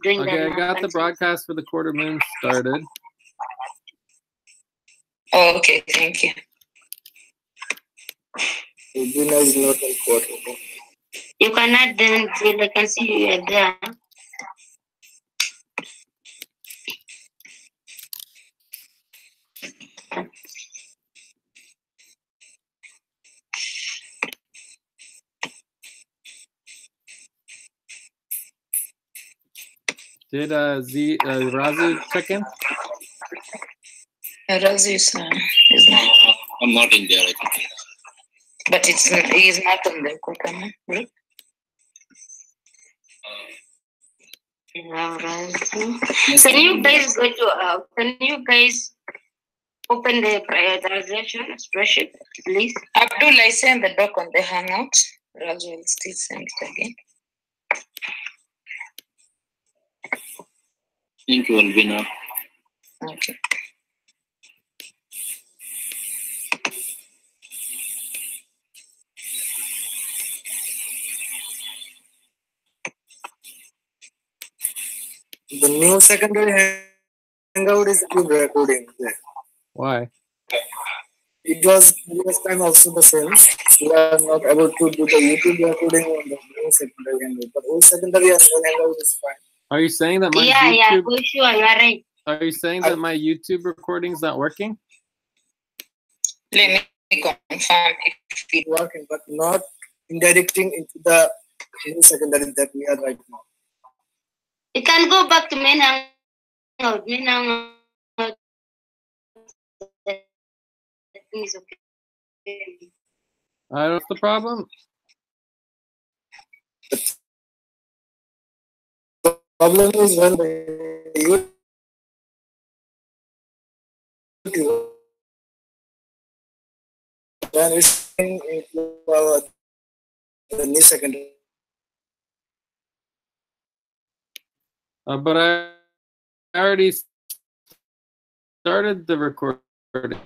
doing Okay, I got the broadcast for the quarter moon started. Oh, okay, thank you. Regina is not in quarter moon. You can add them till I can see you are there. Did Razu check in? Razi is not. I'm not in there, I think. But he's not on the Kokana group. Can you guys go to? Can you guys open the prioritization spreadsheet, please? Abdul, I send the doc on the Hangout. Razi will still send it again. Thank you, Alvina. Okay. The new secondary hangout is YouTube recording. Yeah. Why? It was previous time also the same. We are not able to do the YouTube recording on the new secondary hangout. But old secondary as well hangout is fine. Are you saying that my Yeah, YouTube? for sure, you are right. Are you saying that my YouTube recording's not working? Let me confirm if It's working, but not indirecting into the new secondary that we are right now. You can go back to main hangout. Main hangout is okay. What's the problem? The problem is when the YouTube then it's into the new secondary. But I already started the recording.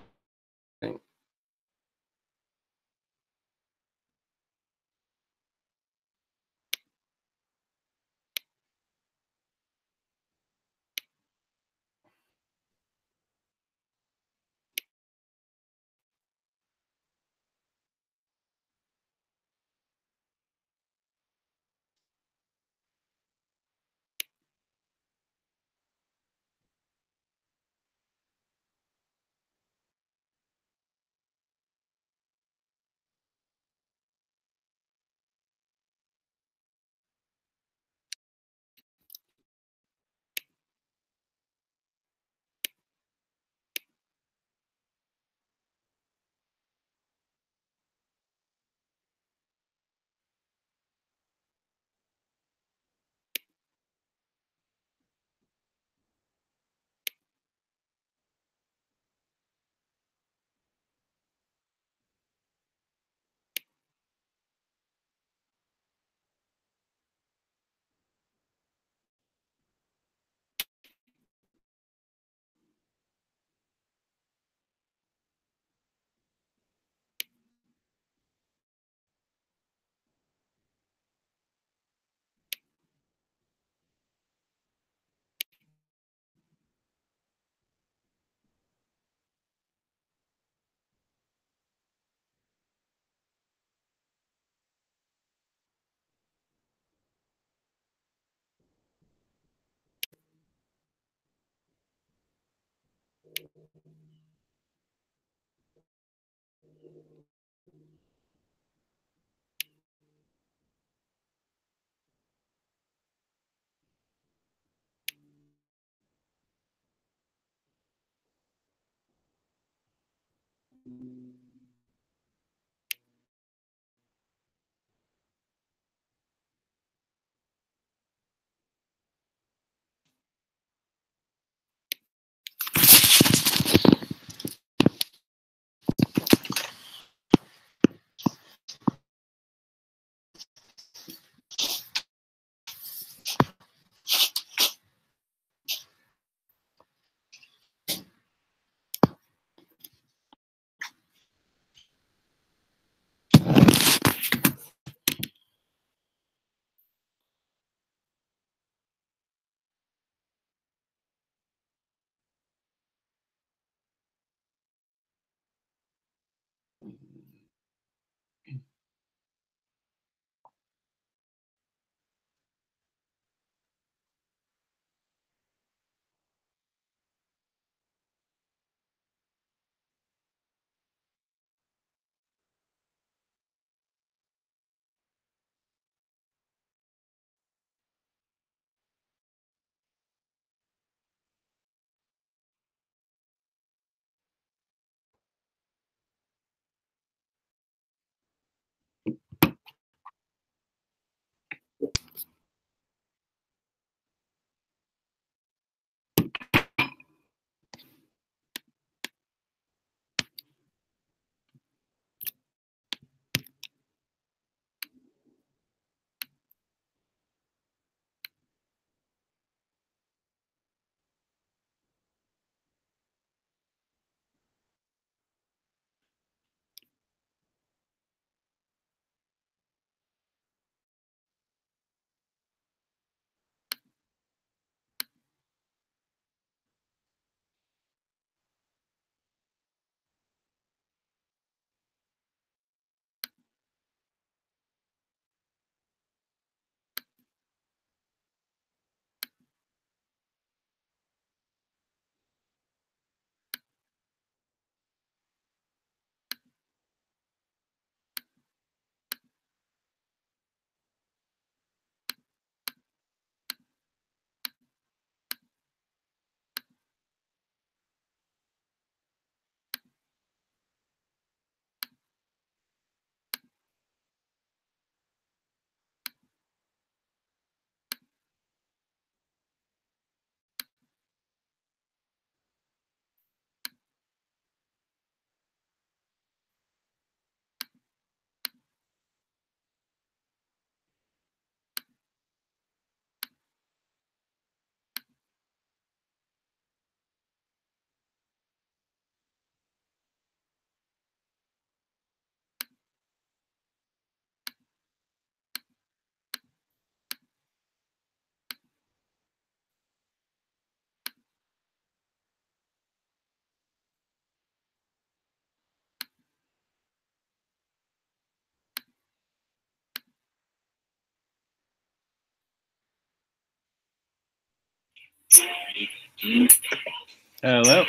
Hello.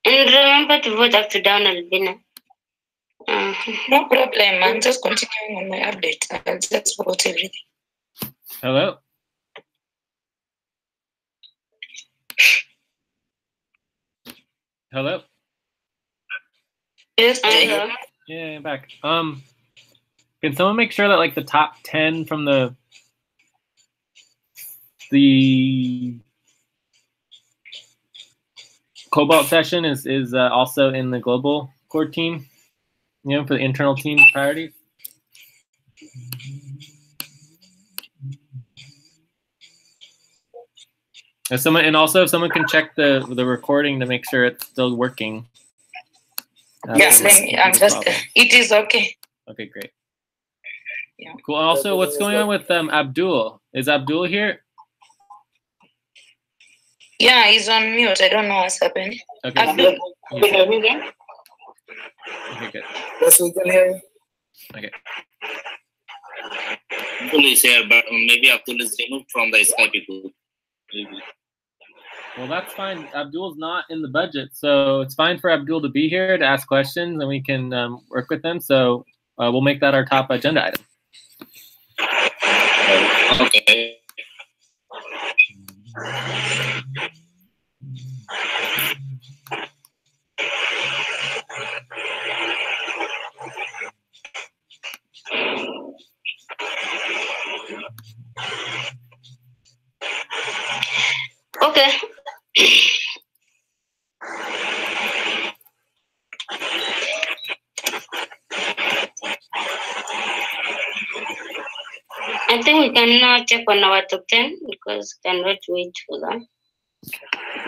And remember to vote up to down, Albina. No problem. I'm just continuing on my update. I'll just vote everything. Hello. Hello. Yes, Jay. Hello. Yeah, I'm back. Can someone make sure that like the top 10 from the Cobalt session is also in the global core team, you know, for the internal team priorities? If someone, and also if someone can check the recording to make sure it's still working. Yes, I'm just, it is okay. Okay, great. Yeah. Cool. Also, what's going on with Abdul? Is Abdul here? Yeah, he's on mute. I don't know what's happening. Okay. Abdul. Okay, good. Yes, we can hear you. Okay. Abdul is here, but maybe Abdul is removed from the Skype group. Maybe. Well, that's fine. Abdul's not in the budget, so it's fine for Abdul to be here to ask questions, and we can work with them. So we'll make that our top agenda item. Okay. Okay. I think we can now check on our top 10 because we cannot wait for that.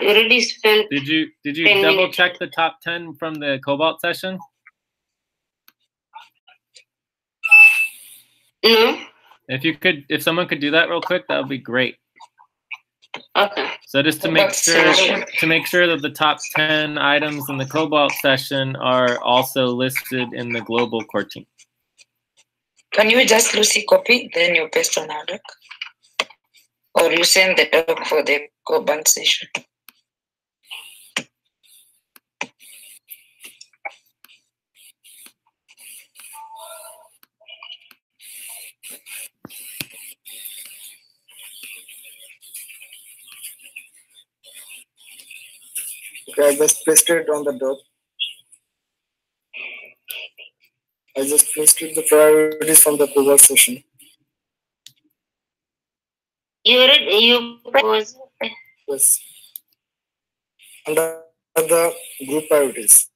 We already spent. Did you 10 double minutes. check the top 10 from the Cobalt session? No? If someone could do that real quick, that would be great. Okay. So just to make sure that the top 10 items in the Cobalt session are also listed in the global core team. Can you just Lucy copy, then you paste on our doc? Or you send the doc for the Cobalt session? Okay, I just pasted it on the doc. I just pasted the priorities from the Cobalt session. You was Yes. Under the group priorities.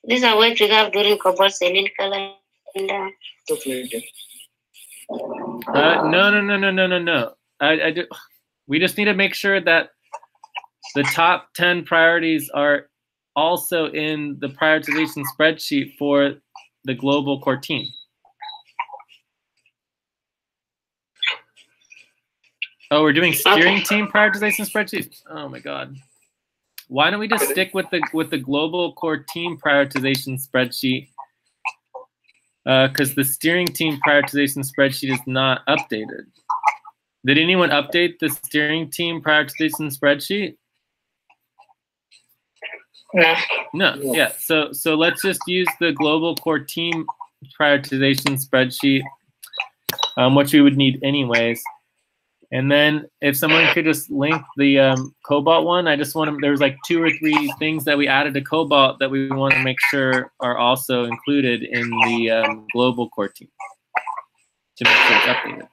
these are what we have during Cobalt selling calendar. Totally. No. I do. We just need to make sure that the top 10 priorities are also in the prioritization spreadsheet for the global core team. Oh, we're doing steering team prioritization spreadsheet. Oh my God. Why don't we just stick with the global core team prioritization spreadsheet? Because the steering team prioritization spreadsheet is not updated. Did anyone update the steering team prioritization spreadsheet? No. Yeah. So let's just use the global core team prioritization spreadsheet, which we would need anyways. And then if someone could just link the Cobalt one, I just want to, there's like 2 or 3 things that we added to Cobalt that we want to make sure are also included in the global core team to make sure it's updated.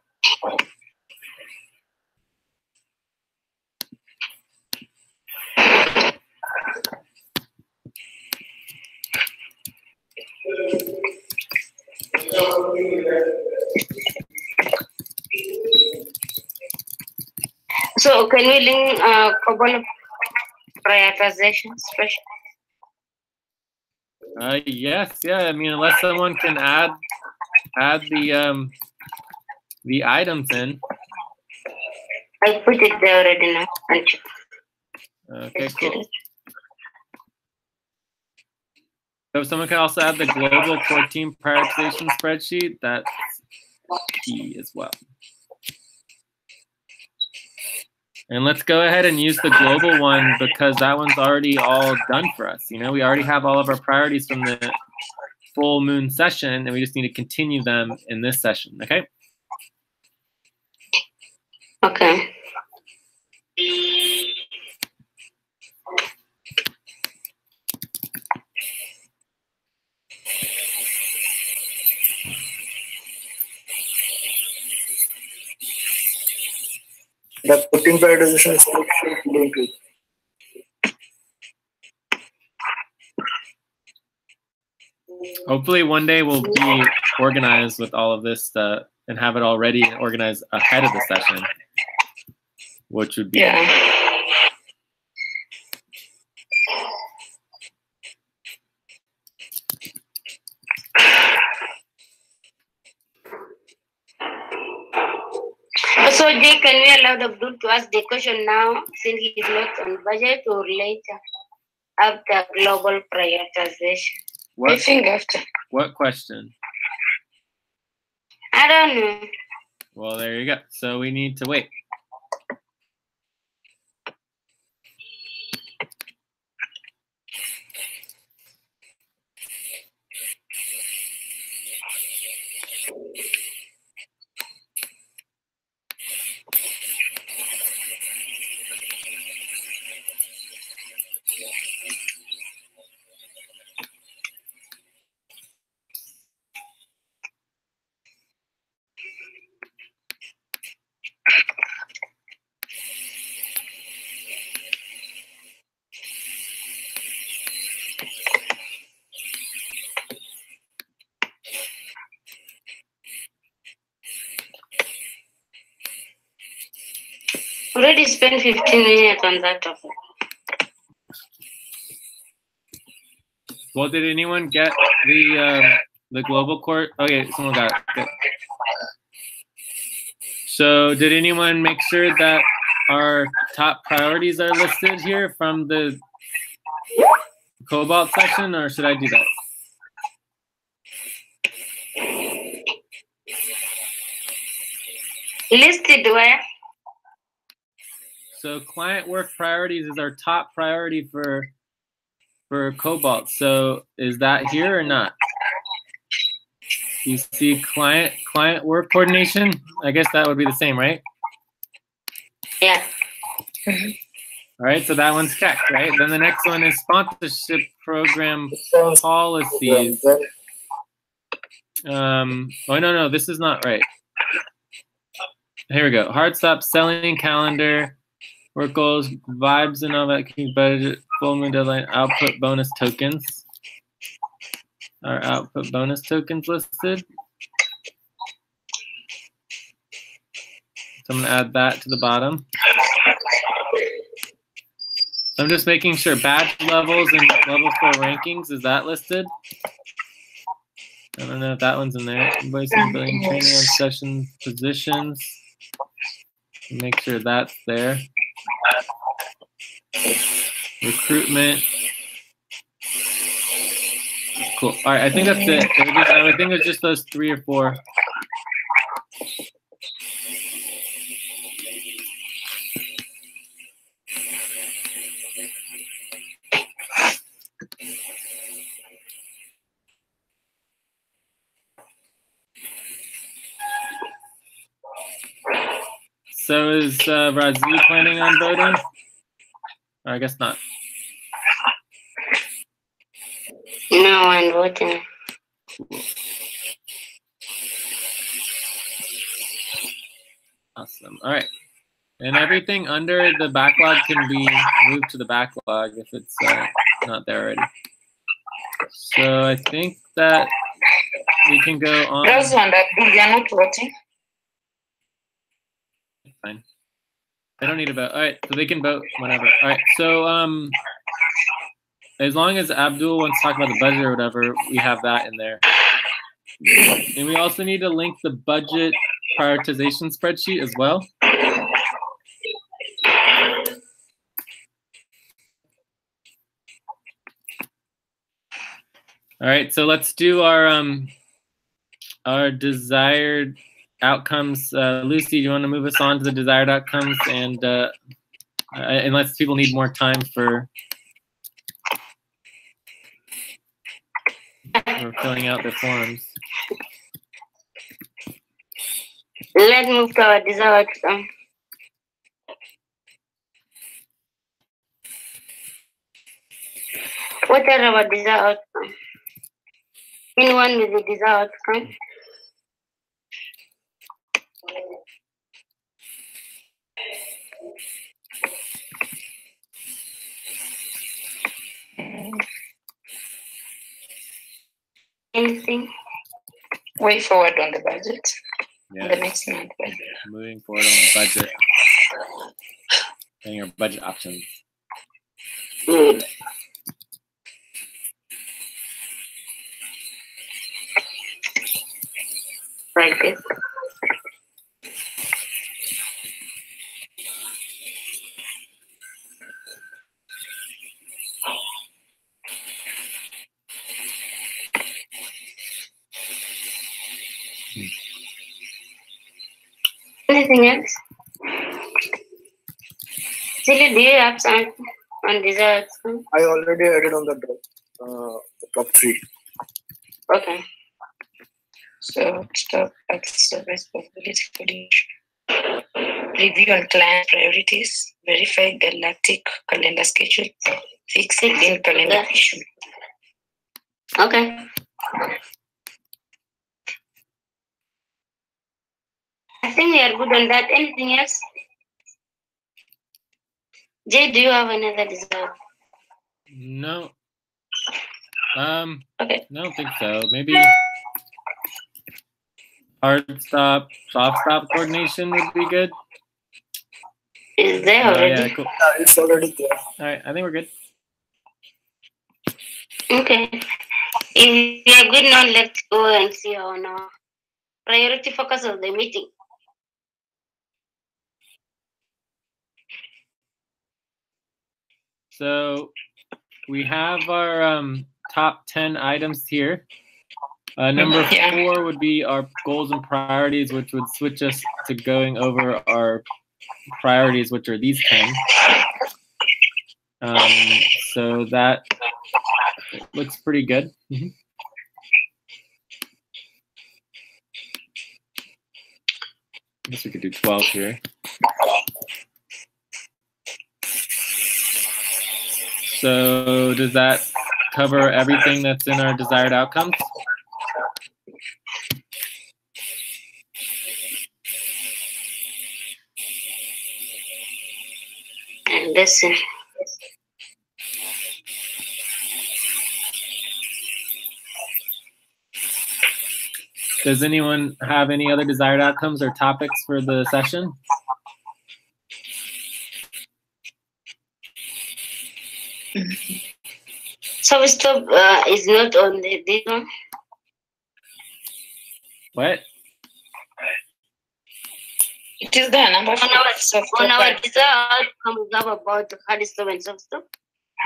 So can we link Cobalt prioritization spreadsheet? Yes, yeah. I mean, unless someone can add the items in. I put it there already now. Okay, cool. So if someone can also add the global core team prioritization spreadsheet, that's key as well. And let's go ahead and use the global one because that one's already all done for us. You know, we already have all of our priorities from the full moon session, and we just need to continue them in this session, okay? Okay. The putting prioritization is doing it. Hopefully one day we'll be organized with all of this stuff and have it all ready and organized ahead of the session, which would be Yeah. So, Jay, can we allow the group to ask the question now, since he's not on budget, or later after global prioritization? I what? think after. What question? I don't know. Well, there you go. So we need to wait. Already spent 15 minutes on that topic. Well, did anyone get the global court? Okay, someone got it. Good. So did anyone make sure that our top priorities are listed here from the Cobalt section, or should I do that? Listed where? So client work priorities is our top priority for Cobalt. So is that here or not? You see client work coordination? I guess that would be the same, right? Yeah. All right, so that one's checked, right? Then the next one is sponsorship program policies. Oh, no, this is not right. Here we go. Hard stop selling calendar, work goals, vibes and all that, key budget, full moon deadline, output bonus tokens. Our output bonus tokens listed. So I'm gonna add that to the bottom. So I'm just making sure badge levels and level 4 rankings, is that listed? I don't know if that one's in there. Invoicing, billing, training on session positions. Make sure that's there. Recruitment. Cool. All right, I think that's it. I think it's just those 3 or 4. So is Razi planning on voting? Or I guess not. No one voting. Awesome. All right. And everything under the backlog can be moved to the backlog if it's not there already. So I think that we can go on. Rose and Abdul, you are not voting. Fine. They don't need to vote. All right, so they can vote whenever. All right, so as long as Abdul wants to talk about the budget or whatever, we have that in there. And we also need to link the budget prioritization spreadsheet as well. All right, so let's do our desired outcomes. Lucy, do you want to move us on to the desired outcomes? And unless people need more time for filling out their forms. Let's move to our desired outcome. What are our desired outcome? Anyone with the desired outcome? Anything? Way forward on the budget. Yeah. The next month. Moving forward on the budget. And your budget options. Good. Like this. Anything else? Silly, do you have something on desired outcome? I already added on the top 3. Okay. So stop at service possibility coordination. Review on client priorities. Verify galactic calendar schedule. Fix in calendar Yeah. issue. Okay. I think we are good on that. Anything else? Jay, do you have another desire? No. Okay. I don't think so. Maybe hard stop, soft stop coordination would be good. Is there Oh, already? yeah, cool. It's already there. All right, I think we're good. Okay. If we are good now, let's go and see our now priority focus of the meeting. So we have our top 10 items here. Number Yeah. 4 would be our goals and priorities, which would switch us to going over our priorities, which are these 10. So that looks pretty good. Mhm. I guess we could do 12 here. So does that cover everything that's in our desired outcomes? And listen. Does anyone have any other desired outcomes or topics for the session? So stop is not on this one. What? It is there, number 4. On our desired outcome, we have about hard stop and soft stop,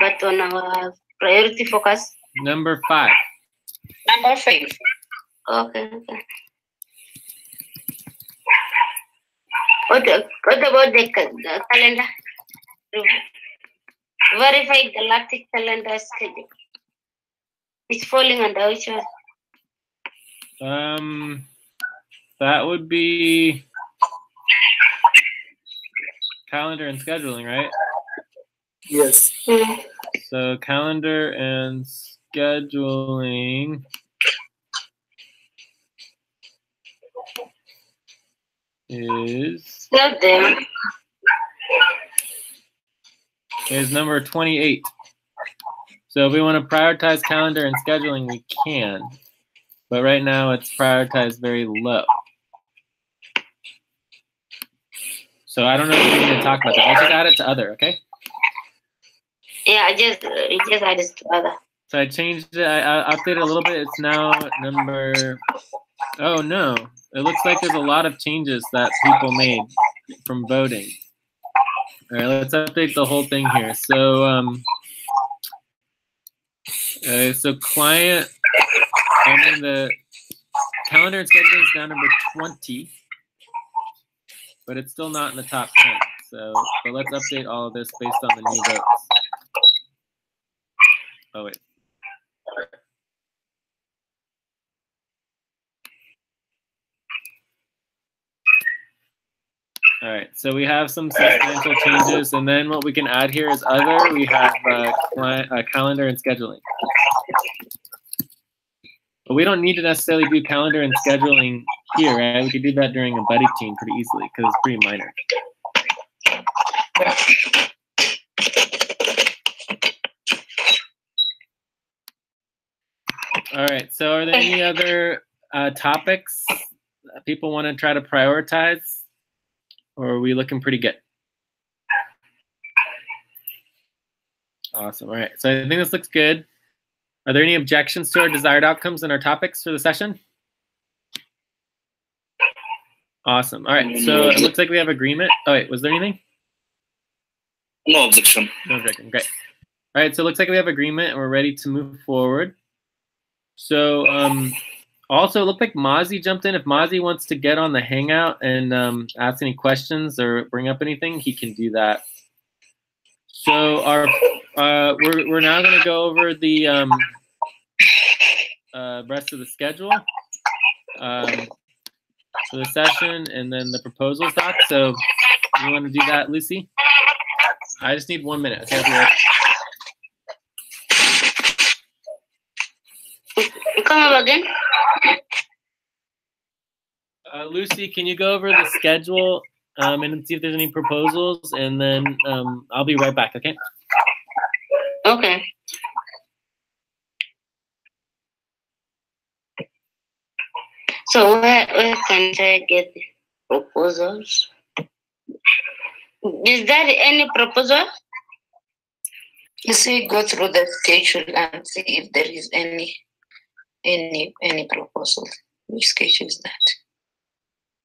but on our priority focus. Number 5. Number 5. Okay. What about the calendar? Verify galactic calendar schedule. It's falling under which one? That would be calendar and scheduling, right? Yes. Mm. So calendar and scheduling is Not there. number 28. So if we want to prioritize calendar and scheduling, we can. But right now it's prioritized very low. So I don't know if we need to talk about that. Let's just add it to other, okay? Yeah, it just added to other. So I changed it, I updated a little bit. It's now number, oh no. It looks like there's a lot of changes that people made from voting. All right, let's update the whole thing here. So, so client, I mean the calendar and scheduling is now number 20, but it's still not in the top 10. So, but let's update all of this based on the new votes. Oh, wait. All right, so we have some substantial changes, and then what we can add here is other. We have calendar and scheduling. But we don't need to necessarily do calendar and scheduling here, right? We could do that during a buddy team pretty easily because it's pretty minor. All right, so are there any other topics that people want to try to prioritize? Or are we looking pretty good? Awesome. All right. So I think this looks good. Are there any objections to our desired outcomes and our topics for the session? Awesome. All right. So it looks like we have agreement. Oh, wait. Was there anything? No objection. No objection. Great. All right. So it looks like we have agreement and we're ready to move forward. So also, it looked like Mozzie jumped in. If Mozzie wants to get on the Hangout and ask any questions or bring up anything, he can do that. So our we're now going to go over the rest of the schedule for the session and then the proposals doc. So you want to do that, Lucy? I just need 1 minute. Okay, I'll be right back. Come up again. Lucy, can you go over the schedule and see if there's any proposals, and then I'll be right back, okay? Okay. So where can I get the proposals? Is there any proposal? You see, go through the schedule and see if there is any proposal. Which schedule is that?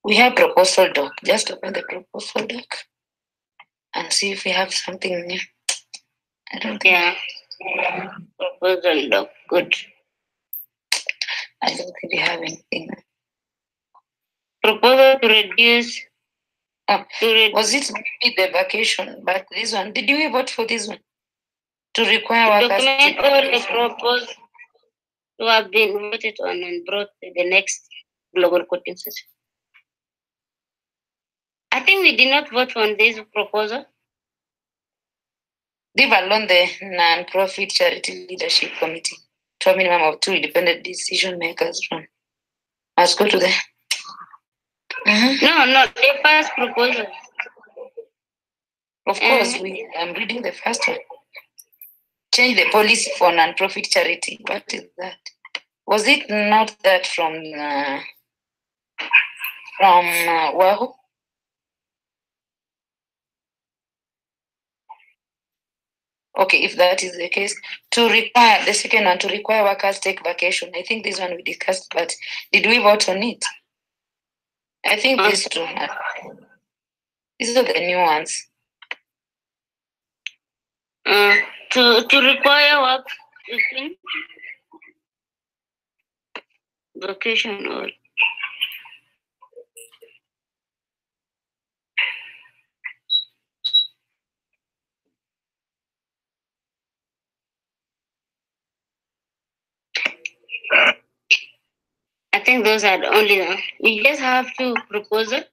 We have proposal doc. Just open the proposal doc and see if we have something new. I don't think. Yeah. Proposal doc. Good. I don't think we have anything. Proposal to reduce. Was it maybe the vacation? But this one, did we vote for this one? To require workers Document all the proposals to have been voted on and brought to the next global coaching session. I think we did not vote on this proposal. Leave alone the non-profit charity leadership committee to a minimum of 2 independent decision makers from. Let's go to the. No, the first proposal. Of course, I'm reading the first one. Change the policy for non-profit charity. What is that? Was it not that from Wahoo? Okay, if that is the case, to require the second one, to require workers take vacation. I think this one we discussed, but did we vote on it? I think these two. These are the new ones. To require work vacation or I think those are the only one. We just have to propose it.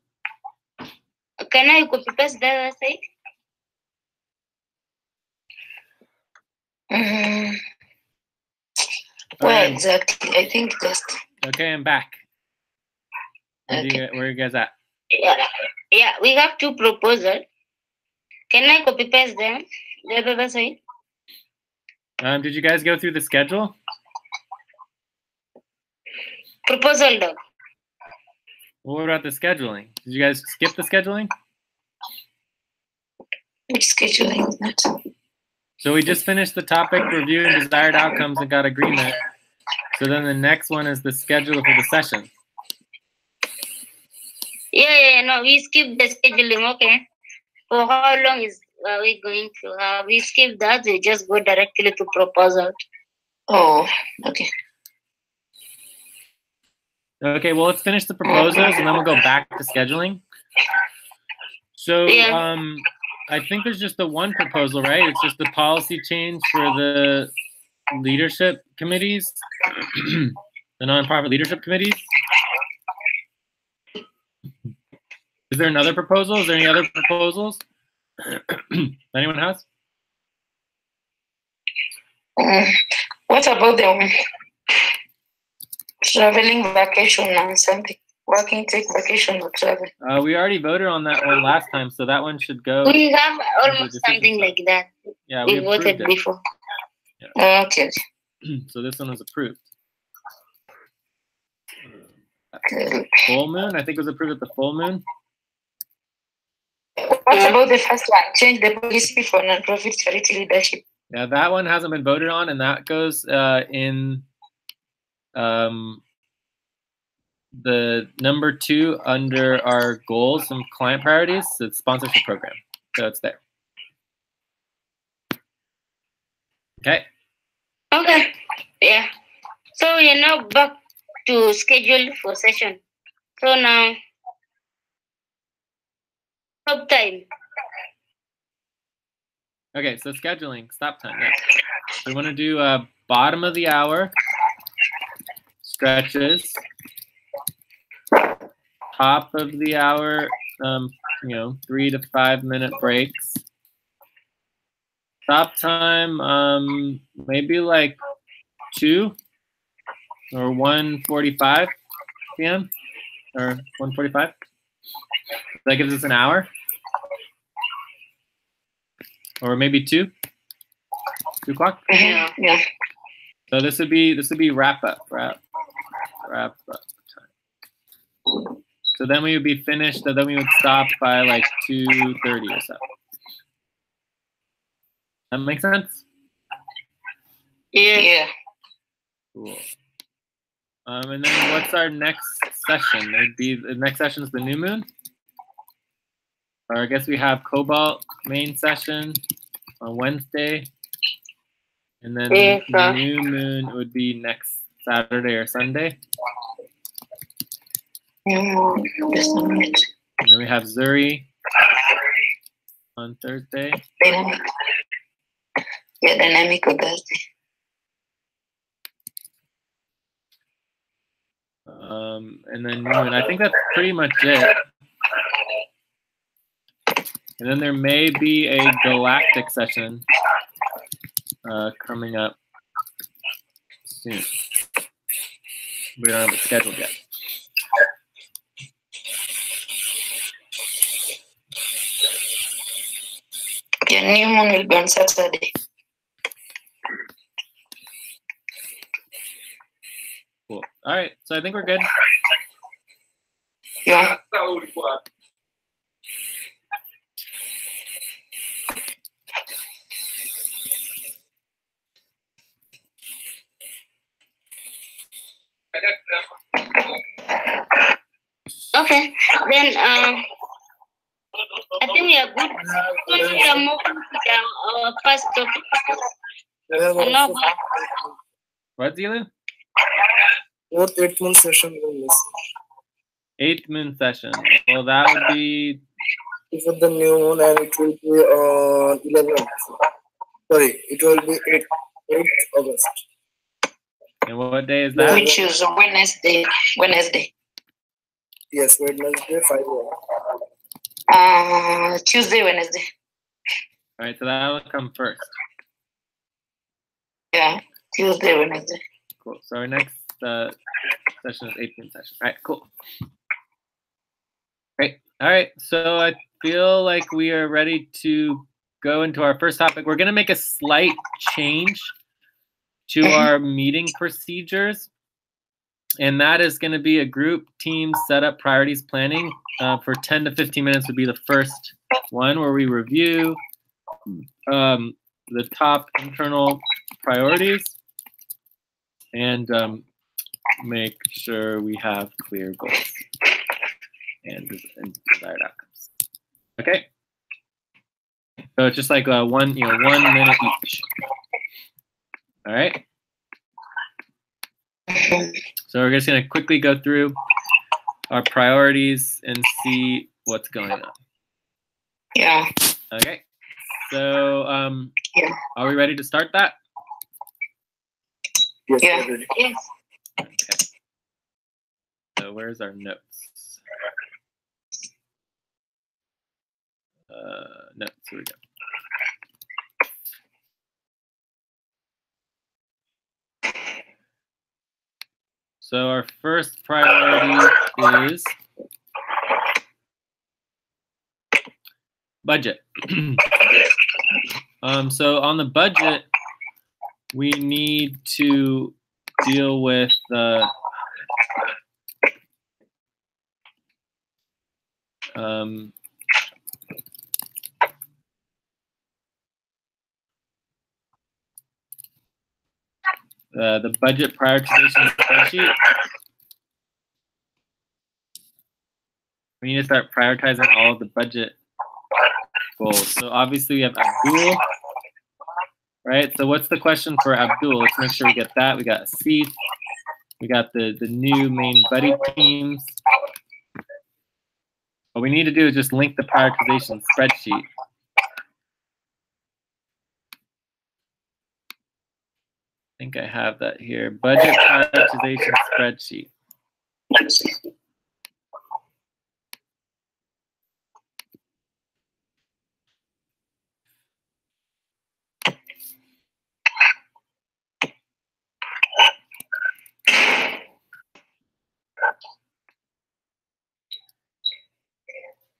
Can I copy paste the other side? Where exactly? I think just. Okay, I'm back. Where are you guys at? Yeah, we have two proposals. Can I copy paste them? The other side. Did you guys go through the schedule? Proposal doc. What about the scheduling? Did you guys skip the scheduling? Which scheduling is that? So we just finished the topic, review and desired outcomes, and got agreement. So then the next one is the schedule for the session. No, we skipped the scheduling, okay. For how long are we going to have? We skip that, we just go directly to proposal. Oh, okay. Okay, well, let's finish the proposals and then we'll go back to scheduling. So, Yeah. I think there's just the one proposal, right? It's just the policy change for the leadership committees, the nonprofit leadership committees. Is there another proposal? Is there any other proposals? Anyone has? What about the traveling vacation and something? Working, take vacation or travel? We already voted on that one last time, so that one should go. We have almost something like that. Yeah, We we voted approved it. before. Okay. So this one was approved. Okay. Full moon, I think it was approved at the full moon. What about the first one? Change the policy for nonprofit charity leadership. Yeah, that one hasn't been voted on, and that goes in the number 2 under our goals and client priorities. So it's sponsorship program. So it's there. Okay. Okay. Yeah. So we're now back to schedule for session. So now, stop time. Okay, so scheduling, stop time. Yeah. We want to do bottom of the hour stretches, top of the hour, 3 to 5 minute breaks. Stop time, maybe like 2 or 1:45 p.m. or 1:45. That gives us an hour. Or maybe 2 o'clock. Yeah. So this would be wrap up time. So then we would be finished, and then we would stop by like 2:30 or so. That make sense? Yeah. Cool. And then what's our next session? It'd be the next session is the new moon. Or I guess we have Cobalt main session on Wednesday. And then the new moon would be next Saturday or Sunday. And then we have Zuri on Thursday. Dynamic. Yeah, dynamic on Thursday. And then new moon. I think that's pretty much it. And then there may be a galactic session coming up soon. We don't have it scheduled yet. Yeah, new moon will be on Saturday. Cool. All right. So I think we're good. Yeah. Okay. Then I think we are good. So we are moving to our first topic. No, What, Zilu? 4th 8th month session. 8th moon session. Well, that would be. For the new moon, and it will be on 11th. Sorry, it will be 8th August. And what day is that? Which is Wednesday. Yes, Wednesday 5 a.m. Tuesday, Wednesday. All right, so that will come first. Yeah, Tuesday, Wednesday. Cool. So our next session is 8th moon session. All right, cool. Great. All right, so I feel like we are ready to go into our first topic. We're going to make a slight change to our meeting procedures. And that is going to be a group team setup priorities planning for 10 to 15 minutes would be the first one where we review the top internal priorities and make sure we have clear goals and desired outcomes. Okay. So it's just like 1 minute each. All right. So we're just going to quickly go through our priorities and see what's going on. Yeah. Okay. So Yeah. are we ready to start that? Yes, Yeah. already. Yes. Okay. So where's our notes? Notes, here we go. So our first priority is budget. So on the budget, we need to deal with the budget prioritization spreadsheet. We need to start prioritizing all of the budget goals. So obviously we have Abdul, right? So what's the question for Abdul? Let's make sure we get that. We got Asif. We got the new main buddy teams. What we need to do is just link the prioritization spreadsheet. I think I have that here. Budget prioritization spreadsheet.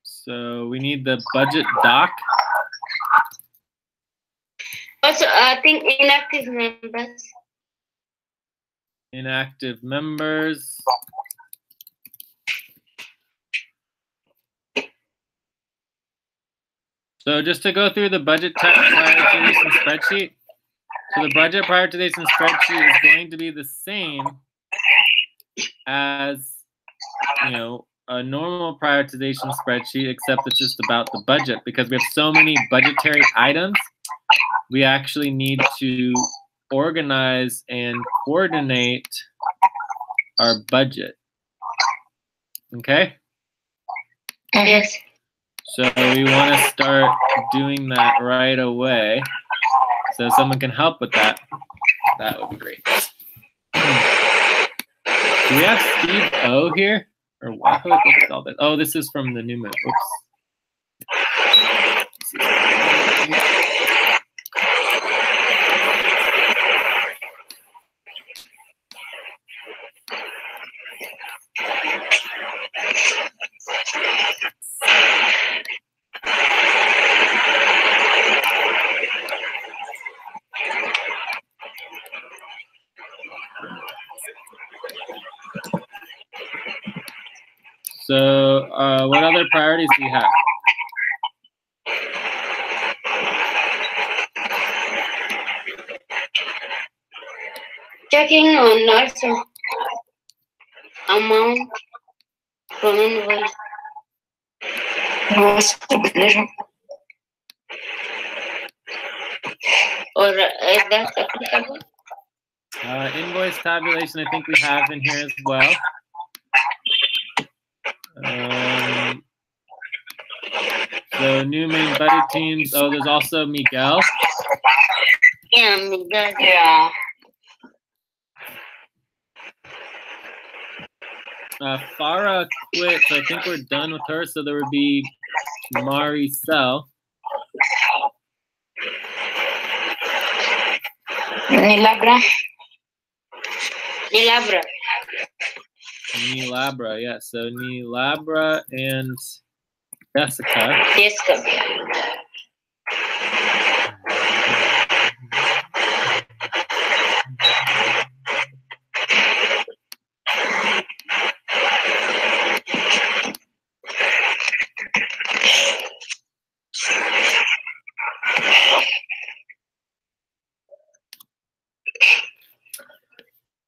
So we need the budget doc. Also, I think inactive members. Inactive members. So just to go through the budget prioritization spreadsheet. So the budget prioritization spreadsheet is going to be the same as, you know, a normal prioritization spreadsheet, except it's just about the budget, because we have so many budgetary items. We actually need to organize and coordinate our budget. Okay? Yes. So we want to start doing that right away. So if someone can help with that, that would be great. Do we have Steve O here? Or what? Who is all this? Oh, this is from the new move. Oops. So what other priorities do you have? Checking on also amount from invoice. Or is that applicable? Invoice tabulation, I think we have in here as well. So new main buddy teams. Oh, there's also Miguel. Yeah, Miguel. Yeah. Farah quit, so I think we're done with her. So there would be Maricel. Nilabra. Nilabra. Nilabra, yeah. So Nilabra and Jessica. Jessica.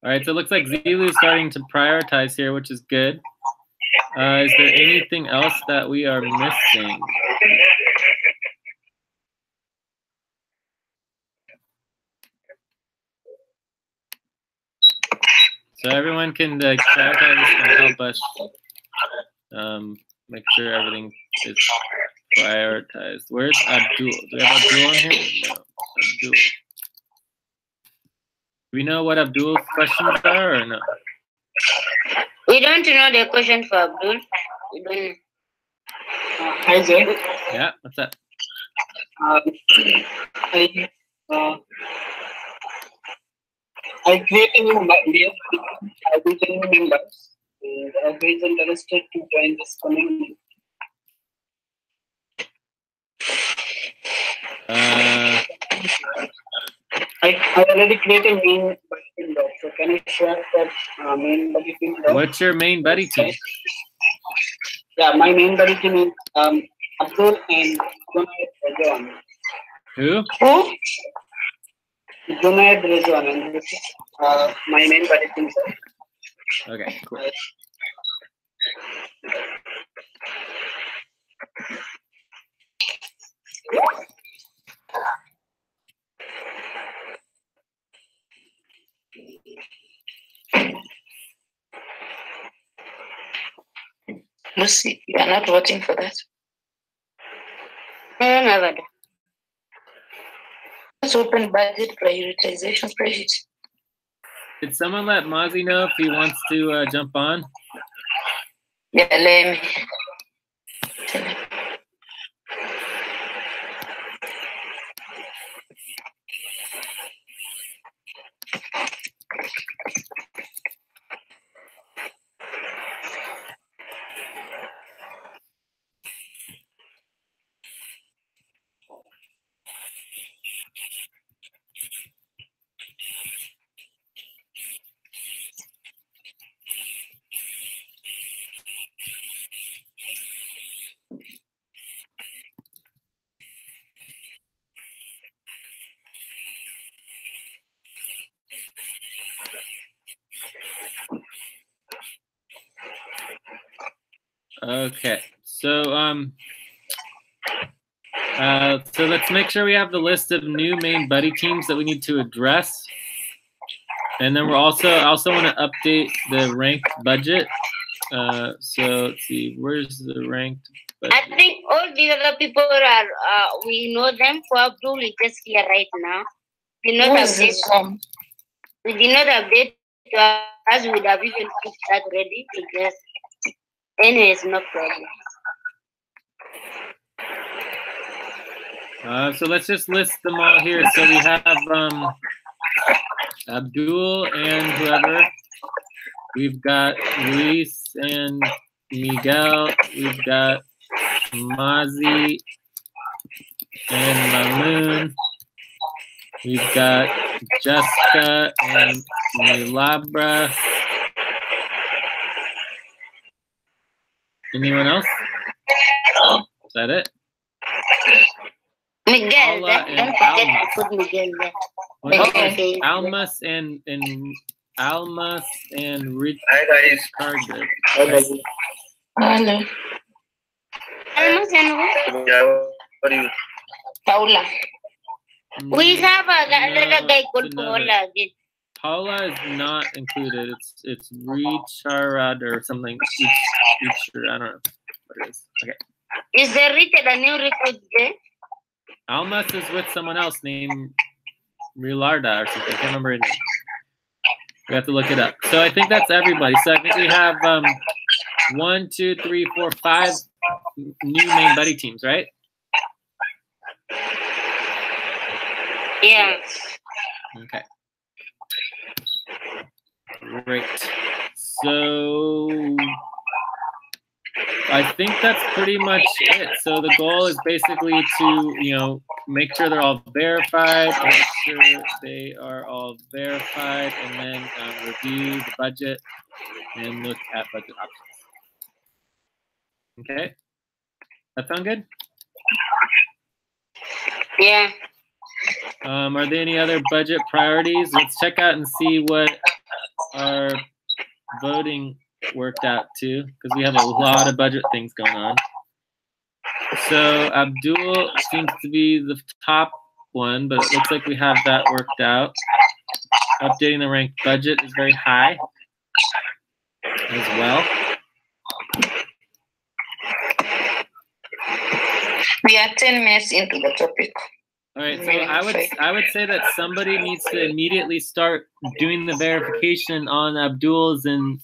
All right, so it looks like Zilu is starting to prioritize here, which is good. Is there anything else that we are missing? So everyone can prioritize this and help us make sure everything is prioritized. Where's Abdul? Do we have Abdul on here? No, Abdul. Do we know what Abdul's questions are or no? We don't know the question for Abdul. We don't know. Hi, Jay. Yeah, what's up? I created a new idea. I will tell you members. And who is interested to join this community? I already created main buddy team log. So can I share that main buddy team log? What's your main buddy team? Yeah, my main buddy team is Abdul and Junaid Rezwan. Who? Junaid Rezwan, and this is my main buddy team. Okay, cool. Lucy, you are not voting for that. No, never. Let's open budget prioritization spreadsheet. Did someone let Mozzie know if he wants to jump on? Yeah, let me. Okay, so so let's make sure we have the list of new main buddy teams that we need to address, and then we're also want to update the ranked budget. So let's see, where's the ranked budget? I think all the other people are we know them. For Abdul is just here right now. We did not Who is update. this from? We did not update to us. We would have even fixed that ready. Because anyways, no problem. So let's just list them all here. So we have Abdul and whoever. We've got Luis and Miguel. We've got Mozzie and Mamoon. We've got Jessica and Milabra. Anyone else? Is that it? Miguel, Paula don't and forget to Almas. put Miguel there. Okay. Almas and Rich Hi guys. Carter. Hello. Almost and who? Yeah, what are you? Paula. We have another guy called it's another. Paula again. Paula is not included. It's Richard or something. Richard, I don't know what it is. Okay. Is there Richard a new recruit there? Almas is with someone else named Rilarda or something. I can't remember her name. We have to look it up. So I think that's everybody. So I think we have 1, 2, 3, 4, 5 new main buddy teams, right? Yeah. Okay. Great. So I think that's pretty much it. So the goal is basically to, make sure they're all verified, make sure they are all verified, and then review the budget and look at budget options. Okay? That sound good? Yeah. Are there any other budget priorities? Let's check out and see what our voting worked out to, because we have a lot of budget things going on. So Abdul seems to be the top one, but it looks like we have that worked out. Updating the ranked budget is very high. as well. We are 10 minutes into the topic. All right, so I would say that somebody needs to immediately start doing the verification on Abdul's and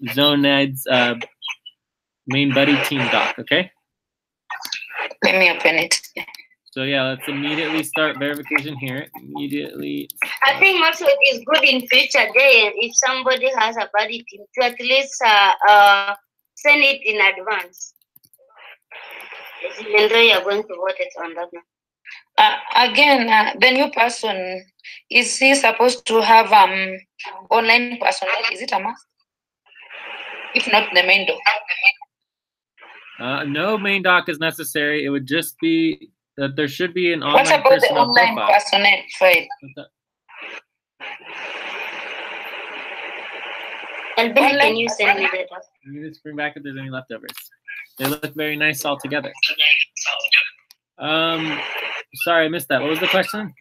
Zoned's main buddy team doc, okay? Let me open it. So yeah, let's immediately start verification here. Immediately. I think also it is good in future day if somebody has a buddy team to at least send it in advance. Even though you are going to vote it on that one. Again, the new person, is he supposed to have online personnel? Is it a must? If not, the main doc. No main doc is necessary. It would just be that there should be an online What about the personnel online profile. personnel file? And then can you send me the doc? Let me just bring back if there's any leftovers. They look very nice all together. Sorry, I missed that. What was the question?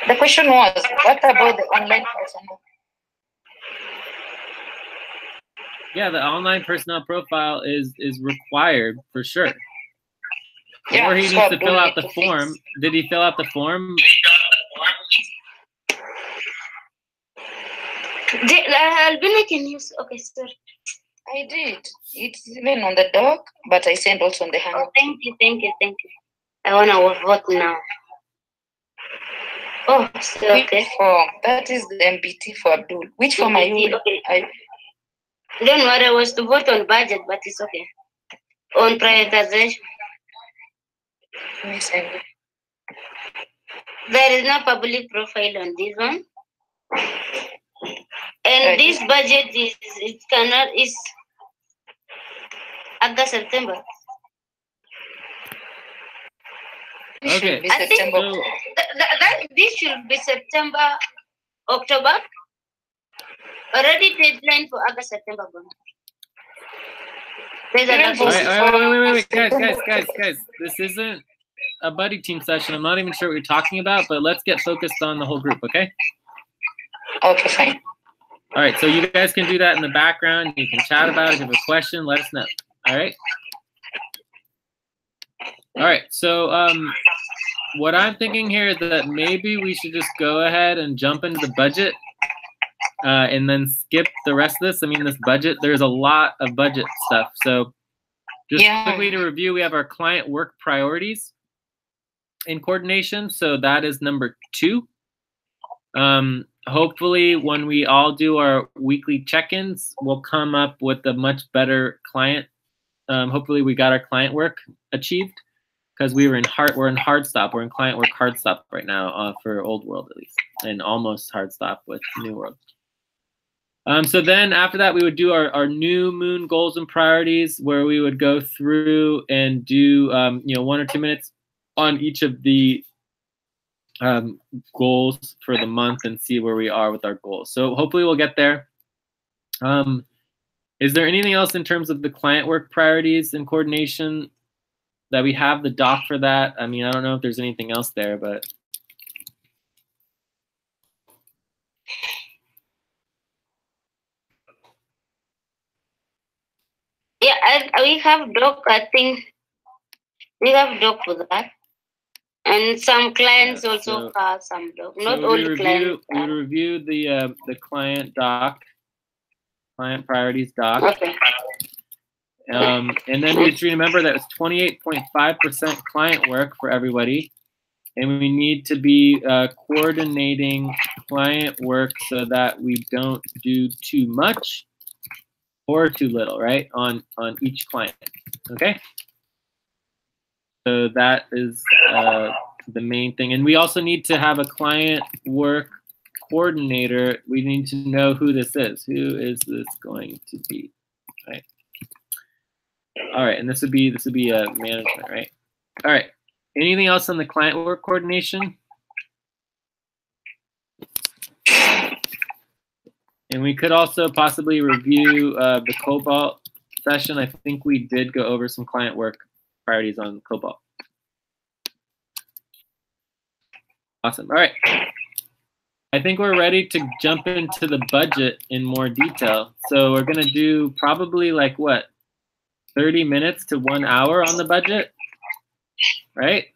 The question was, what about the online personnel? Yeah, the online personnel profile is required for sure. Yeah, Or he so needs to Abdul fill out need the to form. fix. Did he fill out the form? Albina, can you? Okay, sorry. I did. It's even on the doc, but I sent also on the Oh, handout. thank you. I want to vote now. Oh, so, Which okay. form? That is the MBT for Abdul. Which form are you? Okay. Don't worry, I was to vote on budget, but it's okay. On prioritization. Let me send it. There is no public profile on this one. And Right. this budget is August, September. This should Okay. be I think September. So, this should be September, October. Already deadline for August, September. There's Even a for- all right, wait, guys. This isn't a buddy team session. I'm not even sure what you're talking about, but let's get focused on the whole group, okay? Okay, fine. All right, so you guys can do that in the background. You can chat about it. If you have a question, let us know. All right? All right, so what I'm thinking here is that maybe we should just go ahead and jump into the budget and then skip the rest of this. I mean, this budget, there's a lot of budget stuff. So just Yeah. quickly to review, we have our client work priorities in coordination. So that is number 2. Hopefully, when we all do our weekly check-ins, we'll come up with a much better client. Hopefully, we got our client work achieved because we're in hard stop. We're in client work hard stop right now for Old World at least, and almost hard stop with New World. So then after that, we would do our new moon goals and priorities, where we would go through and do 1 or 2 minutes on each of the goals for the month and see where we are with our goals. So hopefully we'll get there. Is there anything else in terms of the client work priorities and coordination that we have the doc for that? I mean, I don't know if there's anything else there, but. Yeah, we have doc. I think we have doc for that. And some clients Yeah, also so- have some doc. Not So all we clients. review the client doc, client priorities doc. Okay. And then we just remember that it's 28.5% client work for everybody. And we need to be coordinating client work so that we don't do too much or too little, right, on each client, okay? So that is the main thing. And we also need to have a client work coordinator. We need to know who this is. Who is this going to be, right? All right, and this would be management, right? All right. Anything else on the client work coordination? And we could also possibly review the Cobalt session. I think we did go over some client work priorities on Cobalt. Awesome. All right. I I think we're ready to jump into the budget in more detail. So we're gonna do probably like what, 30 minutes to 1 hour on the budget, right?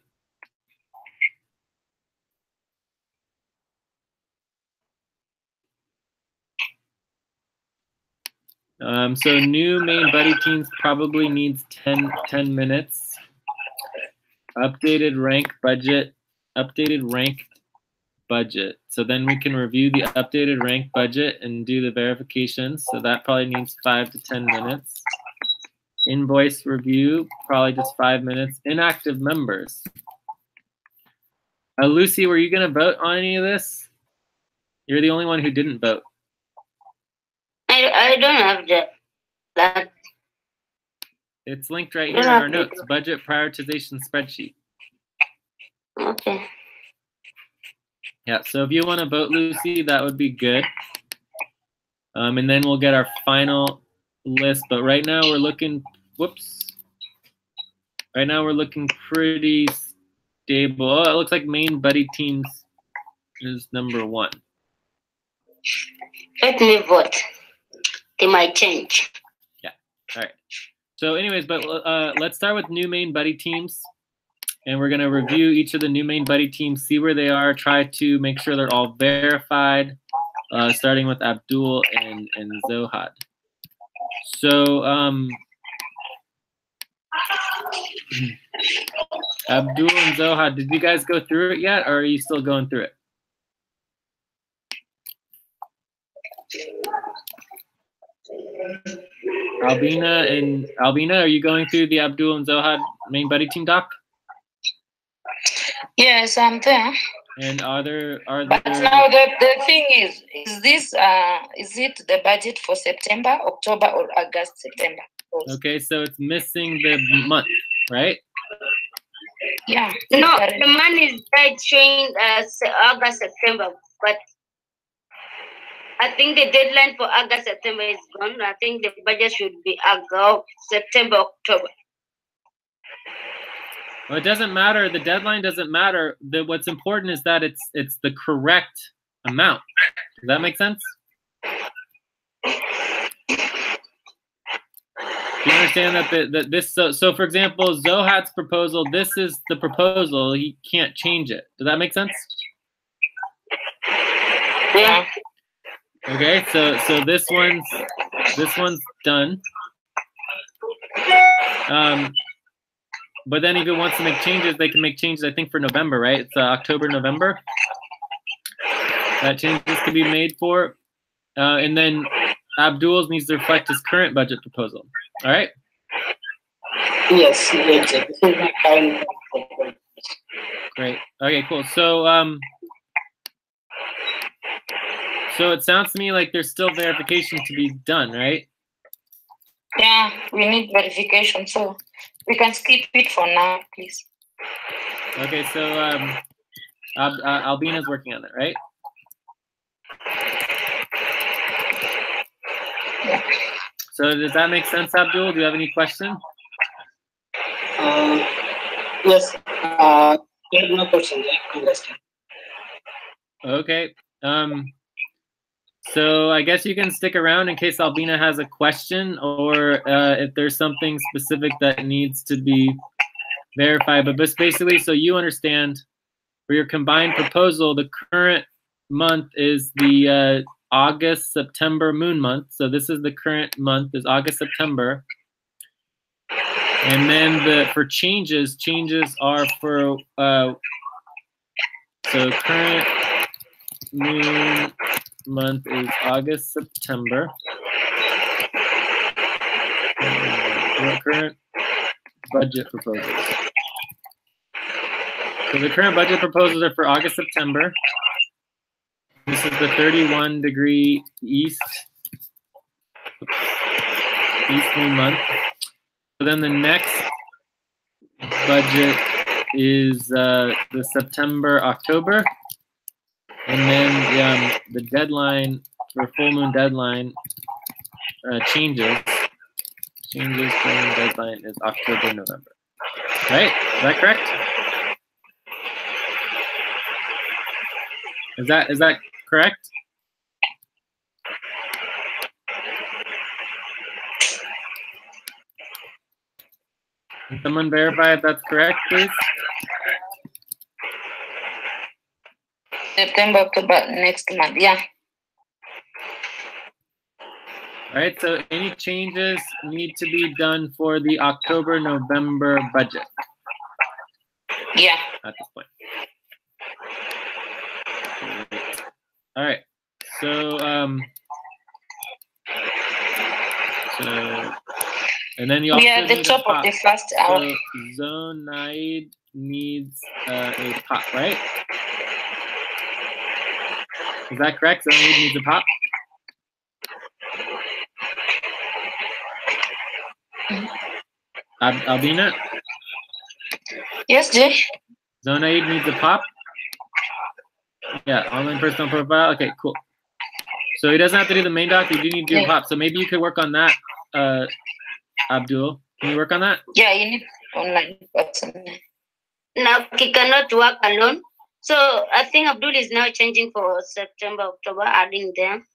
So new main buddy teams probably needs 10 minutes. Updated rank budget, updated rank budget. So then we can review the updated rank budget and do the verifications. So that probably needs 5 to 10 minutes. Invoice review, probably just 5 minutes. Inactive members. Lucy, were you gonna vote on any of this? You're the only one who didn't vote. I don't have that. It's linked right here in our notes. Budget prioritization spreadsheet. Okay. Yeah, so if you want to vote, Lucy, that would be good. And then we'll get our final list. But right now we're looking, right now we're looking pretty stable. Oh, it looks like main buddy teams is number 1. Let me vote. They might change. Yeah, all right. So anyways, but let's start with new main buddy teams. And we're gonna review each of the new main buddy teams, see where they are, try to make sure they're all verified, starting with Abdul and Zohad. So Abdul and Zohad, did you guys go through it yet, or are you still going through it? Albina, are you going through the Abdul and Zohad main buddy team doc? Yes, I'm there. And are there? But now the thing is it the budget for September, October, or August, September? Okay, so it's missing the month, right? Yeah. No, the money is right showing August, September, but I think the deadline for August, September is gone. I think the budget should be August, September, October. Well, it doesn't matter. The deadline doesn't matter. What's important is that it's the correct amount. Does that make sense? Do you understand that this? So for example, Zohad's proposal. This is the proposal. He can't change it. Does that make sense? Yeah. Okay. So this one's done. But then if it wants to make changes, they can make changes, I think, for November, right? It's October, November. That changes can be made for. And then Abdul's needs to reflect his current budget proposal. All right? Yes, exactly. Great. Okay, cool. So so it sounds to me like there's still verification to be done, right? Yeah, we need verification, so we can skip it for now, please. Okay, so Albina's working on it, right? Yeah. So does that make sense, Abdul? Do you have any questions? Yes. There's no question. I understand. Okay. So I guess you can stick around in case Albina has a question, or if there's something specific that needs to be verified. But basically, so you understand, for your combined proposal, the current month is the August, September moon month. So this is the current month is August, September. And then for changes are for, so current moon month is August, September. Current budget proposals. So the current budget proposals are for August, September. This is the 31° east moon month. So then the next budget is the September, October. And then the deadline for full moon deadline changes. Changes full moon deadline is October, November. Right? Is that correct? Is that correct? Can someone verify if that's correct, please? September, October, next month. Yeah. All right, so any changes need to be done for the October, November budget Yeah. at this point. All right, so and then you also We are at the need top a pot. of the first hour. So Zonaid needs a pot, right? Is that correct? Zonaid needs a pot. Albina? Yes, Jay. Zonaid needs a pop? Yeah, online personal profile. Okay, cool. So he doesn't have to do the main doc. You do need to do a pop. So maybe you could work on that, Abdul. Can you work on that? Yeah, you need online person. Now he cannot work alone. So I think Abdul is now changing for September, October, adding them.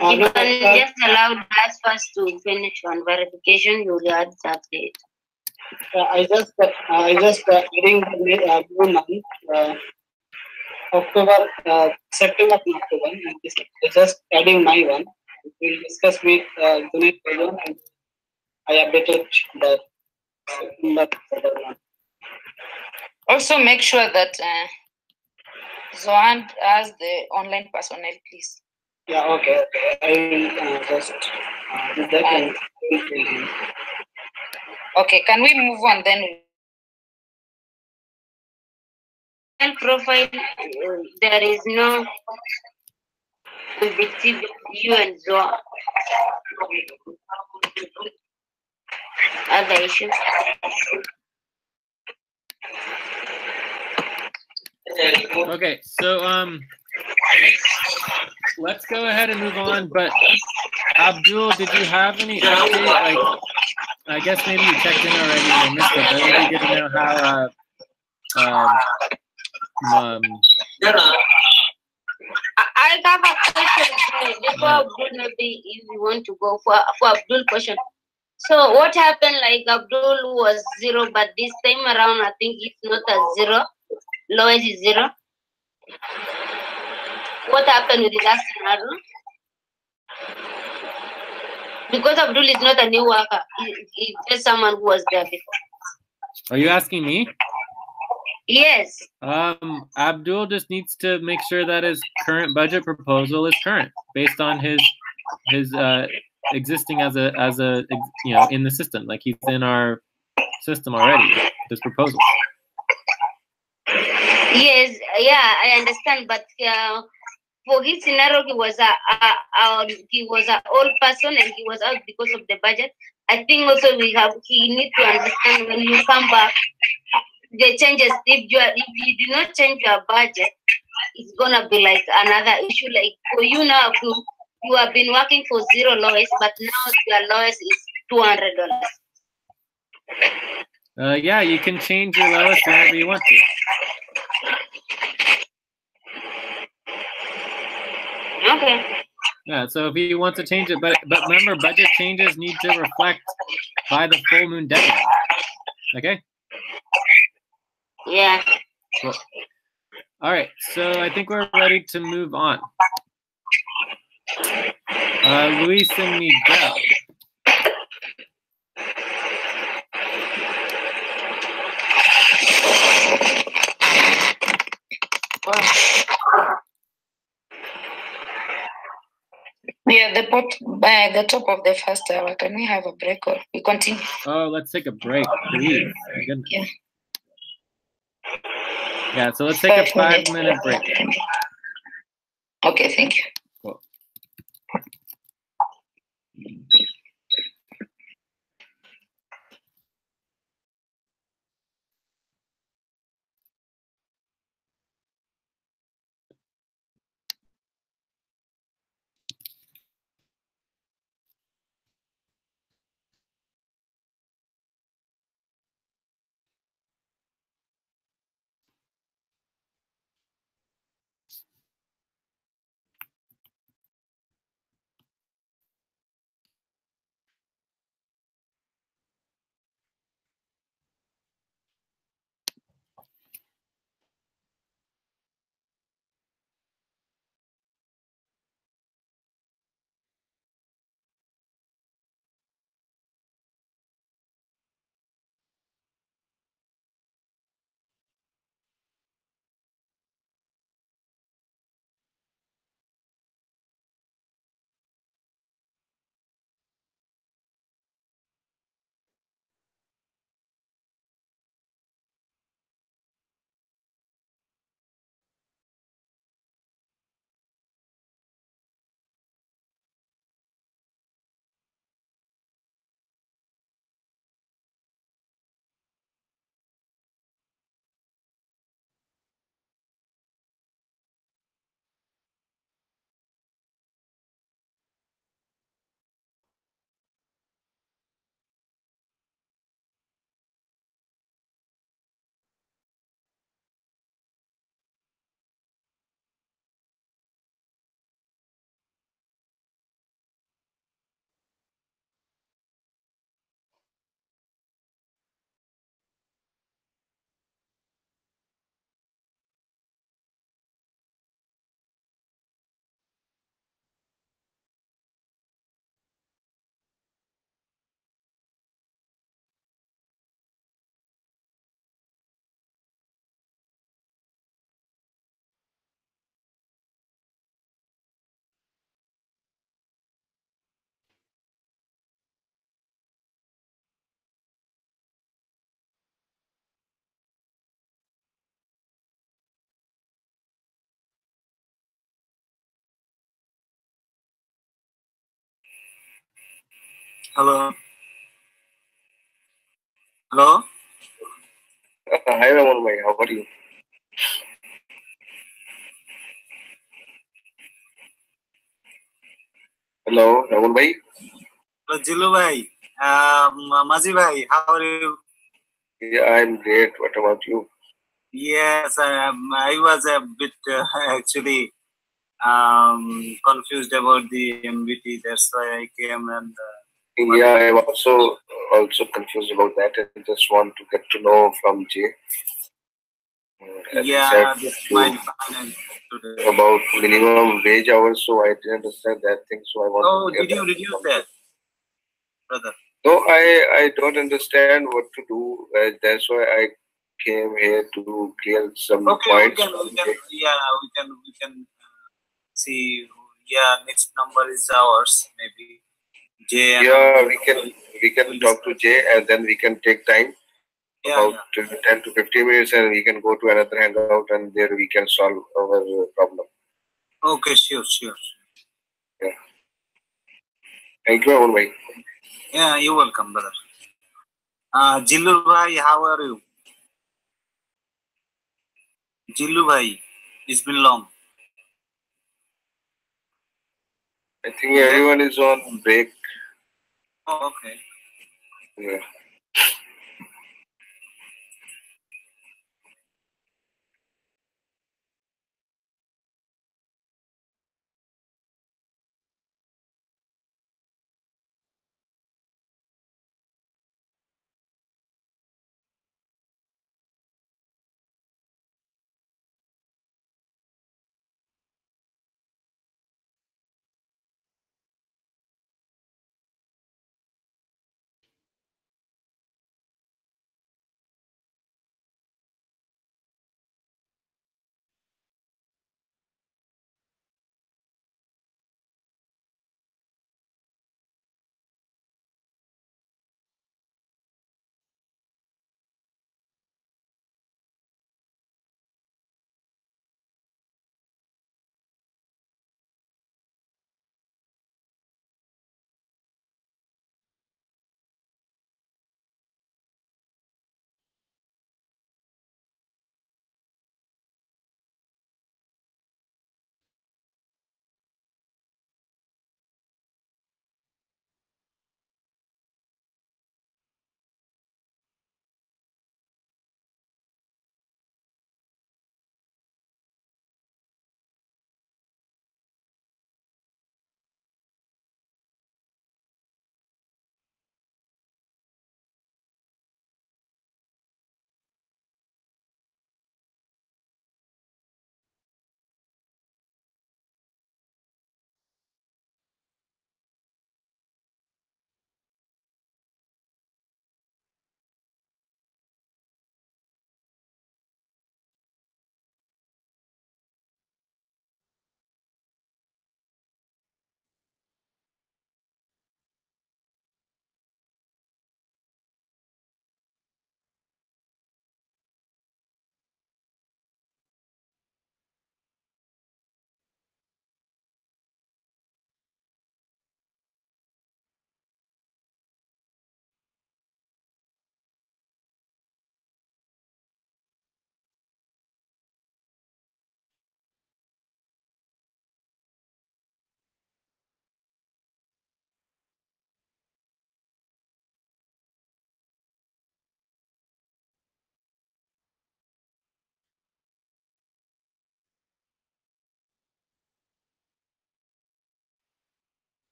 You can just allow that first to finish one verification. You will add that date. I just adding the new month, October, September to October. And just adding my one. We'll discuss with Junaid and I updated the September one. Also, make sure that Zohan has the online personnel, please. Yeah, okay. I will just do that and Okay, can we move on then? And profile, there is no between you and Zoa. Other issues. Okay, so let's go ahead and move on. But Abdul, did you have any update? Like, I guess maybe you checked in already and I missed it, but it would be good to know how I have a question before Abdul. Maybe if you want to go for Abdul question. So what happened? Like Abdul was 0, but this time around I think it's not a 0. Lowest is 0. What happened with the last scenario? Because Abdul is not a new worker. He's just someone who was there before. Are you asking me? Yes. Abdul just needs to make sure that his current budget proposal is current, based on his existing as a in the system. Like he's in our system already. This proposal. Yes. Yeah, I understand, but for his scenario, he was an old person and he was out because of the budget. I think also he need to understand when you come back the changes. If you do not change your budget, it's gonna be like another issue. Like for you now, you have been working for 0 lowest, but now your lowest is $200. Yeah, you can change your lowest whenever you want to. Okay. Yeah, so if you want to change it, but remember, budget changes need to reflect by the full moon deadline. Okay? Yeah. Cool. All right, so I think we're ready to move on. Luis and Miguel. We are by the top of the first hour. Can we have a break or we continue? Oh, let's take a break, please. My goodness. Yeah. Yeah, so let's take a 5-minute break. Okay, thank you. Cool. Hello. Hello. Hi, Raman bhai. How are you? Hello, Raman bhai. Hello, Jilu bhai. Mazi bhai, how are you? Yeah, I'm great. What about you? Yes, I was a bit actually confused about the MBT. That's why I came and. Yeah, I'm also confused about that. I just want to get to know from Jay. As he Yeah, said this might be fine today. about minimum wage hours, so I didn't understand that thing. So I want Oh, to get did you reduce that, brother? No, I don't understand what to do. That's why I came here to clear some Okay, points. we can see. Yeah, next number is ours, maybe. Jay and Yeah, we can talk to Jay and then we can take time about 10 to 15 minutes and we can go to another hangout and there we can solve our problem. Okay, sure. Yeah. Thank you, Aman bhai. Yeah, you're welcome, brother. Jillu bhai, how are you? Jillu bhai, it's been long. I think everyone is on break. Oh, okay. Yeah.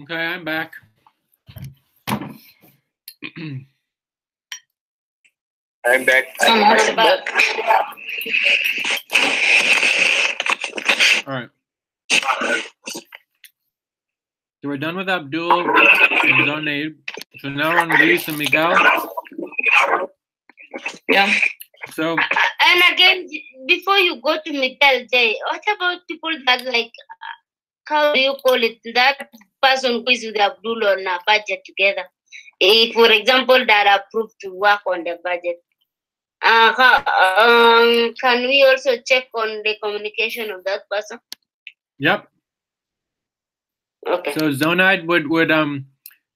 Okay, I'm back. I'm back. I'm back. All right. So we're done with Abdul and Zonaid. So now we're on Luis and Miguel. Yeah. So. And again, before you go to Miguel, Jay, what about people that like, how do you call it, that person who is with Abdul on a budget together? If, for example, that approved to work on the budget. Can we also check on the communication of that person? Yep. Okay. So Zonide would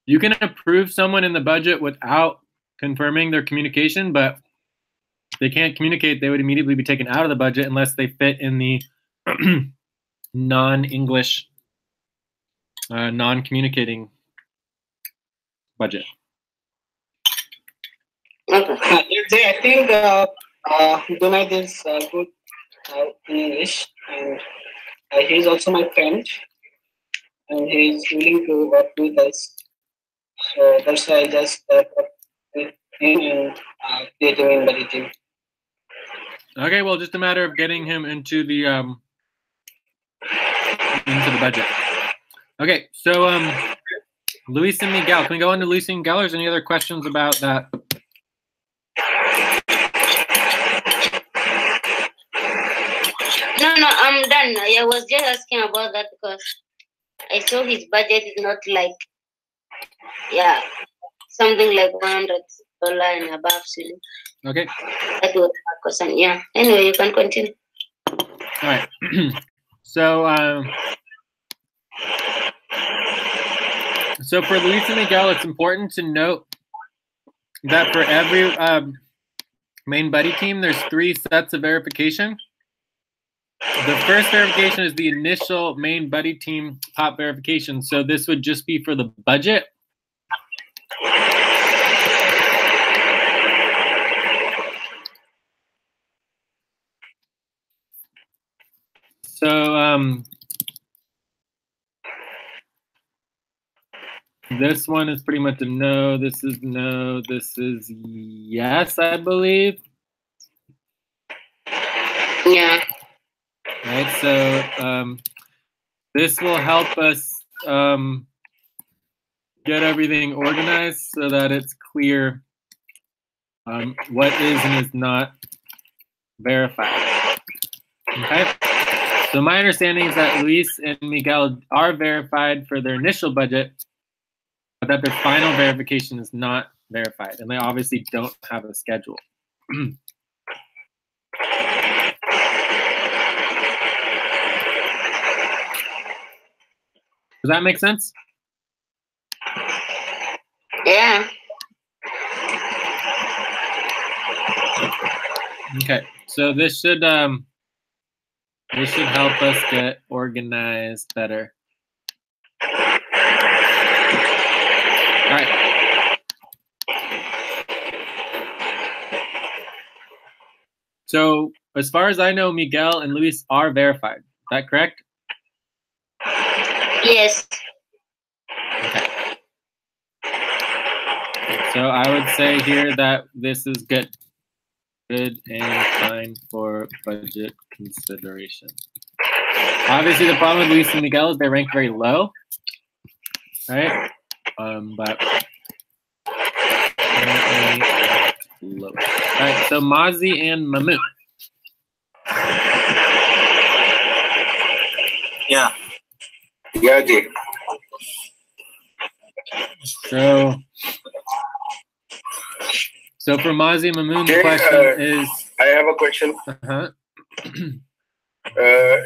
you can approve someone in the budget without confirming their communication, but if they can't communicate, they would immediately be taken out of the budget unless they fit in the non-English, non-communicating budget. Okay. I think Donald is good in English, and he's also my friend, and he's willing to work with us. So that's why I just with him and creating him by the team. Okay, well, just a matter of getting him into the budget. Okay, so Luis and Miguel, can we go on to Luis and Miguel? Or is any other questions about that? No, I'm done. I was just asking about that because I saw his budget is not like, yeah, something like $100 and above. So Okay. that was my question. Yeah. Anyway, you can continue. All right. So for Luis and Miguel, it's important to note that for every main buddy team, there's 3 sets of verification. The first verification is the initial main buddy team pop verification. So this would just be for the budget. So this one is pretty much a no. This is no. This is yes, I believe. Yeah. Right. So this will help us get everything organized so that it's clear what is and is not verified. Okay. So my understanding is that Luis and Miguel are verified for their initial budget, but that their final verification is not verified, and they obviously don't have a schedule. Does that make sense? Yeah. Okay, so this should help us get organized better. All right. So as far as I know, Miguel and Luis are verified. Is that correct? Yes. Okay. So I would say here that this is good and fine for budget consideration. Obviously, the problem with Luis and Miguel is they rank very low, right? But low. All right, so Mazi and Mamoon. Yeah. Yeah, Jay. So for Mazi and Mamoon, the question is... I have a question.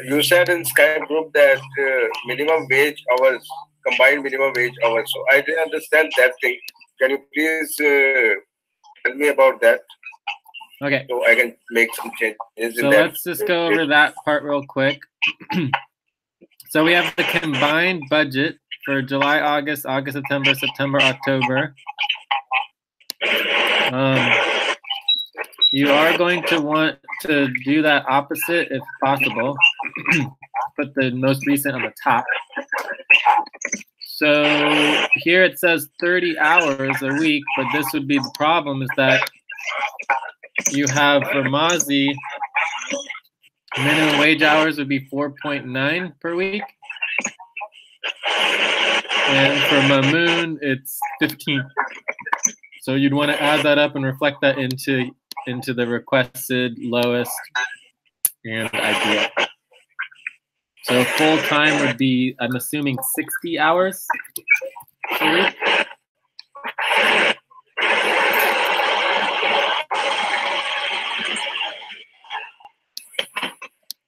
You said in Skype group that minimum wage hours, combined minimum wage hours. So I didn't understand that thing. Can you please tell me about that? Okay. So I can make some changes. So let's just go over that part real quick. So we have the combined budget for July, August, September, October. You are going to want to do that opposite if possible. Put the most recent on the top. So here it says 30 hours a week, but this would be the problem is that you have for Mazi, minimum wage hours would be 4.9 per week. And for Mamoon, it's 15. So you'd want to add that up and reflect that into the requested lowest and ideal. So full time would be, I'm assuming, 60 hours a week.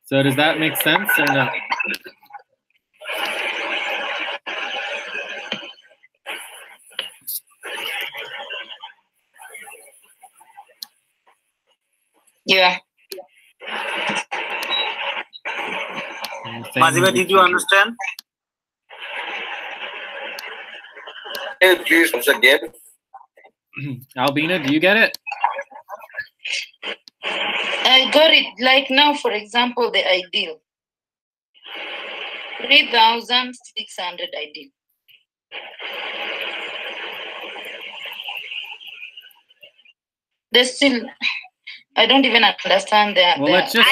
So does that make sense or not? Yeah. Mazima, did you understand? Please once again. Albina, do you get it? I got it. Like now, for example, the ideal. 3,600 ideal. There's still, I don't even understand that. Well, let's just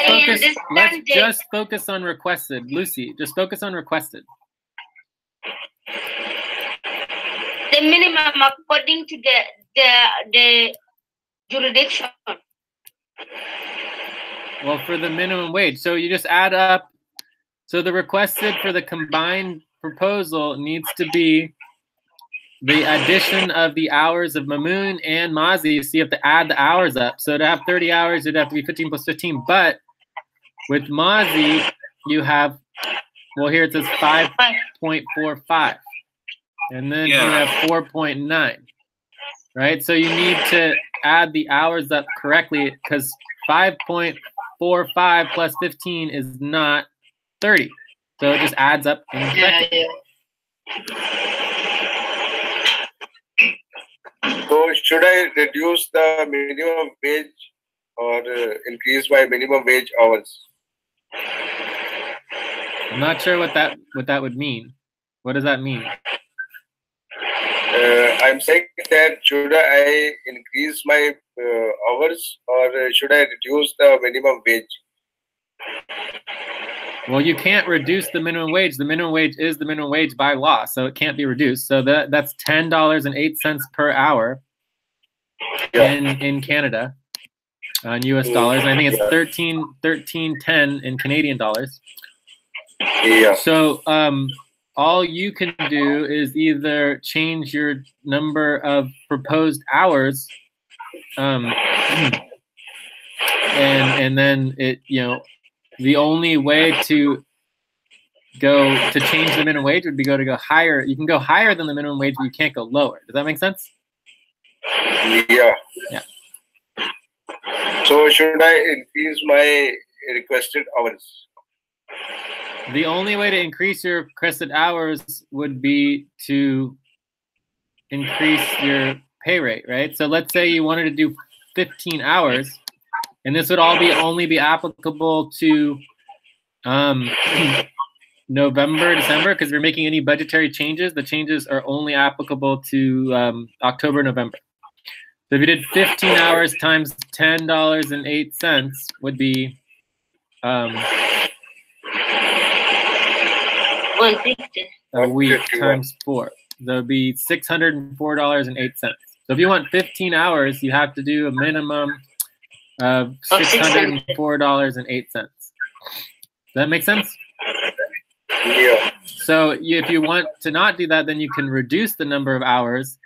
focus on requested. Lucy, just focus on requested. The minimum according to the jurisdiction. Well, for the minimum wage, so you just add up. So the requested for the combined proposal needs to be the addition of the hours of Mamoon and Mazi. So you have to add the hours up. So to have 30 hours, it'd have to be 15 plus 15. But with Mazi, you have, well, here it says 5.45. And then you have 4.9. Right? So you need to add the hours up correctly because 5.45 plus 15 is not 30. So it just adds up incorrectly. So should I reduce the minimum wage or increase my minimum wage hours? I'm not sure what that would mean. What does that mean? I'm saying that should I increase my hours or should I reduce the minimum wage? Well, you can't reduce the minimum wage. The minimum wage is the minimum wage by law, so it can't be reduced. So that's $10.08 per hour in Canada, in U.S. dollars. And I think it's $13.10 in Canadian dollars. Yeah. So all you can do is either change your number of proposed hours, and then it, the only way to change the minimum wage would be to go higher. You can go higher than the minimum wage, but you can't go lower. Does that make sense? Yeah. Yeah. So should I increase my requested hours? The only way to increase your requested hours would be to increase your pay rate, right? So let's say you wanted to do 15 hours, and this would only be applicable to November, December, because if you're making any budgetary changes, the changes are only applicable to October, November. So if you did 15 hours times $10.08 would be a week times 4. That would be $604.08. So if you want 15 hours, you have to do a minimum of $604.08. Does that make sense? Yeah. So if you want to not do that, then you can reduce the number of hours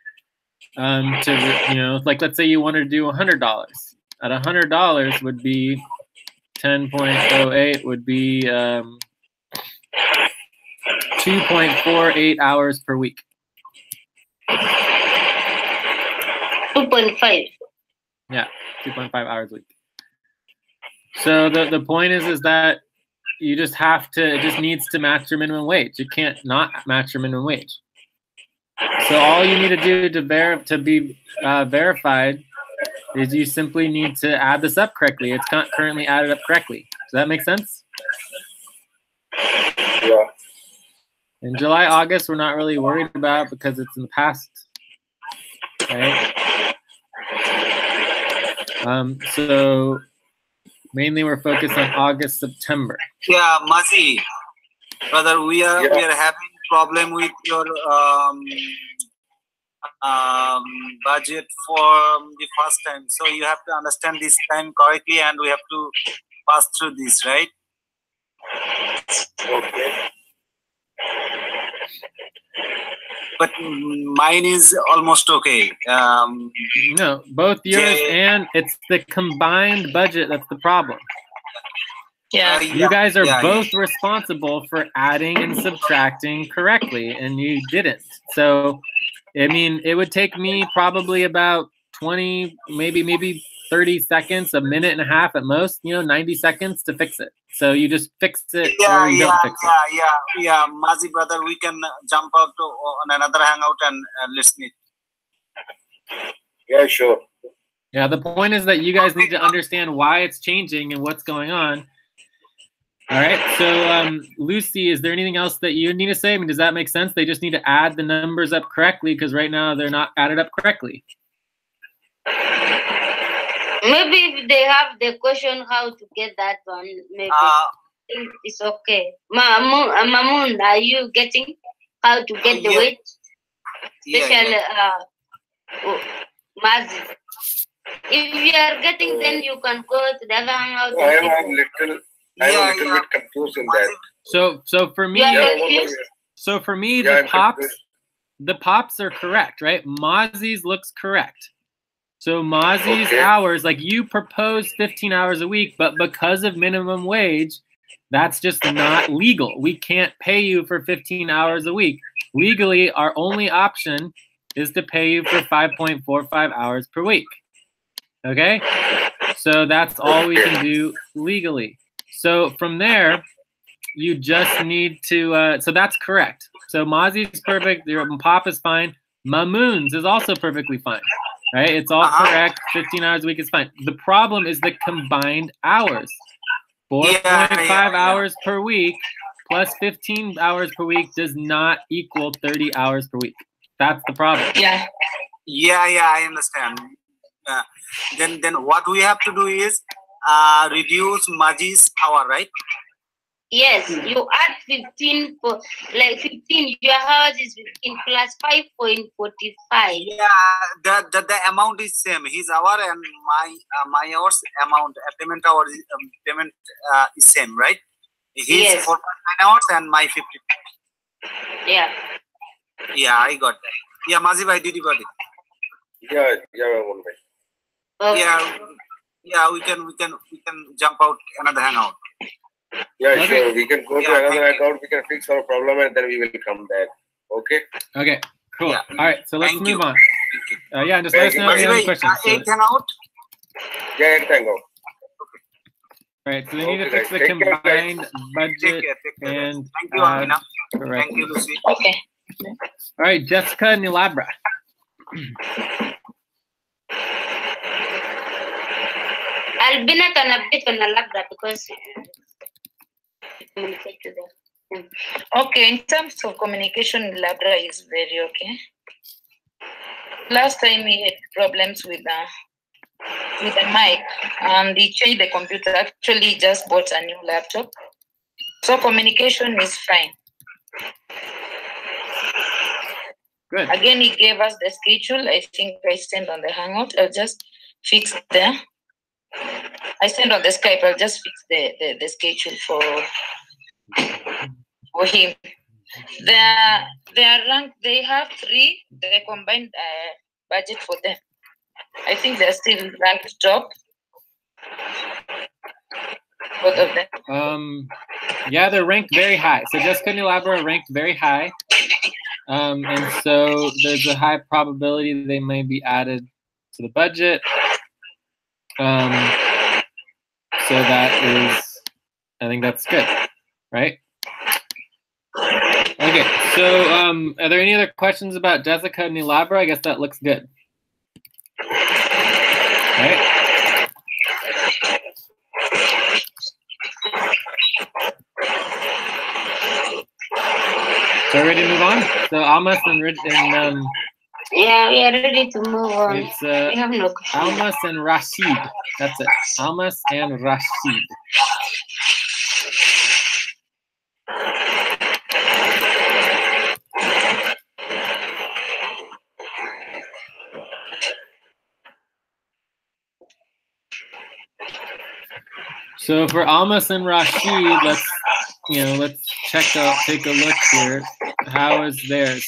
to, like let's say you wanted to do $100. At $100 would be 10.08 would be 2.48 hours per week. 2.5. Yeah, 2.5 hours a week. So the point is that you just have to, it just needs to match your minimum wage. You can't not match your minimum wage. So all you need to do to be verified is you simply need to add this up correctly. It's not currently added up correctly. Does that make sense? Yeah. In July, August, we're not really worried about because it's in the past, right? So mainly we're focused on August, September. Yeah, Mazi, brother, we are having problem with your budget for the first time. So you have to understand this time correctly, and we have to pass through this, right? Okay. But mine is almost okay. No, both yours and it's the combined budget that's the problem. Yeah. You guys are both responsible for adding and subtracting correctly, and you didn't. So, I mean, it would take me probably about 20, maybe 30 seconds, a minute and a half at most, 90 seconds to fix it. So you just fix it or you don't fix it. Yeah. Mazi brother, we can jump out on another hangout and let's meet. Yeah, sure. Yeah, the point is that you guys need to understand why it's changing and what's going on. All right, so Lucy, is there anything else that you need to say? I mean, does that make sense? They just need to add the numbers up correctly because right now they're not added up correctly. Maybe if they have the question how to get that one, maybe it's okay. Mamoon, are you getting how to get the weight? Especially Mazi. If you are getting, then you can go to the other hangout. I am a little bit confused in that. So for me, the pops are correct, right? Mozzie's looks correct. So Mozzie's hours, like you propose 15 hours a week, but because of minimum wage, that's just not legal. We can't pay you for 15 hours a week. Legally, our only option is to pay you for 5.45 hours per week. Okay? So that's all we can do legally. So from there, you just need to, so that's correct. So Mozzie's perfect, your pop is fine. Mamoon's is also perfectly fine. Right? It's all correct. 15 hours a week is fine. The problem is the combined hours. 4.5 hours per week plus 15 hours per week does not equal 30 hours per week. That's the problem. Yeah, I understand. Then what we have to do is reduce Mazi's hour, right? Yes, you add 15 for 15. Your hours is 15 plus 5.45. Yeah, the amount is same. His hour and my hours amount payment hour payment is same, right? His 4.9 hours and my 50. Yeah. Yeah, I got that. Yeah, Mazi bhai, did you got it? Yeah, we can jump out another hangout. Yeah, sure. We can go to another account. We can fix our problem and then we will come back. Okay. Okay. Cool. Yeah. All right. So let's move on. Yeah, just let us know if you have any questions. Eighth hangout. Yeah, eighth hangout. All right. So we need to fix the combined budget and. Thank you, Amina. Thank you, Lucy. Okay. All right, Jessica Nilabra. Albina can update on Nilabra because communicate to them. Okay, in terms of communication, Labra is very okay. Last time we had problems with the mic, and he changed the computer. Actually, he just bought a new laptop, so communication is fine. Good. Again, he gave us the schedule. I think I sent on the Hangout. I'll just fix there. I sent on the Skype. I'll just fix the schedule for him. They are ranked. They have 3. The combined budget for them. I think they're still ranked top. Both of them. Yeah, they're ranked very high. So Jessica Nilabra ranked very high. And so there's a high probability they may be added to the budget. So that is, I think that's good, right? Okay, so are there any other questions about Jessica Nilabra? I guess that looks good. Right? So ready to move on? So Almas and yeah, we are ready to move on. It's we have no question. Almas and Rashid. That's it. Almas and Rashid. So for Almas and Rashid, let's take a look here. How is theirs?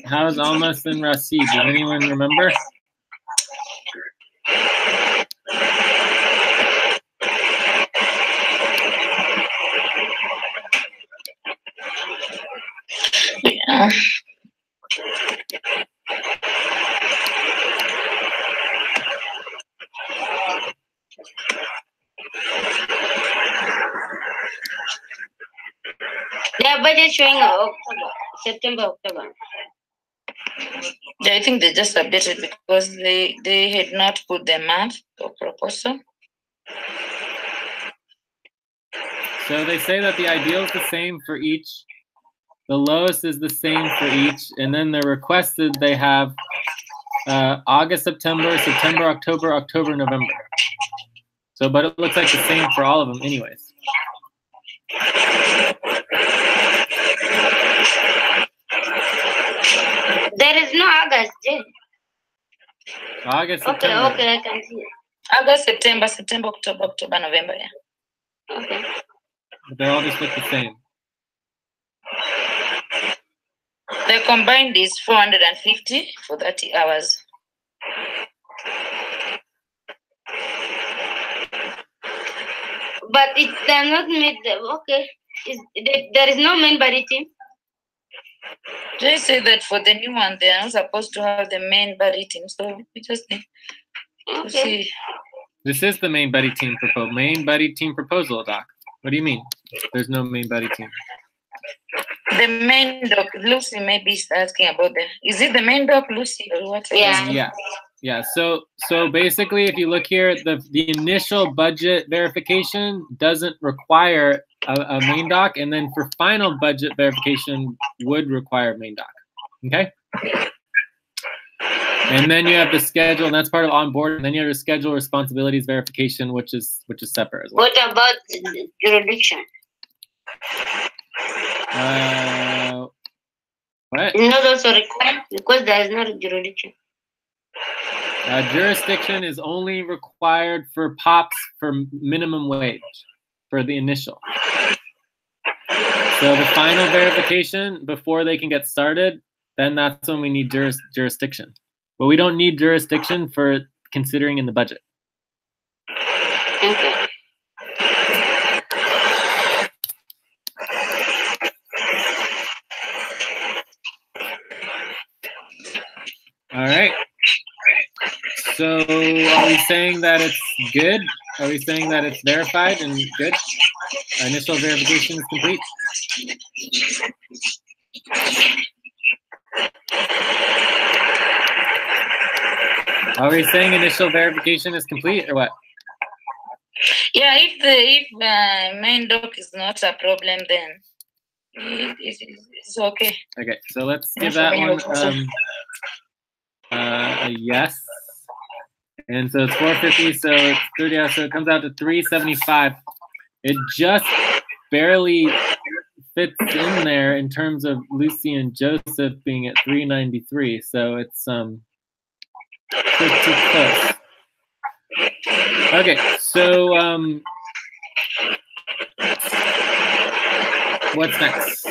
how's Almas and Rasid? Does anyone remember? Yeah. Their budget showing October, September, October. Yeah, I think they just updated because they had not put the month or proposal. So they say that the ideal is the same for each. The lowest is the same for each, and then they're requested they have August, September, September, October, October, November. So, but it looks like the same for all of them anyways. There is no August, Jane. August, Okay, September. okay, I can see it. August, September, October, November, yeah. Okay. But they all just look the same. The combined is 450 for 30 hours. But it does not meet the, okay. There is no main body team. They say that for the new one, they are not supposed to have the main body team, so we just need to see. This is the main buddy team proposal. Main buddy team proposal, Doc. What do you mean? There's no main buddy team. The main doc, Lucy maybe is asking about is it the main doc, Lucy, or what? Yeah. Yeah. So basically, if you look here, the initial budget verification doesn't require a main doc, and then for final budget verification would require main doc. Okay. And then you have the schedule, and that's part of onboard. And then you have the schedule responsibilities verification, which is separate as well. What about jurisdiction? What? Not also required because there is no jurisdiction. Jurisdiction is only required for POPs for minimum wage for the initial. So the final verification before they can get started, then that's when we need jurisdiction. But we don't need jurisdiction for considering in the budget. Okay. All right. So are we saying that it's good? Are we saying that it's verified and good? Initial verification is complete? Are we saying initial verification is complete or what? Yeah, if main doc is not a problem, then it's okay. Okay, so let's give that one a yes. And so it's 450, so it's 30 hours, so it comes out to 375. It just barely fits in there in terms of Lucy and Joseph being at 393, so it's pretty close. Okay, so what's next?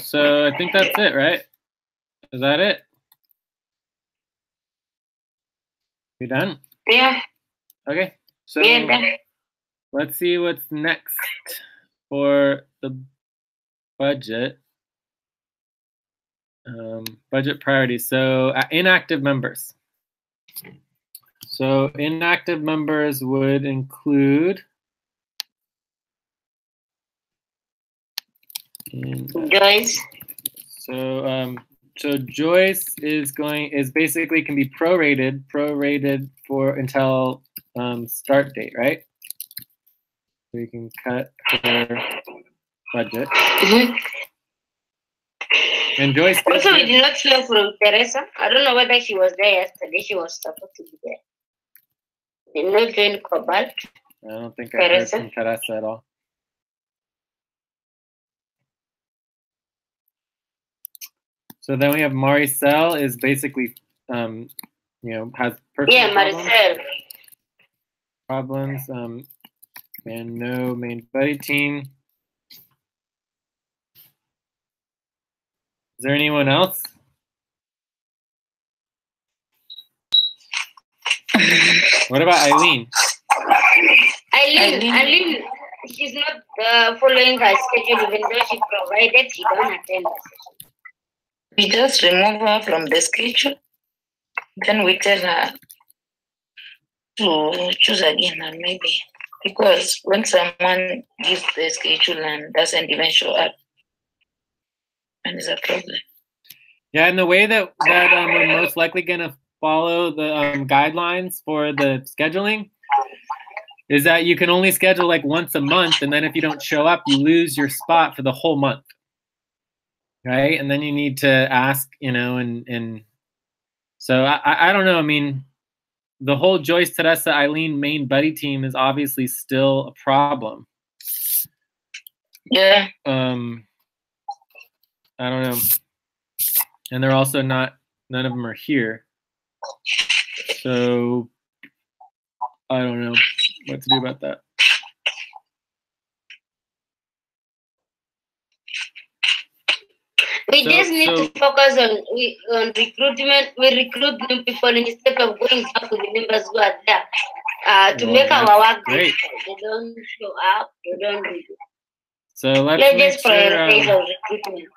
So I think that's it, right? Is that it? You done? Yeah. Okay. So Yeah, done. let's see what's next for the budget. Budget priorities. So inactive members. So inactive members would include Joyce. So Joyce is basically can be prorated for until start date, right? So you can cut her budget. Mm-hmm. And Joyce. Also, we did not hear from Teresa. I don't know whether she was there yesterday. She was supposed to be there. Did not join Cobalt. I don't think I heard Teresa? from Teresa at all. So then we have Maricel is basically, you know, has personal problems, and no main buddy team. Is there anyone else? What about Eileen? Eileen, she's not following her schedule, even though she provided, she don't attend. We just remove her from the schedule. Then we tell her to choose again, and maybe because when someone gives the schedule and doesn't even show up, and it's a problem. Yeah, and the way that we're most likely going to follow the guidelines for the scheduling is that you can only schedule like once a month, and then if you don't show up, you lose your spot for the whole month, right? And then you need to ask, you know, and so I don't know. I mean, the whole Joyce, Teresa, Eileen main buddy team is obviously still a problem. Yeah. I don't know. And they're also none of them are here. So I don't know what to do about that. We just need to focus on recruitment. We recruit new people instead of going back to the members who are there to make our work great. They don't show up. They don't do it. So let's just prioritize our recruitment.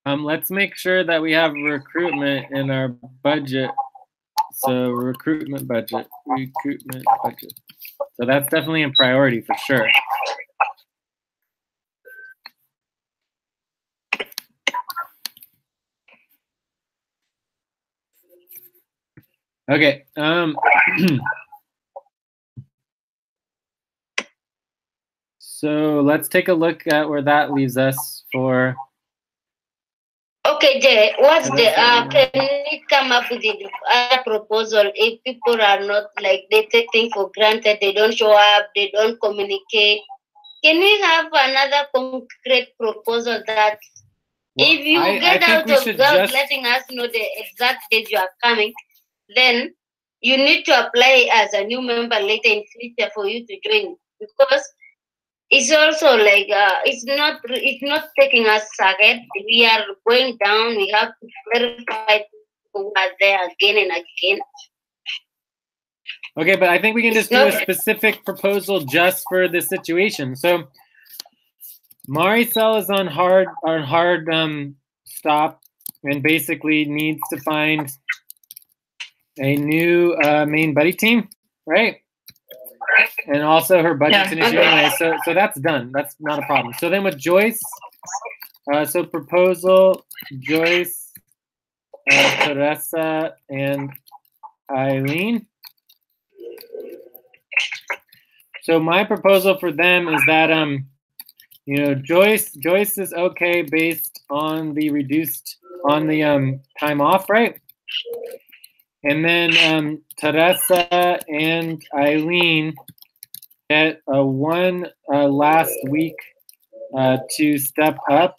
Let's make sure that we have recruitment in our budget. So recruitment budget. So that's definitely a priority for sure. Okay. So let's take a look at where that leaves us for. Okay, Jay, what's the can we come up with a proposal if people are not like they take things for granted, they don't show up, they don't communicate? Can we have another concrete proposal that if you get out of without letting us know the exact date you are coming, then you need to apply as a new member later in future for you to join, because it's also like it's not taking us ahead. We are going down. We have to verify who are there again and again. Okay, but I think we can just do a specific proposal just for this situation. So Maricel is on hard stop and basically needs to find a new main buddy team, right? And also her budget's an issue anyway, so that's done. That's not a problem. So then with Joyce, so proposal, Joyce, Teresa, and Eileen. So my proposal for them is that you know, Joyce is okay based on the time off, right? And then Teresa and Eileen get one last week to step up.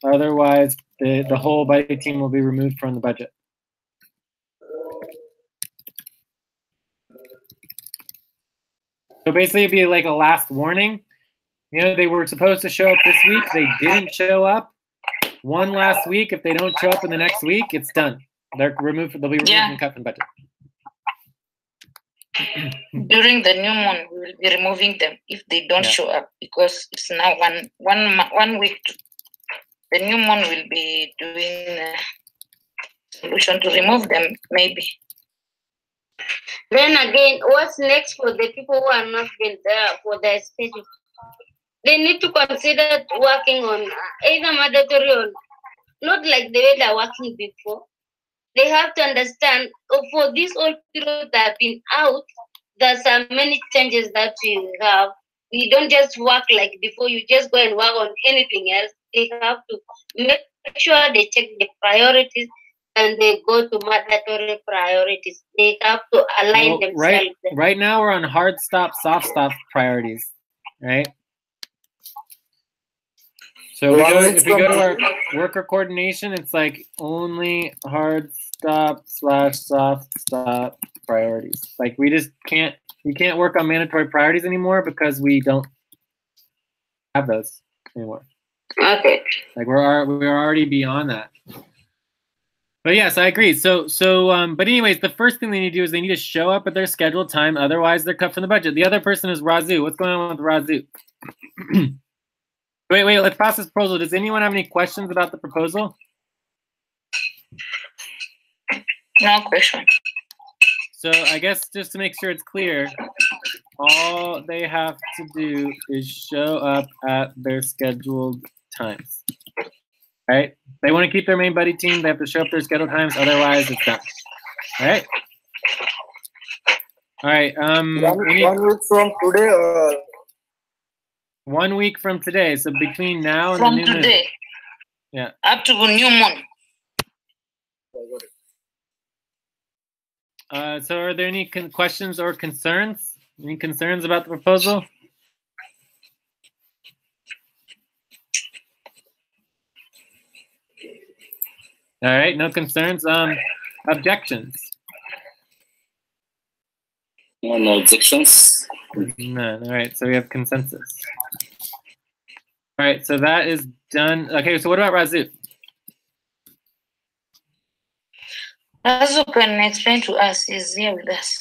Otherwise, the whole buddy team will be removed from the budget. So basically, it'd be like a last warning. You know, they were supposed to show up this week. They didn't show up. One last week. If they don't show up in the next week, it's done. They'll be removed from cut from budget. During the new moon, we will be removing them if they don't show up, because it's now one week. The new moon will be doing a solution to remove them, maybe. Then again, what's next for the people who are not been there for their schedule? They need to consider working on either mandatory or not, like the way they're working before. They have to understand for this whole period that have been out, there's many changes that we have. We don't just work like before, you just go and work on anything else. They have to make sure they check the priorities. and they go to mandatory priorities. They have to align Well, themselves. right now we're on hard stop, soft stop priorities, right? So if we go to our worker coordination, it's like only hard stop / soft stop priorities. Like we can't work on mandatory priorities anymore because we don't have those anymore. Okay. Like we're already beyond that. But yes, I agree. So but anyways, the first thing they need to do is they need to show up at their scheduled time. Otherwise, they're cut from the budget. The other person is Razu. What's going on with Razu? Wait, let's pass this proposal. Does anyone have any questions about the proposal? No question. So I guess just to make sure it's clear, all they have to do is show up at their scheduled times. Right? They want to keep their main buddy team, they have to show up their scheduled times, otherwise it's done. All right? All right. 1 week from today. 1 week from today. So between now and From the new moon. today. Yeah. Up to the new moon. So are there any questions or concerns? Any concerns about the proposal? All right, no concerns. Objections? No objections. None. All right, so we have consensus. All right, so that is done. Okay, so what about Razu? Razu can explain to us. He's here with us.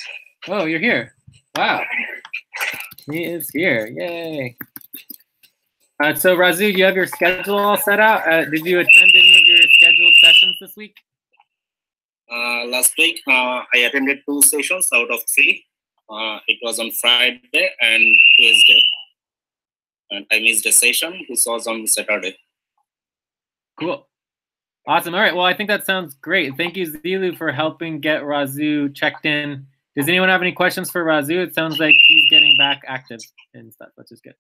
Oh, you're here. Wow. He is here. Yay. So Razu, you have your schedule all set out? Did you attend any of your scheduled sessions this week? Last week, I attended 2 sessions out of 3. It was on Friday and Tuesday. And I missed a session. This was on Saturday. Cool. Awesome. All right. Well, I think that sounds great. Thank you, Zilu, for helping get Razu checked in. Does anyone have any questions for Razu? It sounds like he's getting back active and stuff, which is good.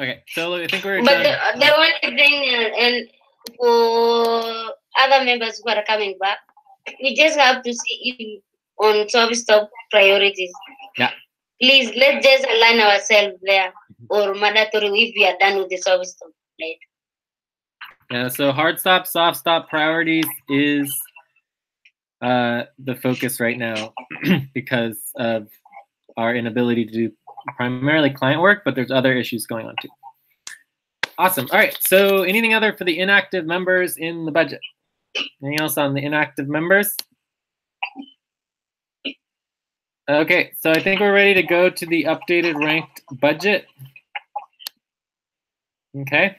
Okay, so I think we're But done. the only thing, and for other members who are coming back, we just have to see if on service top priorities. Yeah. Please, let's just align ourselves there, or mandatory if we are done with the service top. Right? Yeah, so hard stop, soft stop priorities is the focus right now because of our inability to do primarily client work, but there's other issues going on too. Awesome. All right, so anything other for the inactive members in the budget? Anything else on the inactive members? Okay, so I think we're ready to go to the updated ranked budget. Okay.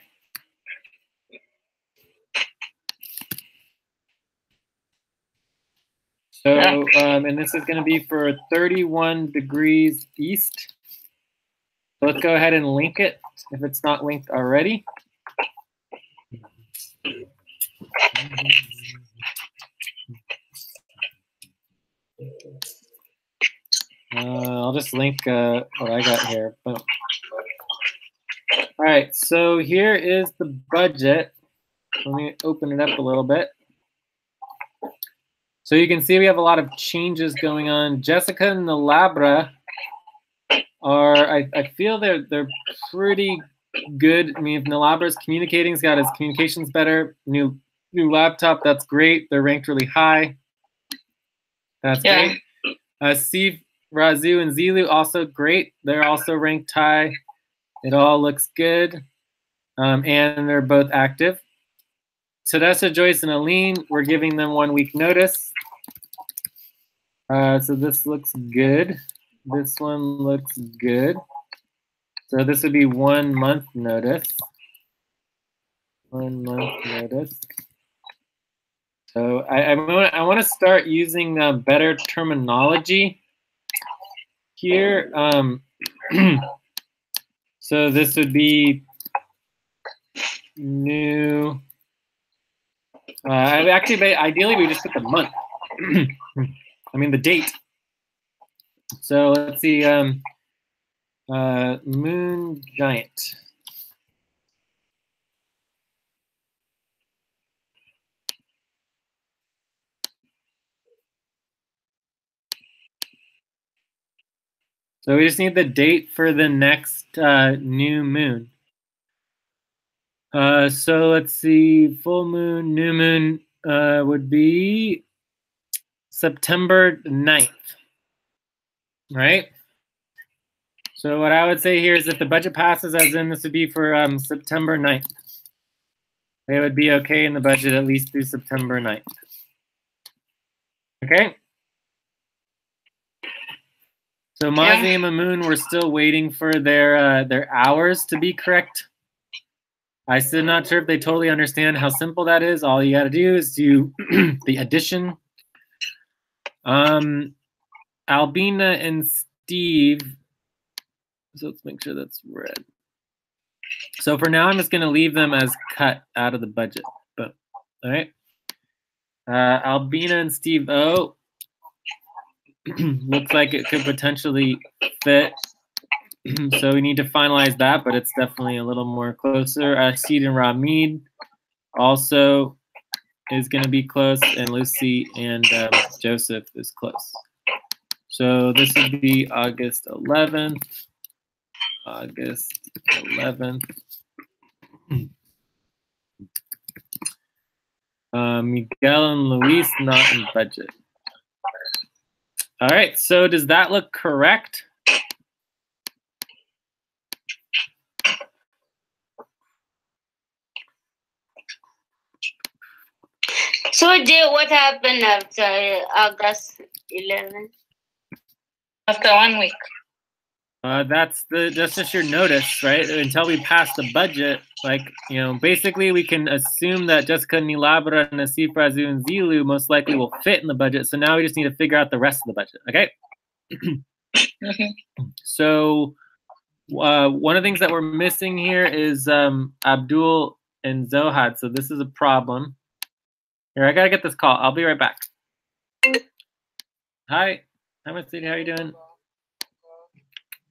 So, and this is going to be for 31 degrees east. So let's go ahead and link it if it's not linked already. I'll just link what I got here. Boom. All right, so here is the budget. Let me open it up a little bit. So you can see we have a lot of changes going on. Jessica and Nalabra are, I feel they're pretty good. I mean, if Nalabra's communicating, he's got his communications better. New laptop, that's great. They're ranked really high. That's great. Steve, Razu, and Zilu also great. They're also ranked high. It all looks good. And they're both active. Tadessa, Joyce, and Aline, we're giving them 1 week notice. So this looks good. This one looks good. So this would be 1 month notice. 1 month notice. So I want to start using better terminology here. So this would be new. Actually, ideally, we just put the month. I mean, the date. So let's see. Moon Giant. So we just need the date for the next new moon. So let's see, full moon, new moon would be September 9th, right? So what I would say here is if the budget passes, as in this would be for September 9th. They would be okay in the budget at least through September 9th. Okay? So Mazi and Mamoon, we're still waiting for their hours to be correct. I'm still not sure if they totally understand how simple that is. All you got to do is do the addition. Albina and Steve. So let's make sure that's red. So for now, I'm just going to leave them as cut out of the budget. But all right. Albina and Steve O. Looks like it could potentially fit. So we need to finalize that, but it's definitely a little more closer. Rashid and Ramid also is going to be close, and Lucy and Joseph is close. So this would be August 11th. August 11th. Miguel and Luis not in budget. All right, so does that look correct? So, Jay, what happened after August 11th? After 1 week. That's just your notice, right? Until we pass the budget, like, you know, basically we can assume that Jessica Nilabra, Nasif Razu, and Zilu most likely will fit in the budget. So now we just need to figure out the rest of the budget, okay? So one of the things that we're missing here is Abdul and Zohad. So this is a problem. Here, I gotta get this call. I'll be right back. Hi, Masudi, how are you doing?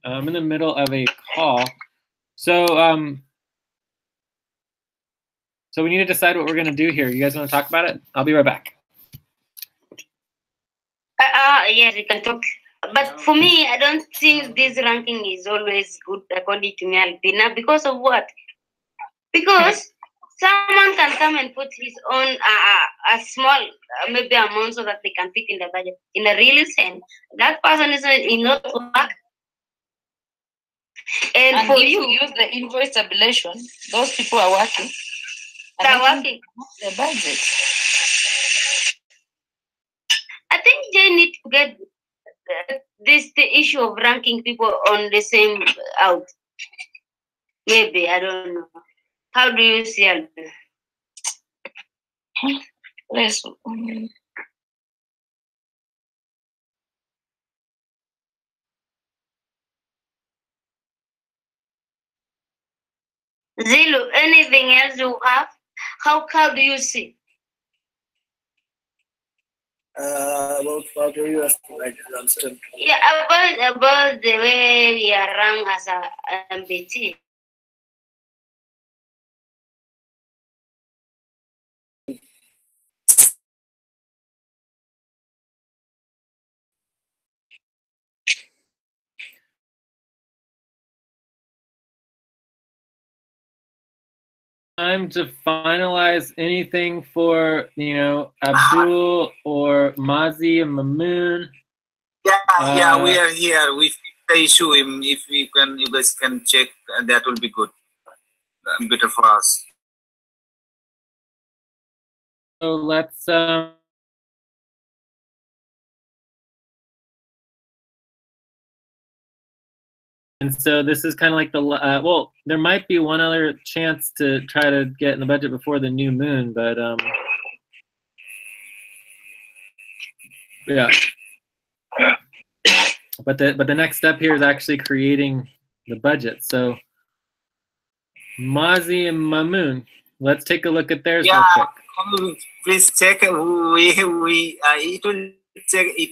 I'm in the middle of a call. So so we need to decide what we're gonna do here. You guys wanna talk about it? I'll be right back. Yes, we can talk. But for me, I don't think this ranking is always good according to me, Albina. Because of what? Because someone can come and put his own a small maybe amount so that they can fit in the budget. In a real sense, that person is not work. And for if you use the invoice tabulation, those people are working. They're working. The budget. I think they need to get the issue of ranking people on the same out. Maybe, I don't know. How do you see it? Yes. Zilu, anything else you have? How do you see? About what are you asking? I didn't understand. Yeah, about the way we are run as a MBT. Time to finalize anything for, you know, Abdul or Mazi and Mamoon. Yeah, we are here. We fix the issue. If we can, you guys can check, that will be good. Better for us. So let's and so this is kind of like the well, there might be one other chance to try to get in the budget before the new moon, but yeah. But the next step here is actually creating the budget. So Mazi and Mamoon, let's take a look at theirs real quick. Please check. It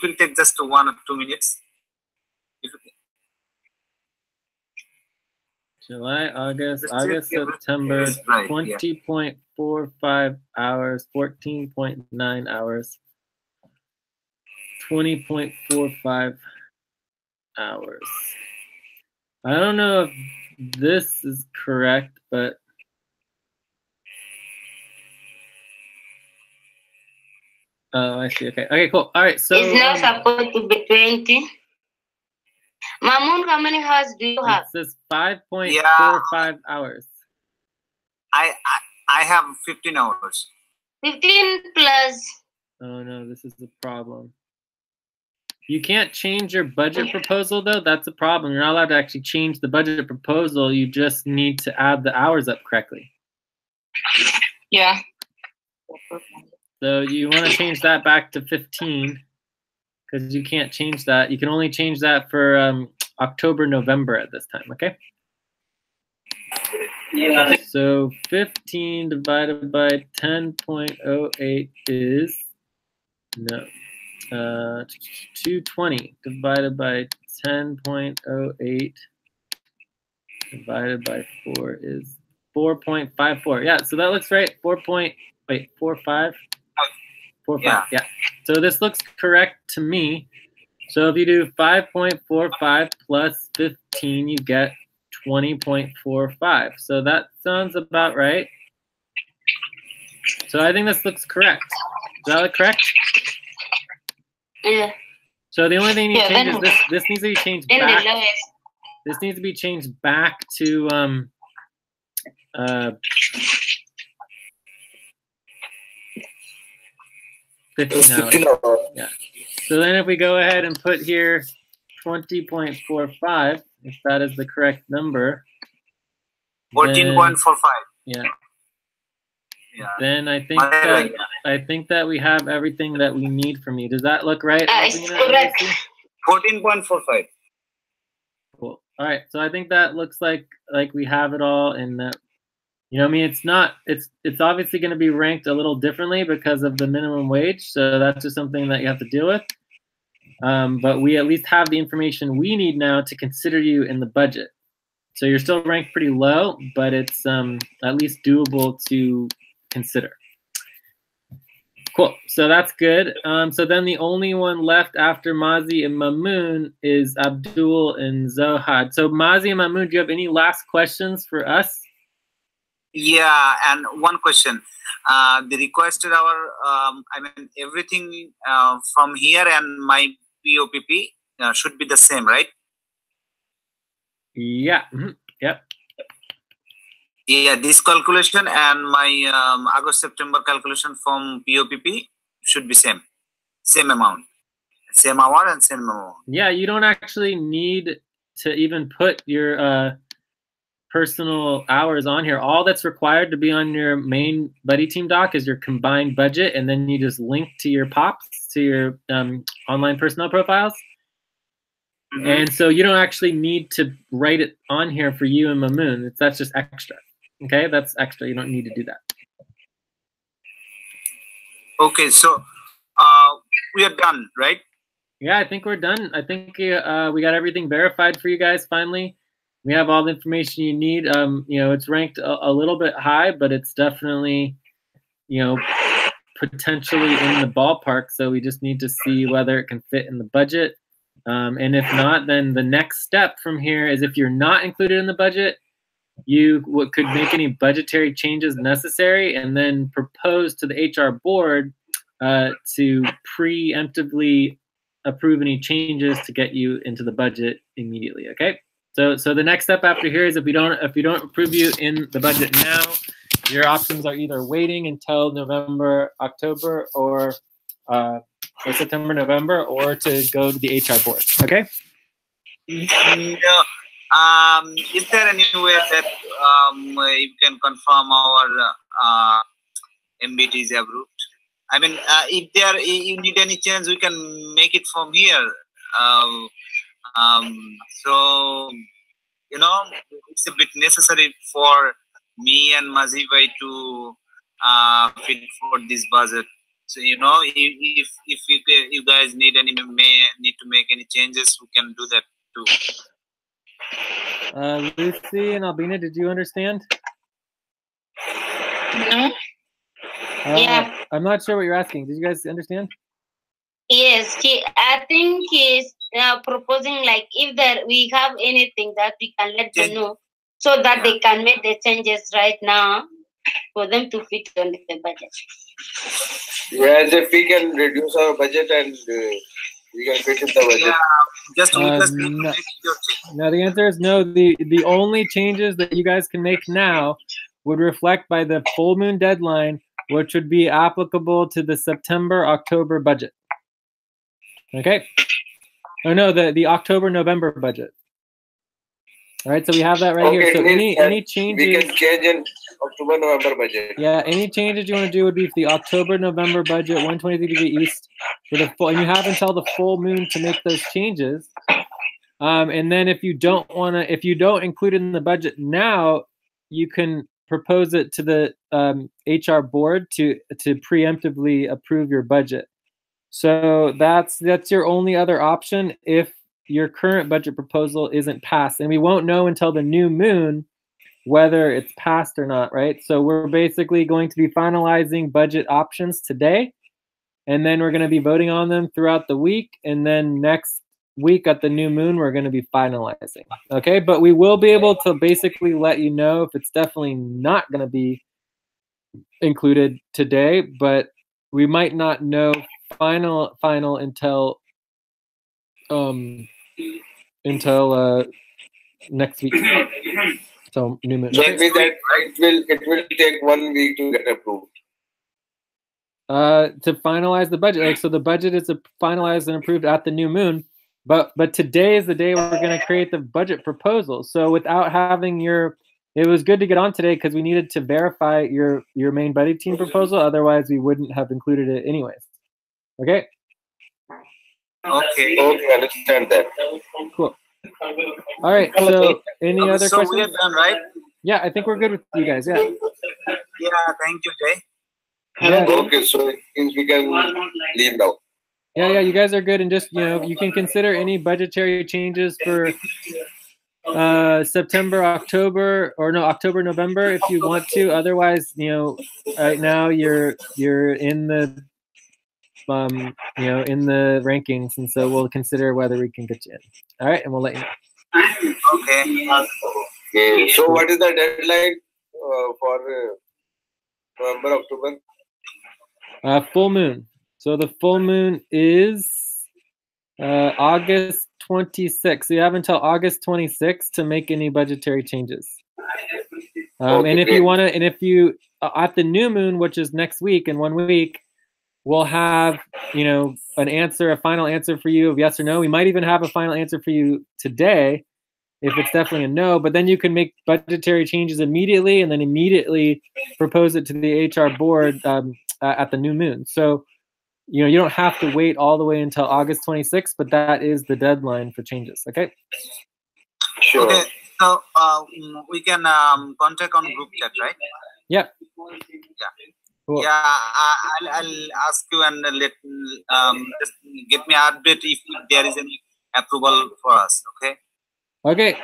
will take just 1 or 2 minutes. July, August, September, 20.45 hours, 14.9 hours, 20.45 hours. I don't know if this is correct, but oh, I see. Okay. Okay, cool. All right. So it's not supposed to be 20. Mamun, how many hours do you have? It says 5.45 hours. I have 15 hours. 15 plus. Oh no, this is the problem. You can't change your budget proposal though. That's a problem. You're not allowed to actually change the budget proposal. You just need to add the hours up correctly. Yeah. So you want to change that back to 15 because you can't change that. You can only change that for October, November at this time, okay? Yeah. So 15 divided by 10.08 is, no, 220 divided by 10.08 divided by 4 is 4.54. Yeah, so that looks right. 4.45. Yeah. So this looks correct to me. So if you do 5.45 plus 15, you get 20.45. So that sounds about right. So I think this looks correct. Does that look correct? Yeah. So the only thing you need to change is this needs to be changed back. This needs to be changed back to 15 hours. Yeah. So then if we go ahead and put here 20.45, if that is the correct number. 14.45. Yeah. Yeah. Then I think that we have everything that we need from you. Does that look right? It's correct. 14.45. Cool. All right. So I think that looks like we have it all, and that, you know, I mean, it's obviously going to be ranked a little differently because of the minimum wage. So that's just something that you have to deal with. But we at least have the information we need now to consider you in the budget. So you're still ranked pretty low, but it's at least doable to consider. Cool. So that's good. So then the only one left after Mazi and Mamoon is Abdul and Zohad. So Mazi and Mamoon, do you have any last questions for us? Yeah, and one question. They requested our, everything from here and my POPP should be the same, right? Yeah. Mm-hmm. Yep. Yeah, this calculation and my August-September calculation from POPP should be same amount, same hour and same amount. Yeah, you don't actually need to even put your personal hours on here. All that's required to be on your main buddy team doc is your combined budget, and then you just link to your POPs, to your online personnel profiles. Mm-hmm. And so you don't actually need to write it on here for you and Mamoon. That's just extra. Okay, that's extra. You don't need to do that. Okay, so we are done, right? Yeah, I think we're done. I think we got everything verified for you guys finally. We have all the information you need. You know, it's ranked a little bit high, but it's definitely, you know, potentially in the ballpark. So we just need to see whether it can fit in the budget. And if not, then the next step from here is, if you're not included in the budget, you could make any budgetary changes necessary and then propose to the HR board to preemptively approve any changes to get you into the budget immediately. Okay. So the next step after here is, if we don't approve you in the budget now, your options are either waiting until November, October, or September, November, or to go to the HR board. Okay. Yeah. Is there any way that you can confirm our MBT is approved? I mean, if you need any change, we can make it from here. So, you know, it's a bit necessary for me and Mazibhai to fit for this budget. So, you know, if you guys need to make any changes, we can do that too. Lucy and Albina, did you understand? No. Yeah. I'm not sure what you're asking. Did you guys understand? Yes, I think they are proposing like if there we have anything that we can let them know so that they can make the changes right now for them to fit on the budget. Yes, if we can reduce our budget and we can fit in the budget. Yeah, just we just need to No. make your change. Now the answer is no. The only changes that you guys can make now would reflect by the full moon deadline, which would be applicable to the September-October budget. Okay? Oh no, the October-November budget. All right, so we have that right here. So any changes we can change in October-November budget. Yeah, any changes you want to do would be for the October-November budget, 123 east, for the full, and you have until the full moon to make those changes. And then if you don't include it in the budget now, you can propose it to the HR board to preemptively approve your budget. So that's your only other option if your current budget proposal isn't passed, and we won't know until the new moon whether it's passed or not, right? So we're basically going to be finalizing budget options today, and then we're going to be voting on them throughout the week, and then next week at the new moon we're going to be finalizing. Okay, but we will be able to basically let you know if it's definitely not going to be included today, but we might not know final until next week. So new moon. So it means that it will take 1 week to get approved. To finalize the budget. Like, so the budget is finalized and approved at the new moon, but today is the day we're going to create the budget proposal. So without having it was good to get on today because we needed to verify your main budget team proposal. Otherwise, we wouldn't have included it anyways. Okay. Okay. Okay, I understand that. Cool. All right. So any other so questions? we are done, right? Yeah, I think we're good with you guys. Yeah. Yeah, thank you, Jay. Yeah. Okay, so it means we can leave now. Yeah, you guys are good, and just you can consider any budgetary changes for September, October, or no, October, November if you want to. Otherwise, right now you're in the in the rankings, and so we'll consider whether we can get you in. All right, and we'll let you know. Okay. So what is the deadline for November, October? Full moon. So the full moon is August 26th. So you have until August 26th to make any budgetary changes. And if you want to, and if you at the new moon, which is next week, in 1 week, we'll have a final answer for you of yes or no. We might even have a final answer for you today if it's definitely a no, but then you can make budgetary changes immediately and then immediately propose it to the HR board at the new moon. So you don't have to wait all the way until August 26th, but that is the deadline for changes. Okay. Sure. Okay. So we can contact on group chat, right? Yep. Yeah. Cool. Yeah, I'll ask you and just get me an update if there is any approval for us. Okay. Okay.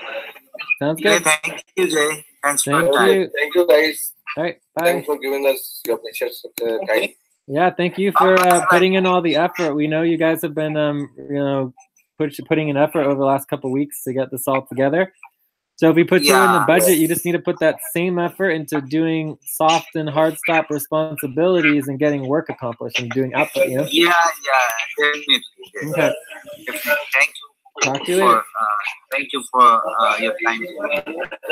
Sounds good. Okay, thank you, Jay. Thanks for your Thank time. you. Thank you, guys. All right. Bye. Thanks for giving us your precious time. Yeah, thank you for putting in all the effort. We know you guys have been, putting in effort over the last couple of weeks to get this all together. So if we put you in the budget, you just need to put that same effort into doing soft and hard stop responsibilities and getting work accomplished and doing output. Yeah, definitely. Okay. Thank you. Talk to you later. Thank you for your time.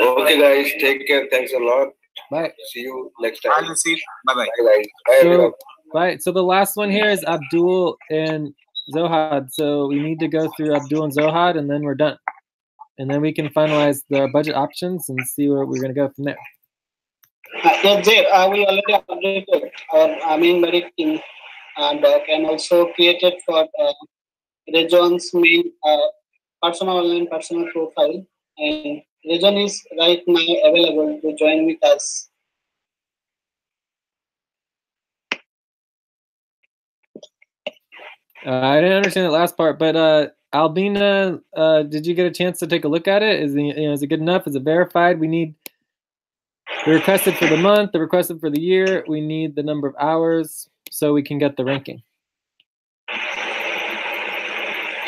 Okay, guys. Take care. Thanks a lot. Bye. See you next time. I'll see you. Bye-bye. Bye, guys. Bye, everyone. Bye. So the last one here is Abdul and Zohad. So we need to go through Abdul and Zohad, and then we're done. And then we can finalize the budget options and see where we're going to go from there. Yes, Jay, we already updated our main budget team and can also create it for Rejon's main personal online personal profile. And Rejon is right now available to join with us. I didn't understand the last part, but Albina, did you get a chance to take a look at it? Is it good enough? Is it verified? We need the requested for the month, the requested for the year. We need the number of hours so we can get the ranking.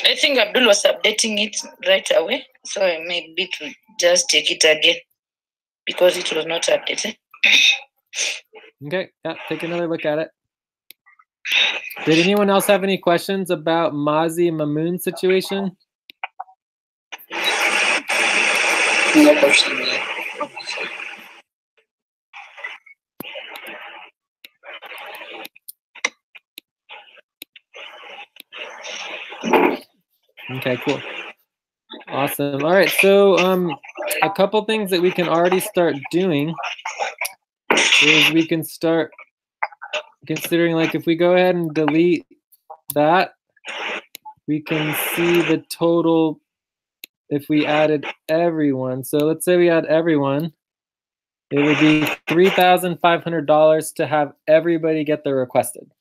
I think Abdul was updating it right away, so maybe to just take it again because it was not updated. Okay, yeah, take another look at it. Did anyone else have any questions about Mazi and Mamoon's situation? No question. Okay, cool. Awesome. All right, so a couple things that we can already start doing is we can start considering, like, if we go ahead and delete that, we can see the total if we added everyone. So let's say we add everyone, it would be $3,500 to have everybody get their requested.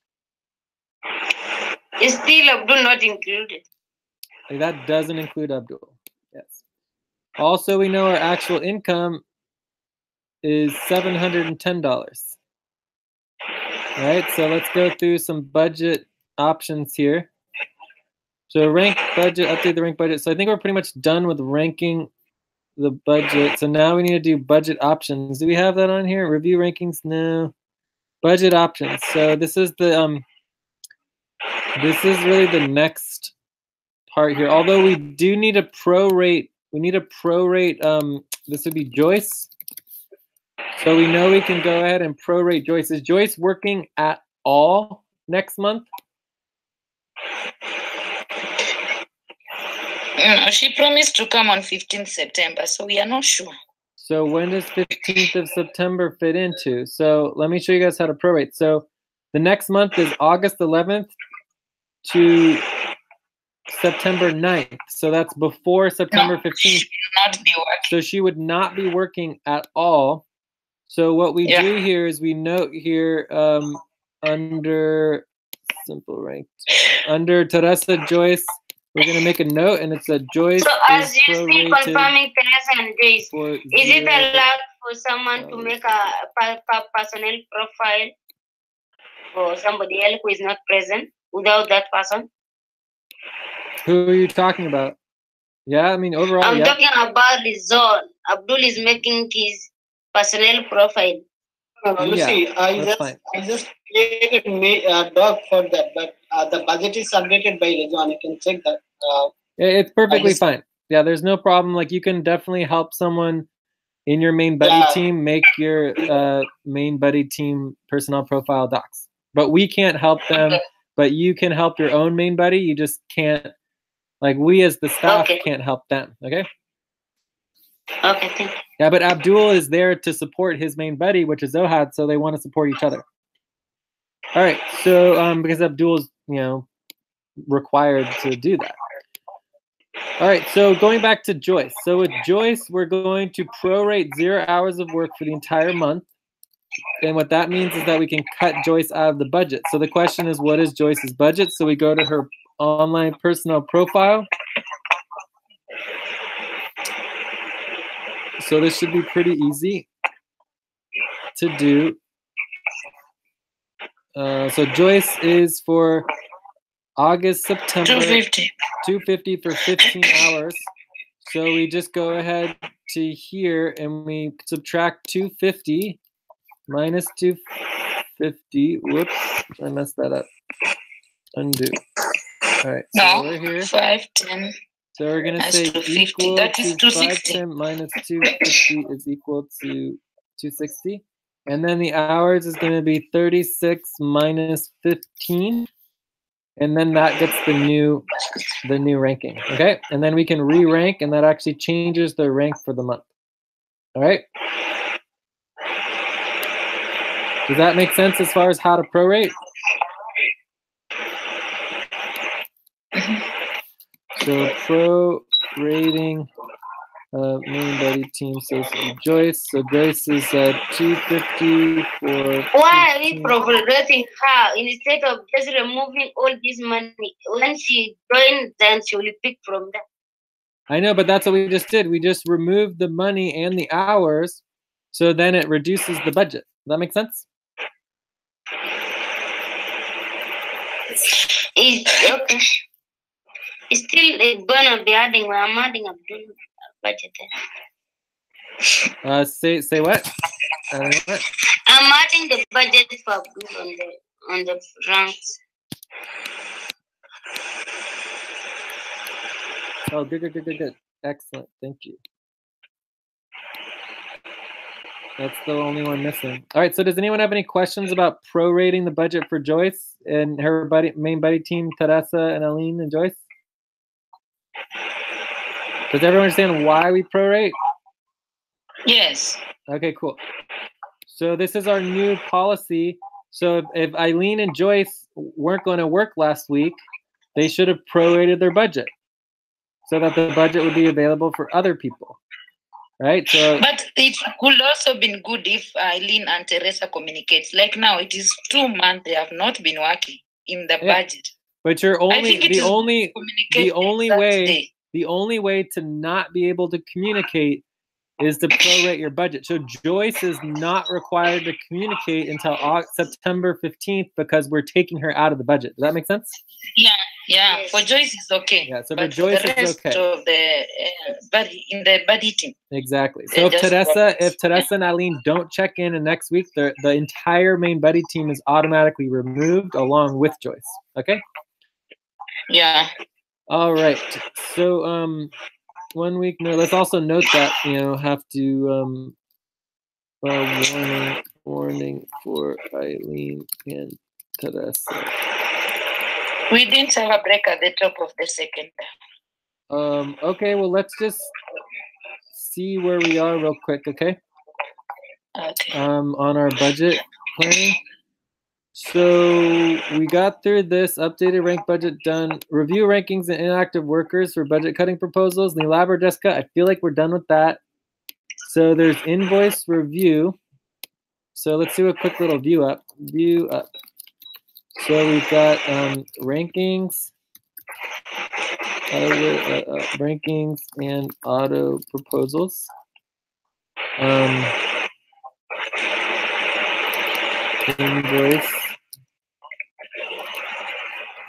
Is still Abdul not included? Like, that doesn't include Abdul. Yes. Also, we know our actual income is $710. Right, so let's go through some budget options here. So rank budget, update the rank budget. So I think we're pretty much done with ranking the budget. So now we need to do budget options. Do we have that on here? Review rankings? No. Budget options. So this is the this is really the next part here. Although we do need a prorate. We need a prorate. This would be Joyce. So we know we can go ahead and prorate Joyce. Is Joyce working at all next month? She promised to come on 15th September, so we are not sure. So when does 15th of September fit into? So let me show you guys how to prorate. So the next month is August 11th to September 9th. So that's before September 15th. She will not be working. So she would not be working at all. So what we do here is we note here under simple ranked, under Teresa Joyce, we're going to make a note, and it's a Joyce. So as you see, confirming Teresa and Joyce, is it allowed for someone to make a personnel profile for somebody else who is not present without that person? Who are you talking about? Yeah, I mean, overall, I'm talking about the zone. Abdul is making his personnel profile. See, I just created a doc for that, but the budget is updated by Rizwan. You can check that. It's perfectly fine. Yeah, there's no problem. Like, you can definitely help someone in your main buddy team make your main buddy team personnel profile docs. But we can't help them. But you can help your own main buddy. You just can't, like, we as the staff can't help them. Okay. Okay, thank you. Yeah, but Abdul is there to support his main buddy, which is Ohad, so they want to support each other. All right, so because Abdul is, you know, required to do that. All right, so going back to Joyce. So with Joyce, we're going to prorate 0 hours of work for the entire month. And what that means is that we can cut Joyce out of the budget. So the question is, what is Joyce's budget? So we go to her online personnel profile. So this should be pretty easy to do. So Joyce is for August, September. 250. 250 for 15 hours. So we just go ahead to here and we subtract 250 minus 250. Whoops, I messed that up. Undo. All right, so we're here. 510. So we're going to say equal that is to 260. 510 minus 250 is equal to 260. And then the hours is going to be 36 minus 15. And then that gets the new ranking. Okay? And then we can re-rank, and that actually changes the rank for the month. All right? Does that make sense as far as how to prorate? So prorating main buddy team, so Joyce. So Joyce is 250 for. Why are we prorating her instead of just removing all this money? When she joins, then she will pick from that. I know, but that's what we just did. We just removed the money and the hours, so then it reduces the budget. Does that make sense? Okay. Still gonna be adding. I'm adding Abdul budget. Say what? What? I'm adding the budget for Abdul on the ranks. Oh, good. Excellent. Thank you. That's the only one missing. All right. So does anyone have any questions about prorating the budget for Joyce and her main buddy team, Teresa and Aline and Joyce? Does everyone understand why we prorate? Yes. Okay, cool. So this is our new policy. So if Eileen and Joyce weren't going to work last week, they should have prorated their budget so that the budget would be available for other people, right? So, but it could also been good if Eileen and Teresa communicates. Like now, it is 2 months they have not been working in the budget. But you're the only way to not be able to communicate is to prorate your budget. So Joyce is not required to communicate until September 15th because we're taking her out of the budget. Does that make sense? Yeah. For Joyce, it's okay. Yeah, so for Joyce, it's okay. Of the in the budgeting. Exactly. So if Teresa and Eileen don't check in, and next week the entire main buddy team is automatically removed along with Joyce. Okay. Yeah. All right. So 1 week. No, let's also note that have to warning for Eileen and Teresa. We didn't have a break at the top of the second. Okay, well, let's just see where we are real quick, okay? Okay. On our budget planning. So we got through this updated rank budget done. Review rankings and inactive workers for budget cutting proposals. Nilab, Jessica, I feel like we're done with that. So there's invoice review. So let's do a quick little view up. So we've got rankings, rankings and auto proposals. Invoice.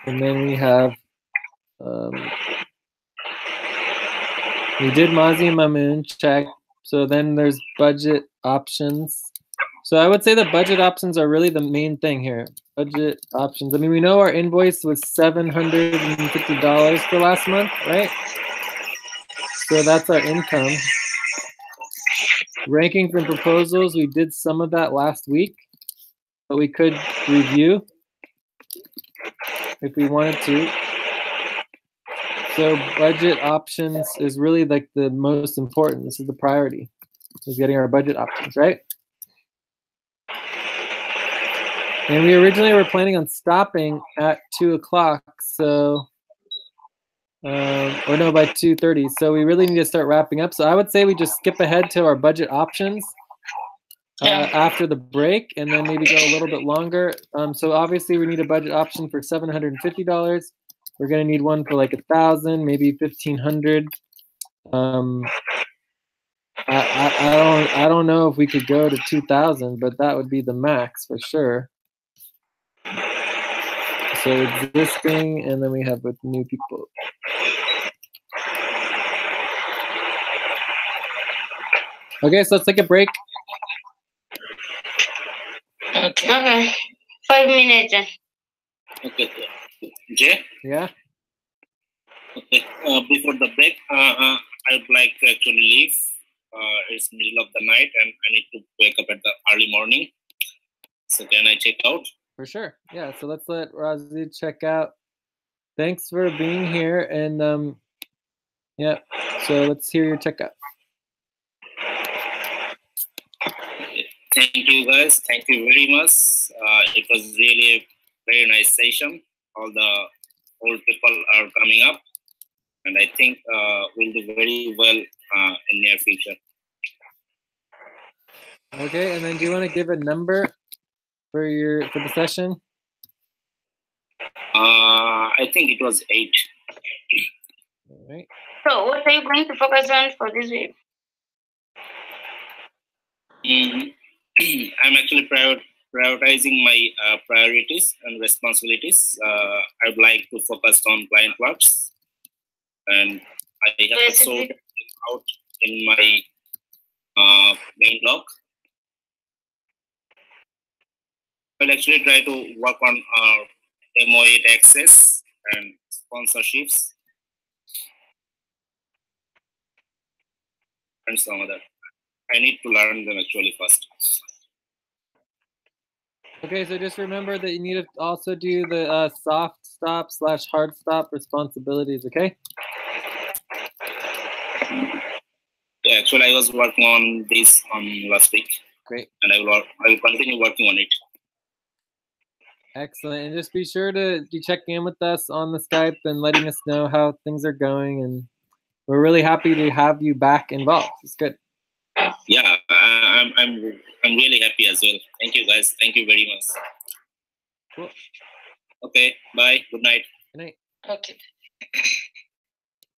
And then we have, we did Mazi and Mamoon check. So then there's budget options. So I would say the budget options are really the main thing here. Budget options. I mean, we know our invoice was $750 for last month, right? So that's our income. Rankings and proposals, we did some of that last week, but we could review if we wanted to. So budget options is really like the most important. This is the priority, is getting our budget options, right? And we originally were planning on stopping at 2 o'clock, so, or no, by 2:30. So we really need to start wrapping up. So I would say we just skip ahead to our budget options after the break, and then maybe go a little bit longer. So obviously we need a budget option for $750. We're gonna need one for like 1,000, maybe 1,500. I don't know if we could go to 2,000, but that would be the max for sure. So existing, and then we have with new people. Okay, so let's take a break. Okay. 5 minutes. Okay. Jay? Yeah? Okay. Before the break, I would like to actually leave. It's middle of the night and I need to wake up at the early morning. So can I check out? For sure. Yeah, so let's let Razi check out. Thanks for being here, and yeah, so let's hear your checkout. Thank you guys. Thank you very much. It was really a very nice session. All the old people are coming up, and I think we'll do very well in near future. Okay, and then do you want to give a number for the session? I think it was 8. All right. So what are you going to focus on for this week? I'm actually prioritizing my priorities and responsibilities. I would like to focus on client works and I have to sort it out in my main blog. I'll actually try to work on MO8 access and sponsorships and some other. I need to learn them actually first. Okay, so just remember that you need to also do the soft stop / hard stop responsibilities, okay? Yeah, actually, I was working on this last week. Great. And I will continue working on it. Excellent. And just be sure to be checking in with us on the Skype and letting us know how things are going. And we're really happy to have you back involved. It's good. Yeah, I'm really happy as well. Thank you guys. Thank you very much. Cool. Okay. Bye. Good night. Good night. Okay.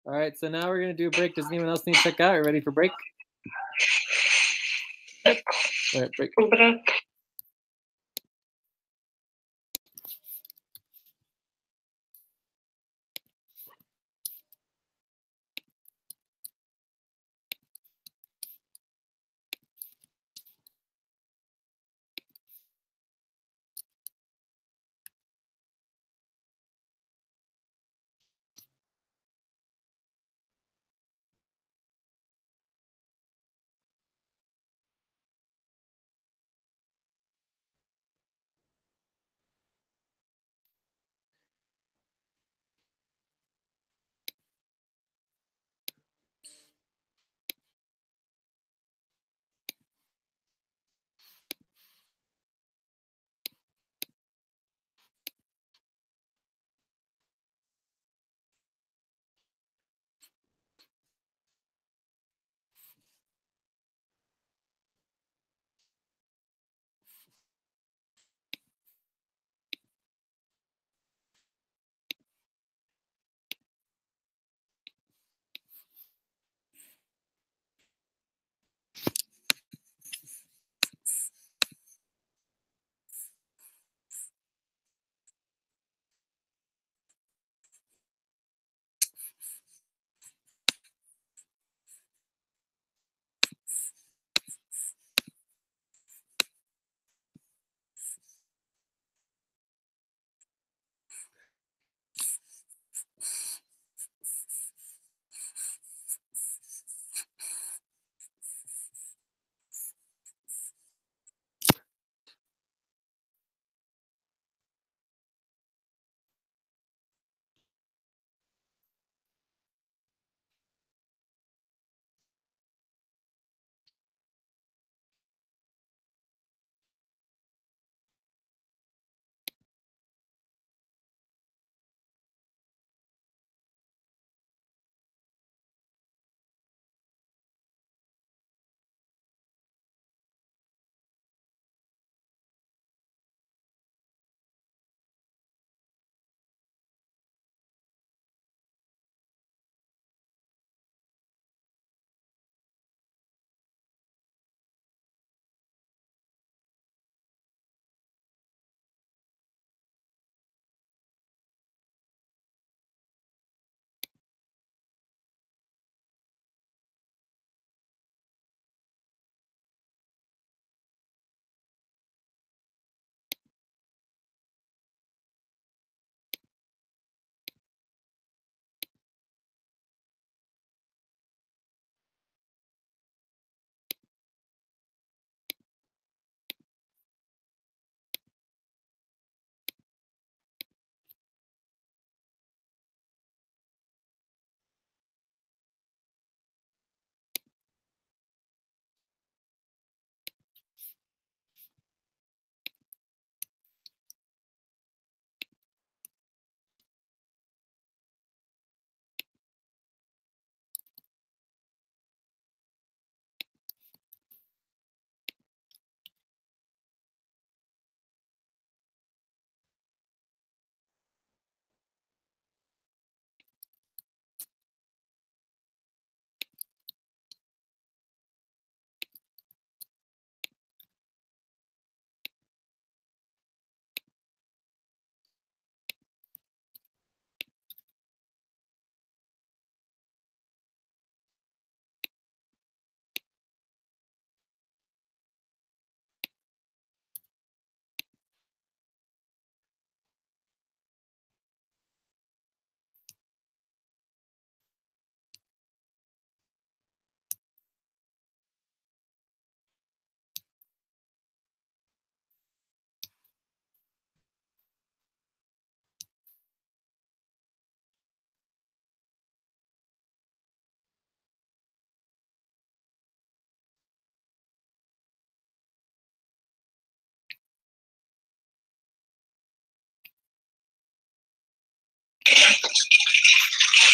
All right. So now we're gonna do a break. Does anyone else need to check out? Are you ready for break? All right, break.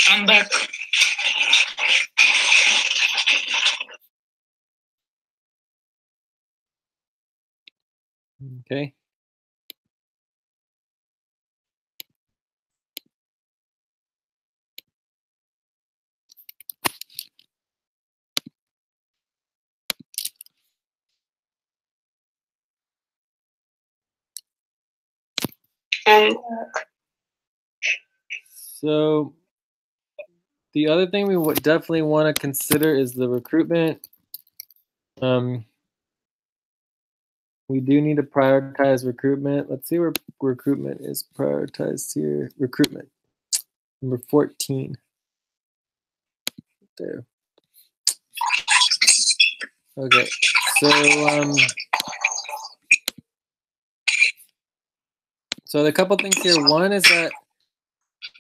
I'm back. Okay. So the other thing we would definitely want to consider is the recruitment. We do need to prioritize recruitment. Let's see where recruitment is prioritized here. Recruitment, number 14. There. Okay, so the couple things here. One is that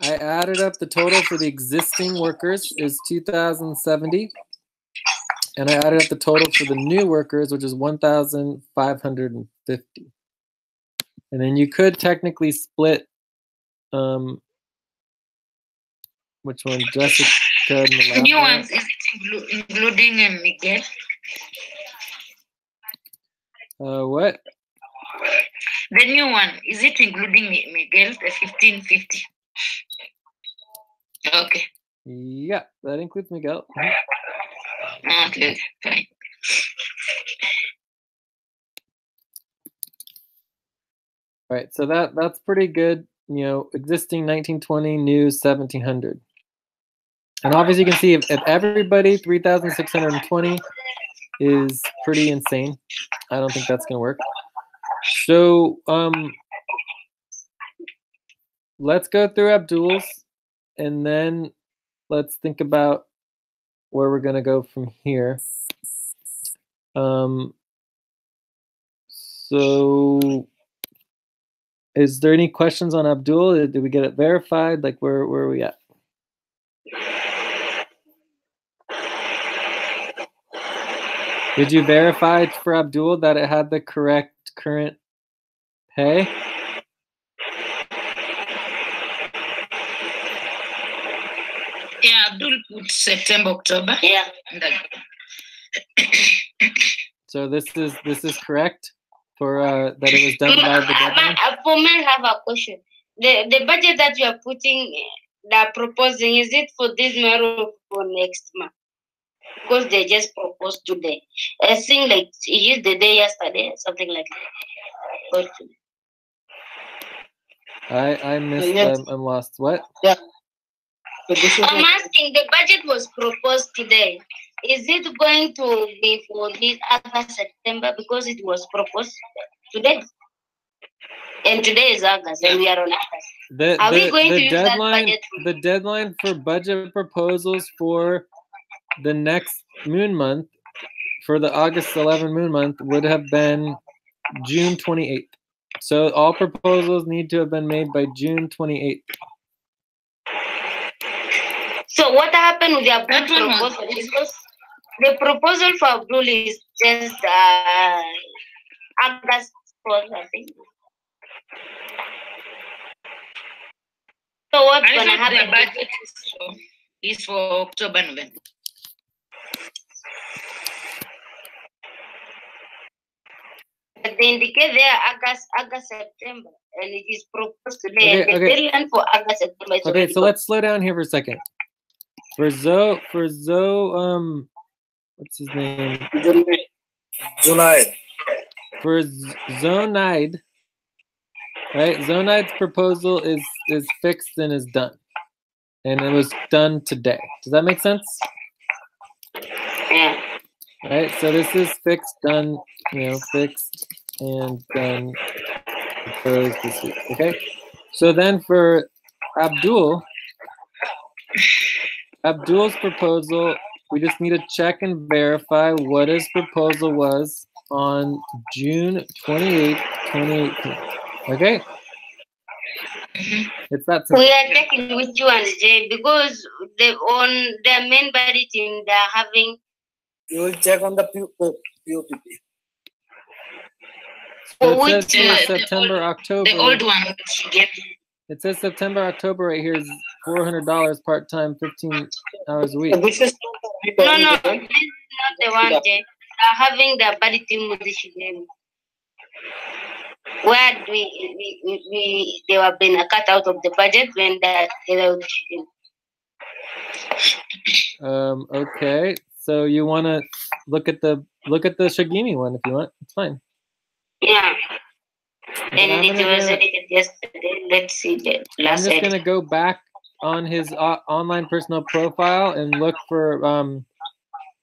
I added up the total for the existing workers is 2,070. And I added up the total for the new workers, which is 1,550. And then you could technically split, which one? Jessica and The new ones, is it including Miguel? What? The new one, is it including Miguel, the 1,550? Okay. Yeah, that includes Miguel. Okay, fine. All right, so that's pretty good. You know, existing 1920, new 1,700. And obviously you can see if everybody 3,620 is pretty insane. I don't think that's gonna work. So let's go through Abdul's and then let's think about where we're gonna go from here. So is there any questions on Abdul? Did we get it verified? Like where are we at? Did you verify for Abdul that it had the correct current pay? Yeah, Abdul put September, October. Yeah. So this is correct for that it was done by the deadline? For me, I have a question. The budget that you are putting, that proposing, is it for this month or for next month? Because they just proposed today. I think like he used the day yesterday, something like that. I missed. Yes. I'm lost. What? Yeah. So this is I'm asking, the budget was proposed today. Is it going to be for this August, September? Because it was proposed today. And today is August, and we are on August. Are we going to use that budget? The deadline for budget proposals for the next moon month, for the August 11 moon month, would have been June 28th. So all proposals need to have been made by June 28th. So what happened with the Abdul proposal? Because the proposal for Abdul is just August 4th, I think. So what's going to happen? The budget is for October, November. They indicate there August, September, and it is proposed today. Okay, and the deadline for August, September is okay, so let's slow down here for a second. For Zoe, what's his name? Zunaid. For Zonaid, right? Zonai's proposal is fixed and is done, and it was done today. Does that make sense? Yeah. Right. So this is fixed, done. You know, fixed and done. Proposed this week. Okay. So then for Abdul's proposal, we just need to check and verify what his proposal was on June 28, 2018. Okay? It's that simple. We are checking with you and Jay because on their main budget team, they are having. You will check on the POPP. So it says here September, October. The old one she gave. It says September, October right here is $400 part-time, 15 hours a week. This is No, this is not the one, Jay. They're having the body team with the Shigemi. Where they were being cut out of the budget when they were with the Shigemi. Okay, so you want to look at the Shigemi one if you want. It's fine. Yeah. And it was yesterday. Let's see the last. I'm just gonna go back on his online personal profile and look for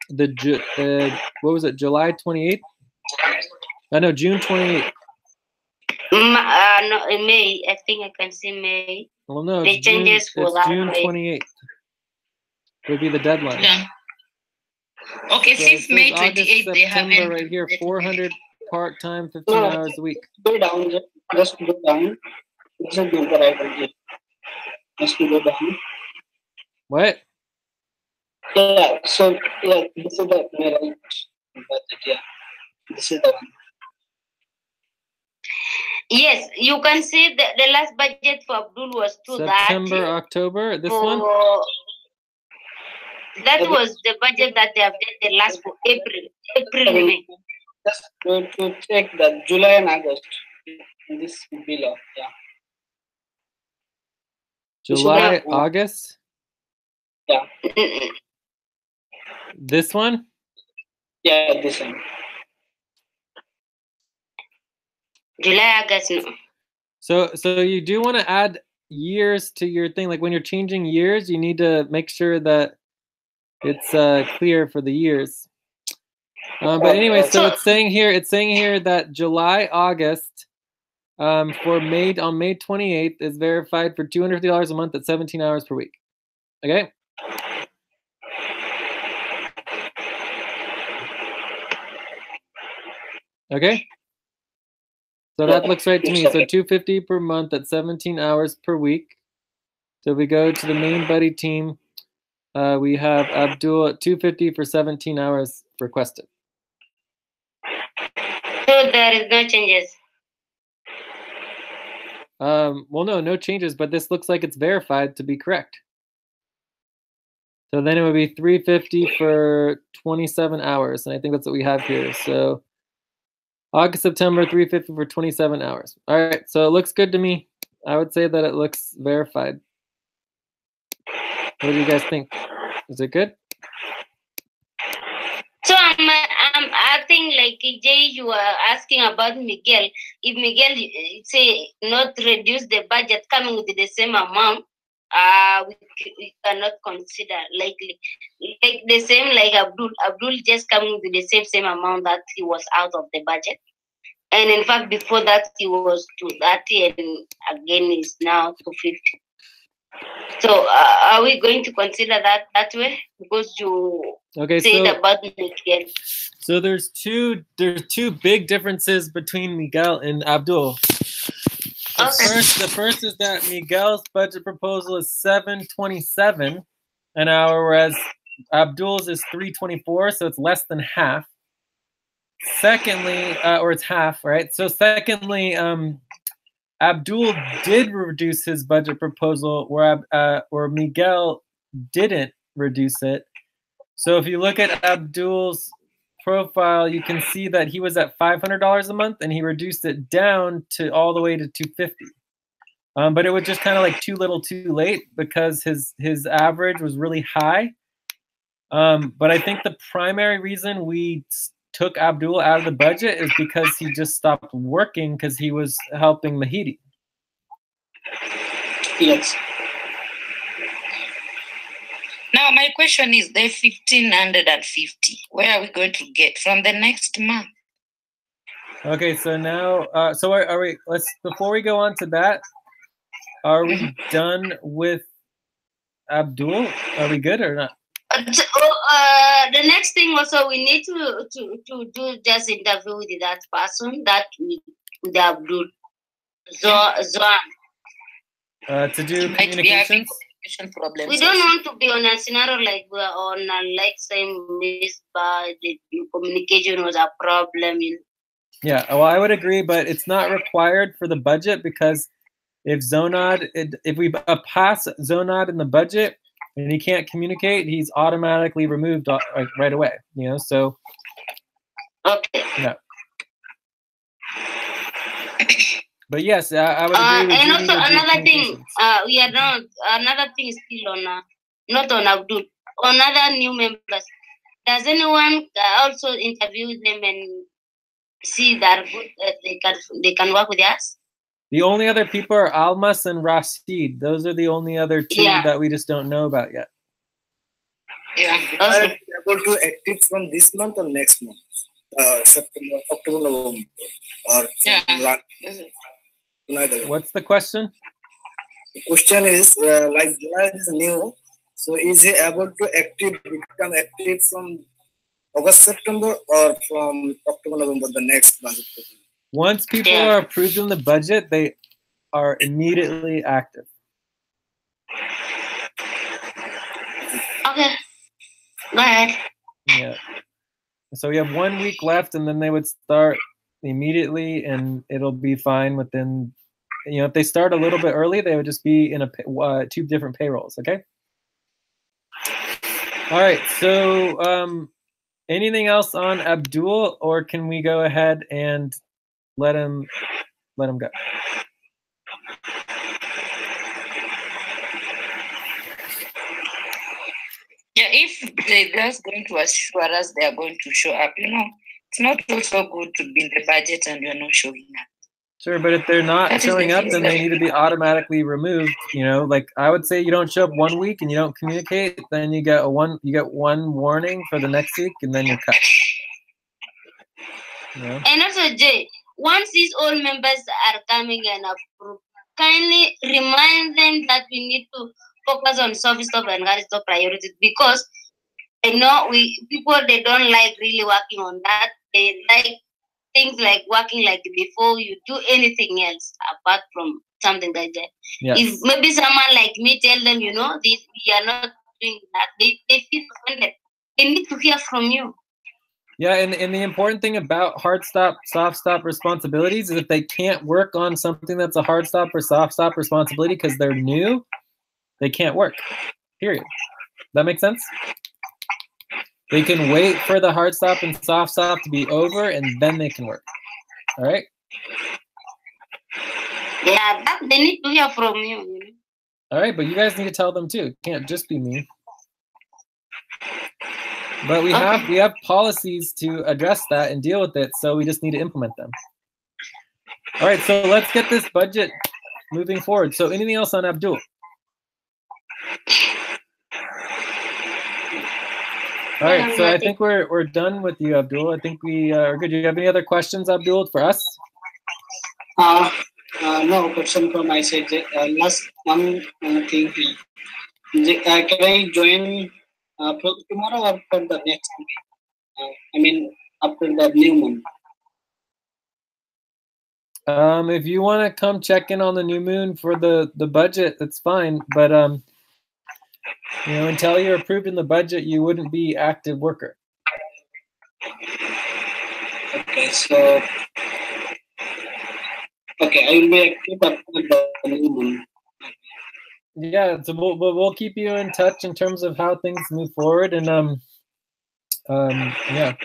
what was it, July 28th? I know, June 28th. No, in May. I think I can see May. Well, no, the changes for it's that June May. 28th. Would be the deadline. Yeah. Okay, So since May August, 28th, they September haven't. right here, 400 part-time, 15 No, hours a week. Go down, just go down. This is the right idea. Just go down. What? Yeah, so yeah, this is the right budget. Yeah, this is the one. Yes, you can see the last budget for Abdul was 230. September, October, this one? That was the budget that they have done the last for April, May. Just go to check the July and August. This below, yeah. July, August? Yeah. This one? Yeah, this one. July, August, no. So you do want to add years to your thing. Like when you're changing years, you need to make sure that it's clear for the years. But anyway, so it's saying here that July, August, for May on May 28th is verified for $250 a month at 17 hours per week. Okay. Okay. So that looks right to me. So $250 per month at 17 hours per week. So if we go to the main buddy team, we have Abdul at $250 for 17 hours requested. So there is no changes. Well, no changes, but this looks like it's verified to be correct. So then it would be $350 for 27 hours, and I think that's what we have here. So August, September, $350 for 27 hours. All right, so it looks good to me. I would say that it looks verified. What do you guys think? Is it good? So I'm acting like Jay, you are asking about Miguel. If Miguel say not reduce the budget coming with the same amount, we cannot consider likely. Like the same like Abdul. Abdul just coming with the same amount that he was out of the budget. And in fact, before that, he was 230 and again is now 250. So are we going to consider that way? Because you said about Miguel. So there's two big differences between Miguel and Abdul. The first is that Miguel's budget proposal is $727 an hour, whereas Abdul's is $324, so it's less than half. Secondly, or it's half, right? So secondly, Abdul did reduce his budget proposal, where Miguel didn't reduce it. So if you look at Abdul's profile, you can see that he was at $500 a month, and he reduced it down to all the way to $250. But it was just kind of like too little, too late, because his average was really high. But I think the primary reason we took Abdul out of the budget is because he just stopped working because he was helping Mahidi. Yes. Now my question is the 1,550. Where are we going to get from the next month? Okay, so now, are we? Before we go on to that, are we done with Abdul? Are we good or not? The next thing also we need to do just interview with that person that with Abdul Zoan. To do communications. Problems. We don't want to be on a scenario like we're on like saying this, but the communication was a problem. Yeah, well, I would agree, but it's not required for the budget because if Zonad, if we pass Zonad in the budget and he can't communicate, he's automatically removed like right away. You know, so Okay. yeah. But yes, I would agree with and you. also another thing, we are not another thing still on not on Abdul, on other new members. Does anyone also interview them and see that good they can work with us? The only other people are Almas and Rashid. Those are the only other two that we just don't know about yet. Yeah. Are you able to active from this month or next month? September, October, November, or What's the question? The question is like July is new, so is he able to become active from August, September, or from October, November, the next budget? Once people are approved in the budget, they are immediately active. Okay. Go ahead. Yeah. So we have 1 week left, and then they would start immediately, and it'll be fine within, you know, if they start a little bit early, they would just be in a 2 different payrolls, okay? All right, so anything else on Abdul, or can we go ahead and let him go? Yeah, if they're just going to assure us they are going to show up, you know, it's not also good to be in the budget and you're not showing up. Sure, but if they're not showing up, then they need to be automatically removed. You know, like I would say, you don't show up 1 week and you don't communicate, then you get one warning for the next week, and then you're cut. You know? And also, Jay, once these all members are coming and approved, kindly remind them that we need to focus on service top and guard top priorities, because I know people they don't like really working on that. They like things like working like before you do anything else apart from something like that. Yes. If maybe someone like me tell them, you know, we are not doing that, they feel offended. They need to hear from you. Yeah, and the important thing about hard stop, soft stop responsibilities is if they can't work on something that's a hard stop or soft stop responsibility because they're new, they can't work, period. That make sense? They can wait for the hard stop and soft stop to be over, and then they can work. All right? Yeah, that they need to hear from you. All right, but you guys need to tell them too. It can't just be me. But we have policies to address that and deal with it, so we just need to implement them. All right, so let's get this budget moving forward. So anything else on Abdul? All right, so I think we're done with you, Abdul. I think we are good. Do you have any other questions, Abdul, for us? No question from my side. Last one thing. Can I join tomorrow or for the next week? I mean, after the new moon. If you want to come check in on the new moon for the budget, that's fine. But you know, until you're approved in the budget, you wouldn't be active worker. Okay, so okay, I will be active after the new moon. Yeah, so we'll keep you in touch in terms of how things move forward, and yeah.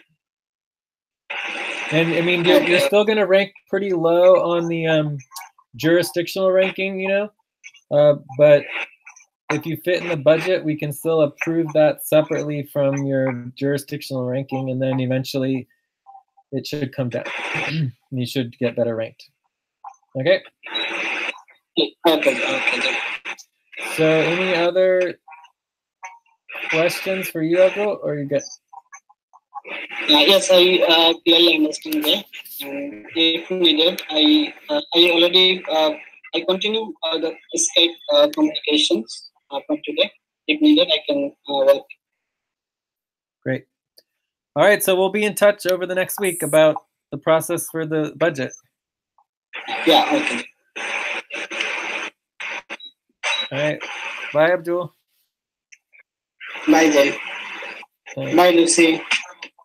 And I mean, you're still gonna rank pretty low on the jurisdictional ranking, you know, but if you fit in the budget, we can still approve that separately from your jurisdictional ranking, and then eventually it should come down. You should get better ranked. Okay? Okay. So any other questions for you, Abdul, or you get? Yes, I clearly understand that. If needed, I already I continue the Skype communications from today. If needed, I can work. Great. All right, so we'll be in touch over the next week about the process for the budget. Yeah, okay. All right. Bye, Abdul. Bye, Jay. Thanks. Bye, Lucy.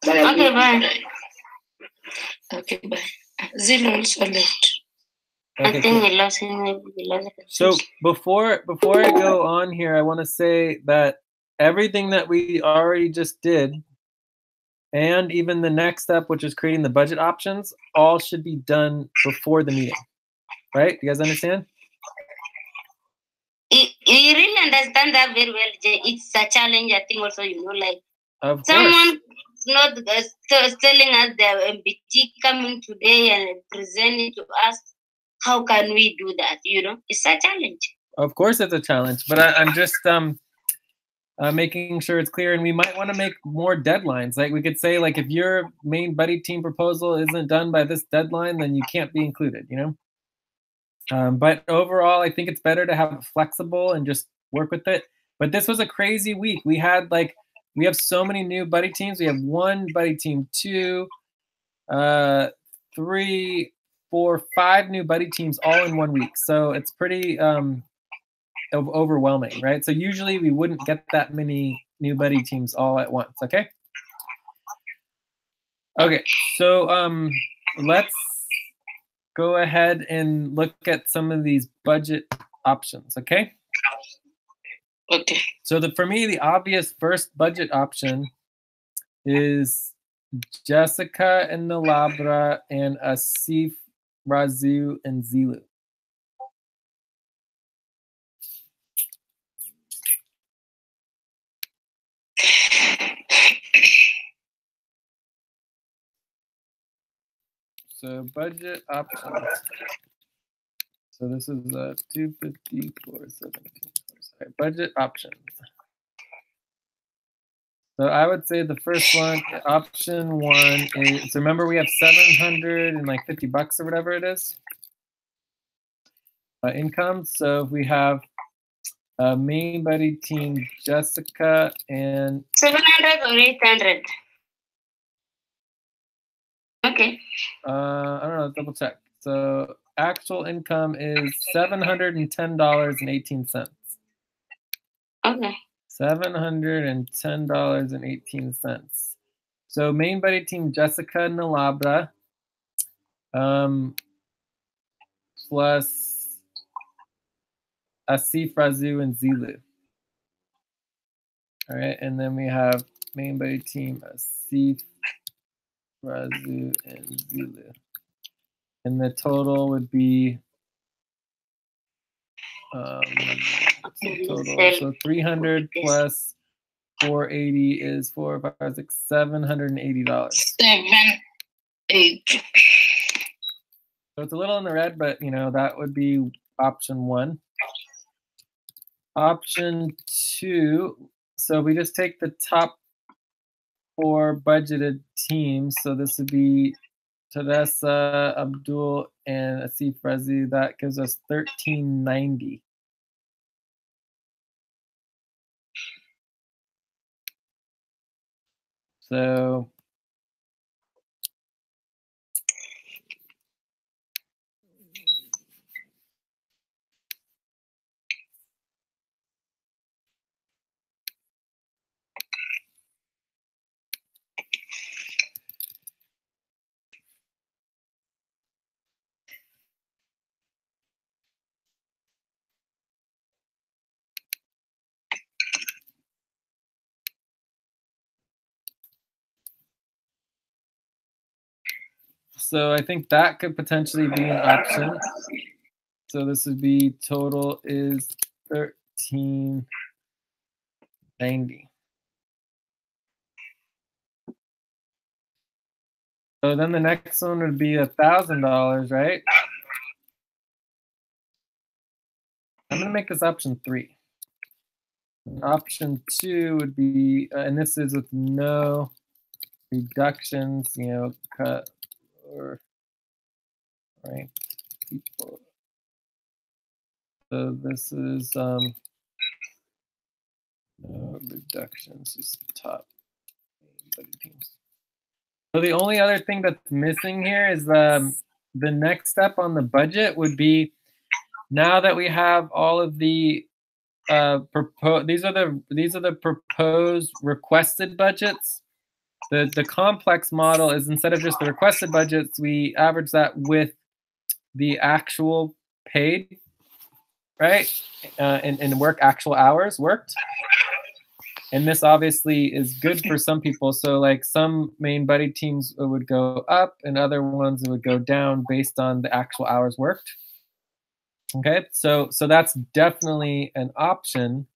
Bye. Okay, bye. Okay, bye. Zil also left. Okay, I think cool. we lost him. Maybe we lost him. So before I go on here, I want to say that everything that we already just did, and even the next step, which is creating the budget options, all should be done before the meeting, right? You guys understand? You really understand that very well, Jay. It's a challenge, I think, also, like Of course. someone not telling us the MBT coming today and presenting to us. How can we do that? It's a challenge. Of course, it's a challenge, but I'm just making sure it's clear, and we might want to make more deadlines. Like we could say, like if your main buddy team proposal isn't done by this deadline, then you can't be included. But overall, I think it's better to have it flexible and just work with it. But this was a crazy week. We have so many new buddy teams. We have 1 buddy team, 2, 3, 4, 5 new buddy teams all in 1 week. So it's pretty overwhelming, right? So usually we wouldn't get that many new buddy teams all at once. Okay. Okay. So let's go ahead and look at some of these budget options. Okay. Okay. So for me, the obvious first budget option is Jessica and Nalabra and Asif, Razu, and Zilu. So budget options. So this is 250, 417. Sorry, budget options. So I would say the first one, option 1 is, so remember we have $750 or whatever it is, income. So if we have main buddy team Jessica and 700 or 800. Okay. I don't know, double check. So actual income is $710.18. Okay. $710.18. So main buddy team Jessica Nalabra plus Asif, Razu, and Zilu. All right, and then we have main buddy team Asif, Razu, and Zilu. And the total would be total. So 300 plus 480 is $780. 780. So it's a little in the red, but that would be option 1. Option 2. So we just take the top 4 budgeted teams. So this would be Teresa, Abdul, and Asif Razi. That gives us $1,390. So I think that could potentially be an option. So this would be total is $1,390. So then the next one would be $1,000, right? I'm gonna make this option 3. Option 2 would be, and this is with no reductions, cut or right people. So this is no reductions, just top teams. So the only other thing that's missing here is the next step on the budget would be, now that we have all of the these are the proposed requested budgets. The complex model is, instead of just the requested budgets, we average that with the actual paid, right? And work actual hours worked. And this obviously is good for some people. So like some main buddy teams would go up and other ones would go down based on the actual hours worked. Okay, so that's definitely an option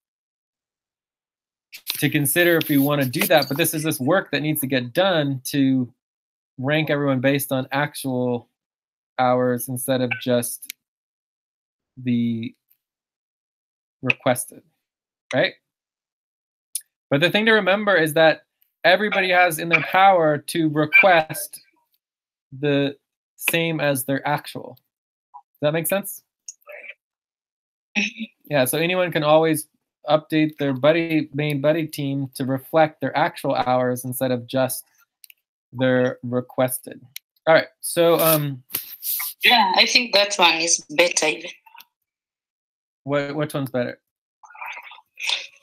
to consider if we want to do that. But this is this work that needs to get done to rank everyone based on actual hours instead of just the requested, right? But the thing to remember is that everybody has in their power to request the same as their actual. Does that make sense? Yeah, so anyone can always update their main buddy team to reflect their actual hours instead of just their requested. All right, so yeah, I think that one is better even. Which one's better?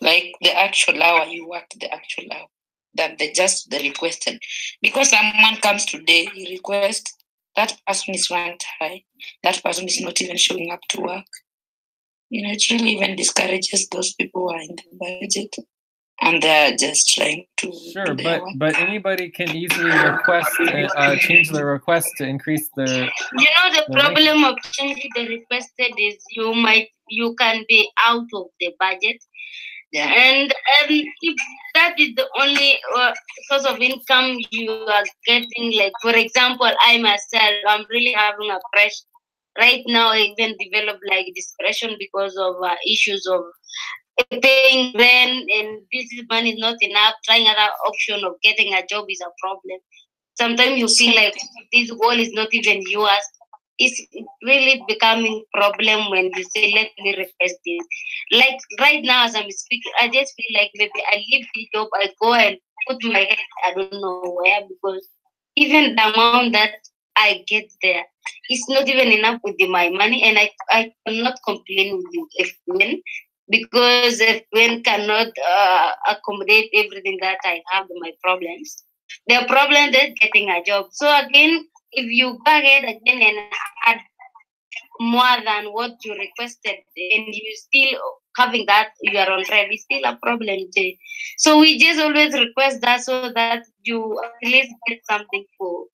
Like the actual hour you worked, the actual hour, than just the requested. Because someone comes today, he requests, that person is ranked high, that person is not even showing up to work. You know, it really even discourages those people who are in the budget and they're just trying to sure, but anybody can easily request change their request to increase their. You know, the problem of changing the requested is you can be out of the budget. Yeah. And if that is the only source of income you are getting, like for example, I myself, I'm really having a pressure right now. I even developed like depression because of issues of paying rent, and this money is not enough. Trying other option of getting a job is a problem. Sometimes you feel like this goal is not even yours. It's really becoming problem when you say, let me request this. Like right now as I'm speaking, I just feel like maybe I leave the job, I go and put my head, I don't know where, because even the amount that I get there, it's not even enough with my money, and I cannot complain with you if when, because if when cannot accommodate everything that I have, my problems. The problem is getting a job. So again, if you go ahead again and add more than what you requested, and you still having that, you are on red, it's still a problem too. So we just always request that so that you at least get something for.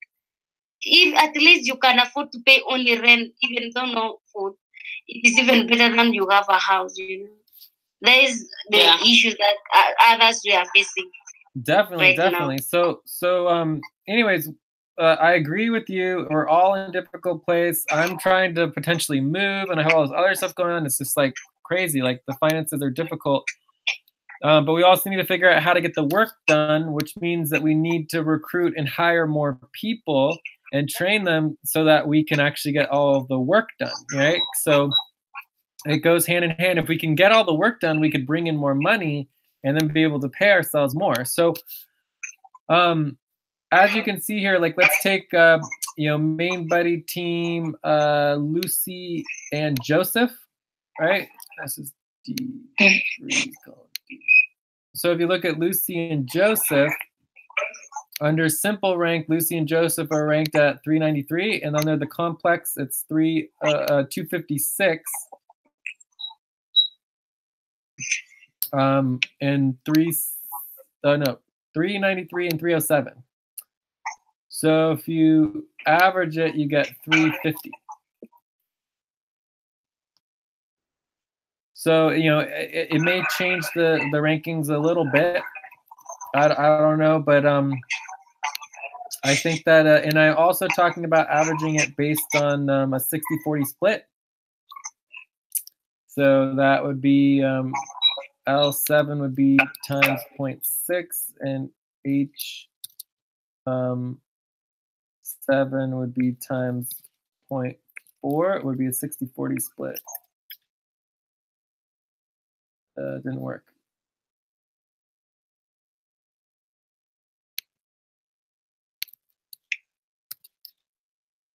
If at least you can afford to pay only rent, even though no food, it is even better than you have a house. You know, there is the issues that others we are facing. Definitely. Now. So anyways, I agree with you. We're all in a difficult place. I'm trying to potentially move, and I have all this other stuff going on. It's just like crazy. Like the finances are difficult. But we also need to figure out how to get the work done, which means that we need to recruit and hire more people and train them so that we can actually get all of the work done, right? So it goes hand in hand. If we can get all the work done, we could bring in more money and then be able to pay ourselves more. So as you can see here, like let's take, main buddy team, Lucy and Joseph, right? This is D3. So if you look at Lucy and Joseph, under simple rank, Lucy and Joseph are ranked at 393, and under the complex, it's 256. And 393 and 307. So if you average it, you get 350. So, it may change the rankings a little bit. I don't know, but I think that, and I'm also talking about averaging it based on a 60-40 split. So that would be L7 would be times 0.6, and H7 would be times 0.4. It would be a 60-40 split. Didn't work.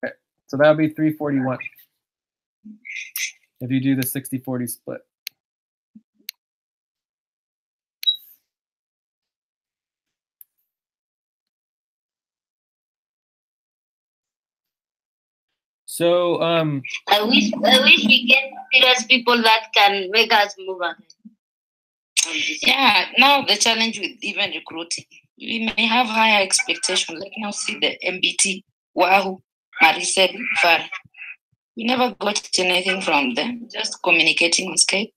Okay, so that would be 341 if you do the 60-40 split. So I wish we get serious people that can make us move ahead. Yeah, now the challenge with even recruiting, we may have higher expectations. Like now, see the MBT, Wahoo, Maricel, Far. We never got anything from them, just communicating on Skype.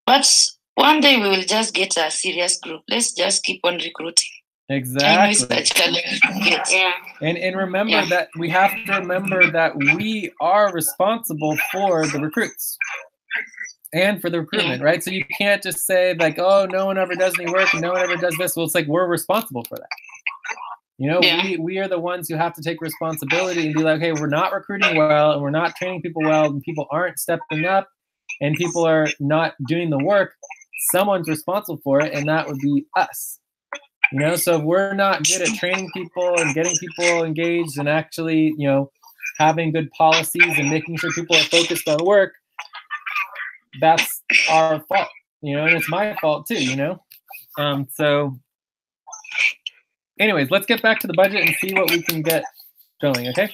But one day we will just get a serious group. Let's just keep on recruiting. exactly. Yeah. And remember that we have to remember that we are responsible for the recruits and for the recruitment, right? So you can't just say like, oh, no one ever does any work and no one ever does this. Well, it's like we're responsible for that. You know, we are the ones who have to take responsibility and be like, hey, we're not recruiting well and we're not training people well and people aren't stepping up and people are not doing the work. Someone's responsible for it, and that would be us. You know, so if we're not good at training people and getting people engaged and actually, you know, having good policies and making sure people are focused on work, that's our fault, you know, and it's my fault too, you know. So anyways, let's get back to the budget and see what we can get going, okay?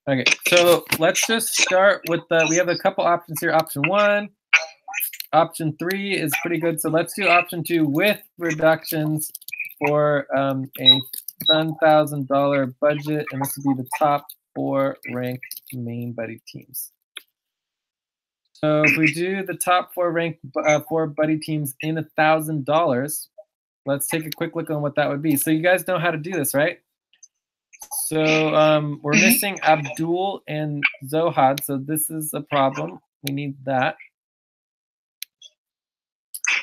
Okay, so let's just start with we have a couple options here. Option 1, option 3 is pretty good. So let's do option 2 with reductions for a $10,000 budget, and this would be the top 4 ranked main buddy teams. So if we do the top 4 ranked 4 buddy teams in $1,000, let's take a quick look on what that would be. So you guys know how to do this, right? So we're missing Abdul and Zohad, so this is a problem. We need that.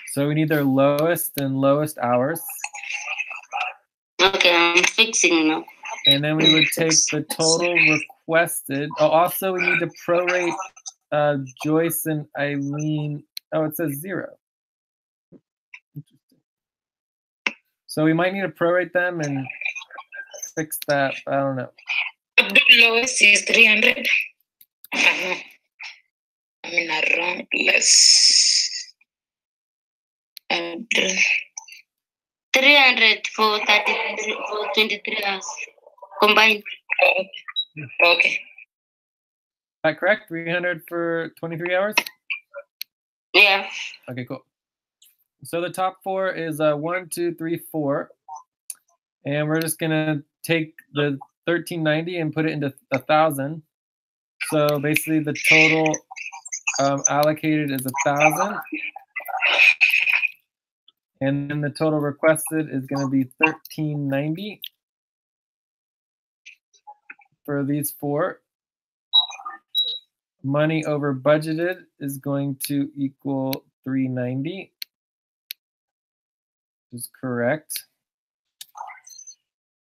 So we need their lowest and lowest hours. Okay, I'm fixing now. And then we would take the total requested. Oh, also we need to prorate Joyce and Eileen. Oh, it says 0. Interesting. So we might need to prorate them and fix that. I don't know. The lowest is 300. I'm in a wrong place. 300 for 23 hours combined. Okay. Is that correct? 300 for 23 hours? Yeah. Okay, cool. So the top 4 is 1, 2, 3, 4. And we're just gonna take the 1390 and put it into 1,000. So basically the total allocated is 1,000. And then the total requested is gonna be 1390 for these 4. Money over budgeted is going to equal 390, which is correct.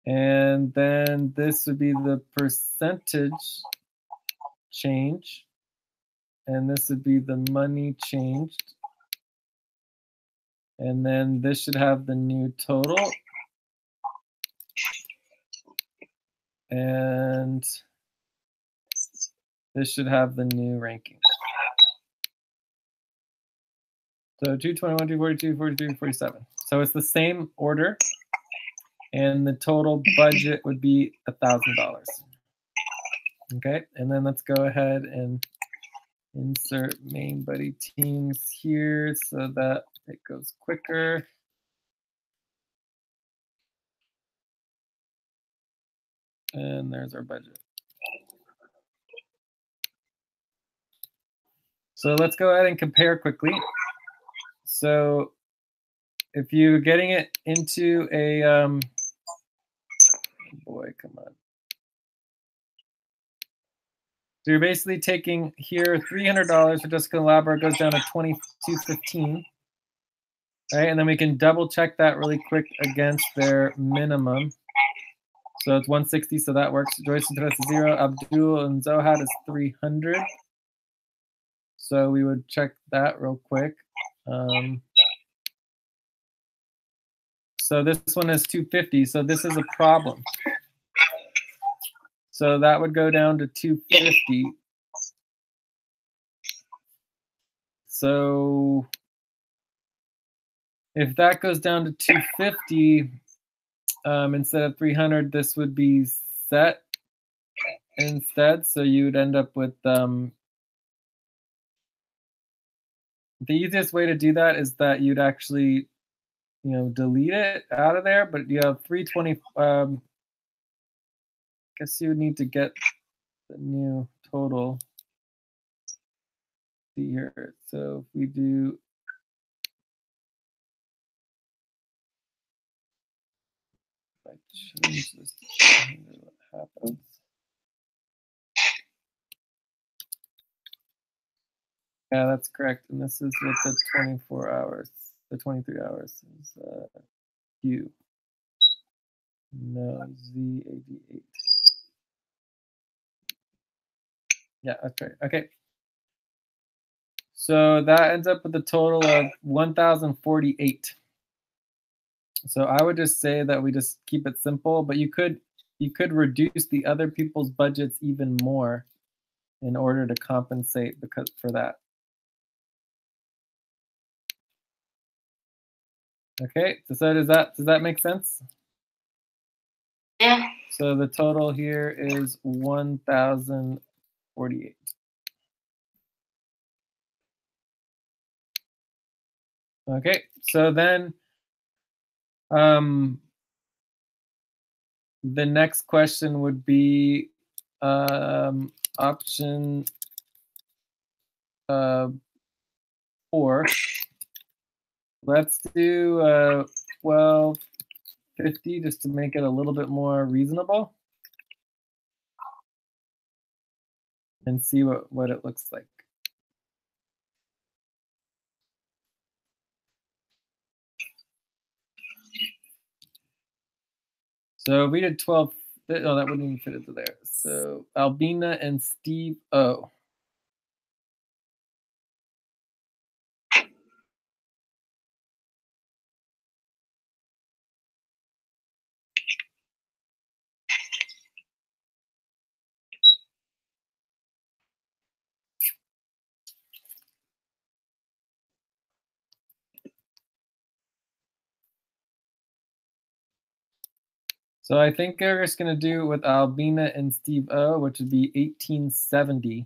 And then this would be the percentage change. And this would be the money changed. And then this should have the new total. And this should have the new ranking. So 221, 242, 43, 47. So it's the same order. And the total budget would be $1,000. Okay, and then let's go ahead and insert main buddy teams here so that it goes quicker. And there's our budget. So let's go ahead and compare quickly. So if you're getting it into a, boy, come on. So you're basically taking here $300 for Jessica Labra goes down to $22.15, right? And then we can double check that really quick against their minimum. So it's 160, so that works. Joyce and Teresa 0. Abdul and Zohad is 300. So we would check that real quick. So this one is 250. So this is a problem. So that would go down to 250. So if that goes down to 250 instead of 300, this would be set. instead. So you'd end up with the easiest way to do that is that you'd actually, delete it out of there, but you have 320. Guess you would need to get the new total. See here. So if we do change this to what happens. Yeah, that's correct. And this is with the 24 hours, the 23 hours is Q. No, Z88. Yeah, that's right. Okay. So that ends up with a total of 1,048. So I would just say that we just keep it simple, but you could reduce the other people's budgets even more in order to compensate for that. Okay, so does that make sense? Yeah. So the total here is 1,048. Okay, so then the next question would be option 4. Let's do 1250 just to make it a little bit more reasonable and see what it looks like. So we did 12. Oh, that wouldn't even fit into there. So Albina and Steve O. So I think we're just going to do with Albina and Steve O, which would be 1870.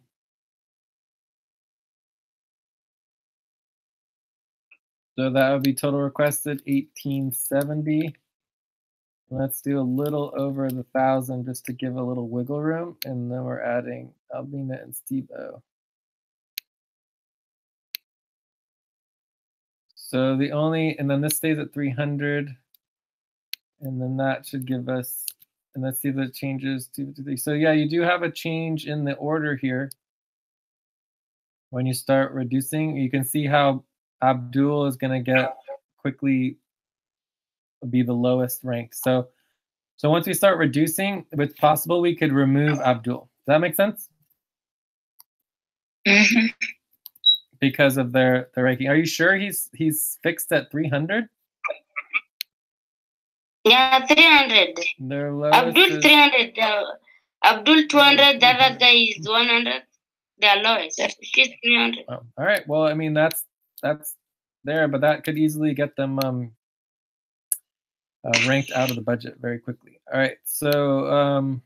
So that would be total requested 1870. Let's do a little over the 1,000 just to give a little wiggle room. And then we're adding Albina and Steve O. So and then this stays at 300. And then that should give us, and let's see if it changes. 253. So yeah, you do have a change in the order here. When you start reducing, you can see how Abdul is going to quickly be the lowest ranked. So once we start reducing, if it's possible, we could remove Abdul. Does that make sense? Mm-hmm. Because of their ranking. Are you sure he's fixed at 300? Yeah, 300. Their lowest Abdul is 300. Abdul 200. The other guy is 100. Their lowest. She's 300. Oh, all right. Well, I mean that's there, but that could easily get them ranked out of the budget very quickly. All right. So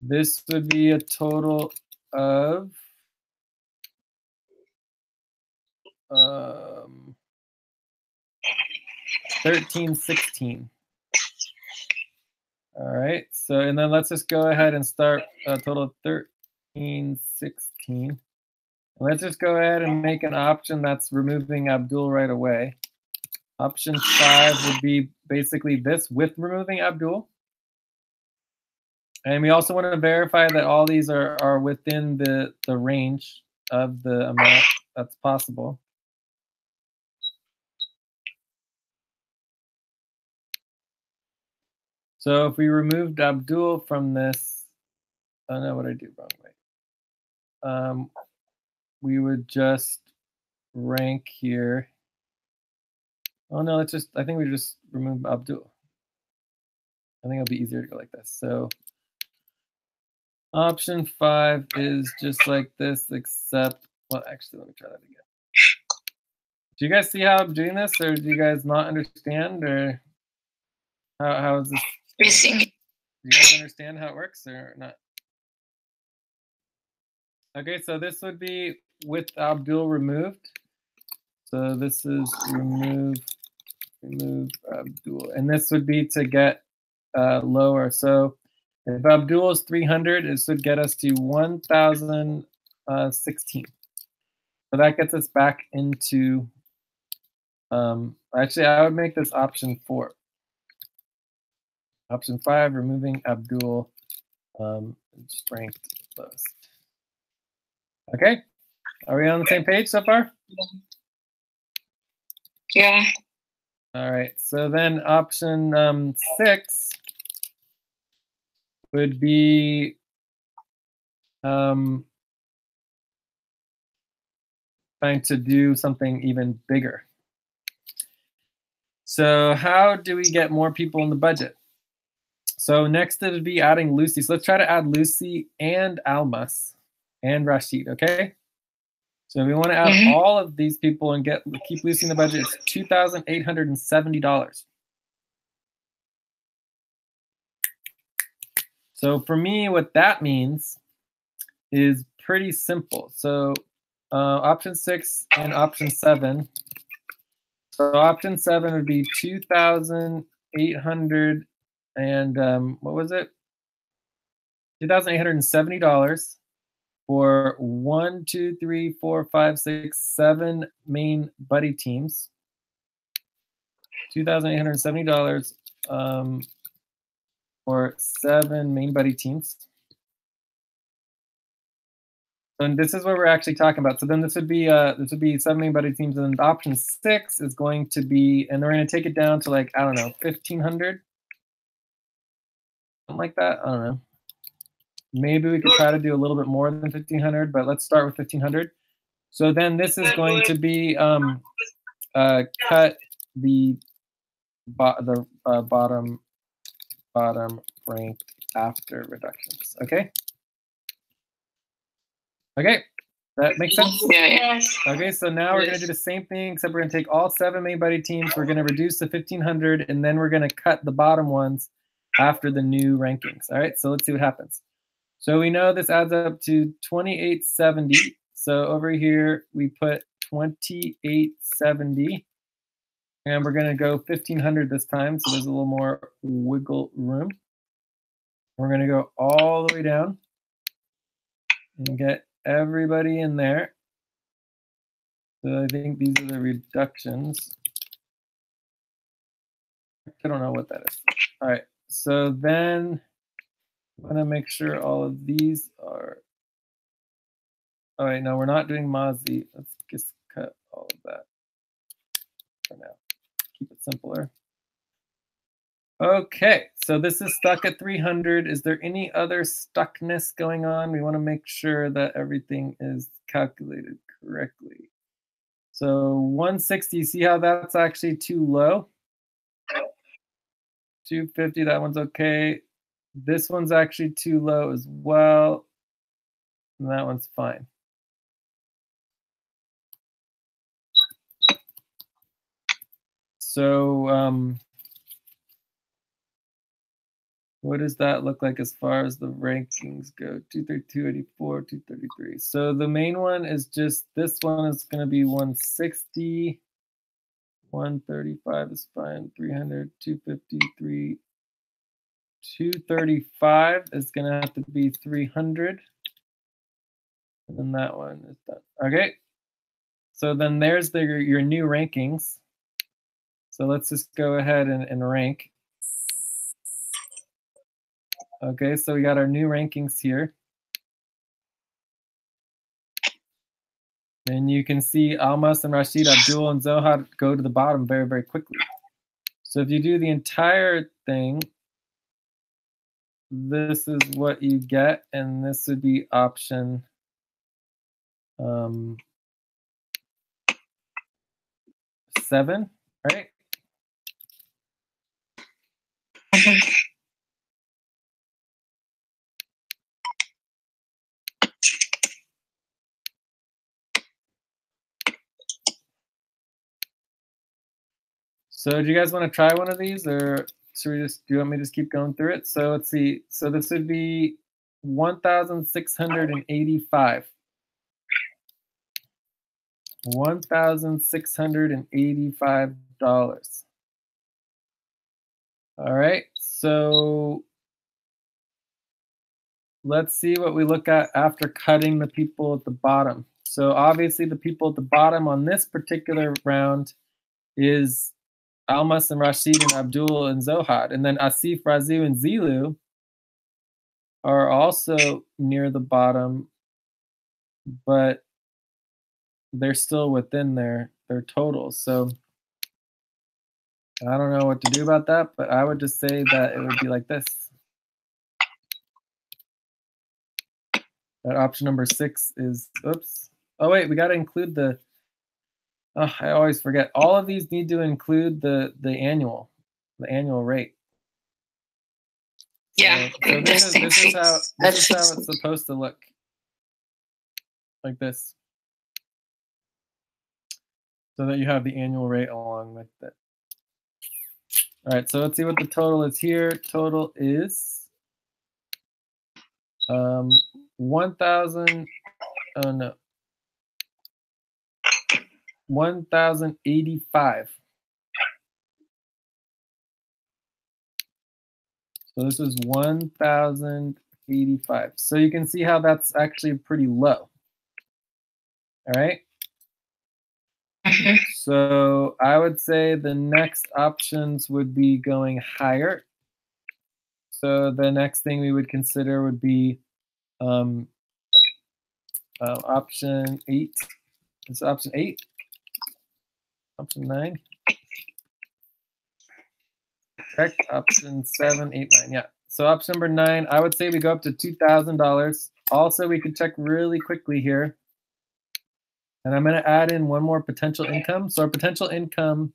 this would be a total of 1316. All right. So and then let's just go ahead and start a total of 1316. Let's just go ahead and make an option that's removing Abdul right away. Option 5 would be basically this with removing Abdul. And we also want to verify that all these are within the range of the amount that's possible. So if we removed Abdul from this, I don't know what I do wrong way. We would just rank here. Oh no, I think we just remove Abdul. I think it'll be easier to go like this. So option 5 is just like this, except, well, actually, let me try that again. Do you guys see how I'm doing this, or do you guys not understand, or how is this? We think. you guys understand how it works or not? Okay, so this would be with Abdul removed. So this is remove Abdul. And this would be to get lower. So if Abdul is 300, this would get us to 1,016. So that gets us back into, actually, I would make this option 4. Option 5, removing Abdul, ranked lowest. Okay, are we on the same page so far? Yeah. All right, so then option 6 would be trying to do something even bigger. So how do we get more people in the budget? So next it would be adding Lucy. So let's try to add Lucy and Almas and Rashid, okay? So we want to add all of these people and keep Lucy in the budget. It's $2,870. So for me, what that means is pretty simple. So option 6 and option 7. So option 7 would be 2,800 and what was it? $2,870 for 1, 2, 3, 4, 5, 6, 7 main buddy teams. $2,870 for 7 main buddy teams. And this is what we're actually talking about. So then this would be 7 main buddy teams, and then option 6 is going to be, and we're going to take it down to like, I don't know, 1,500, something like that. I don't know. Maybe we could try to do a little bit more than 1,500, but let's start with 1,500. So then this is going to be cut the bottom ranked after reductions. Okay. Okay, that makes sense? Yeah. Okay, so now we're gonna do the same thing, except we're gonna take all 7 main buddy teams, we're gonna reduce to 1,500, and then we're gonna cut the bottom ones after the new rankings. All right, so let's see what happens. So we know this adds up to 2,870. So over here, we put 2,870, and we're gonna go 1,500 this time, so there's a little more wiggle room. We're gonna go all the way down and get everybody in there. So I think these are the reductions. I don't know what that is. All right, so then I'm gonna make sure all of these are, all right, no, we're not doing Mozzie. Let's just cut all of that for now. Keep it simpler. Okay, so this is stuck at 300. Is there any other stuckness going on? We want to make sure that everything is calculated correctly. So 160, see how that's actually too low? 250, that one's okay. This one's actually too low as well. And that one's fine. So what does that look like as far as the rankings go? 232, 84, 233. So the main one is just, this one is going to be 160. 135 is fine. 300, 253. 235 is going to have to be 300. And then that one is done. Okay. So then there's your new rankings. So let's just go ahead and rank. Okay, so we got our new rankings here. And you can see Almas and Rashid, Abdul, and Zohar go to the bottom very, very quickly. So if you do the entire thing, this is what you get, and this would be option 7, right? So do you guys want to try one of these or should we just, do you want me to just keep going through it? So let's see. So this would be 1,685. $1,685. All right, so let's see what we look at after cutting the people at the bottom. So obviously the people at the bottom on this particular round is Almas and Rashid and Abdul and Zohad. And then Asif, Razu, and Zilu are also near the bottom, but they're still within their totals. So I don't know what to do about that, but I would just say that it would be like this. That option number 6 is, oops. Oh wait, we got to include the, oh, I always forget. All of these need to include the annual rate. Yeah. So this is how it's supposed to look. Like this. So that you have the annual rate along with it. All right, so let's see what the total is here. Total is 1,000, oh no, 1,085. So this is 1,085. So you can see how that's actually pretty low. All right. So I would say the next options would be going higher. So the next thing we would consider would be option 8. It's option 8. Option 9. Correct. Option 7, 8, 9. Yeah. So option number 9, I would say we go up to $2,000. Also, we could check really quickly here. And I'm going to add in one more potential income. So our potential income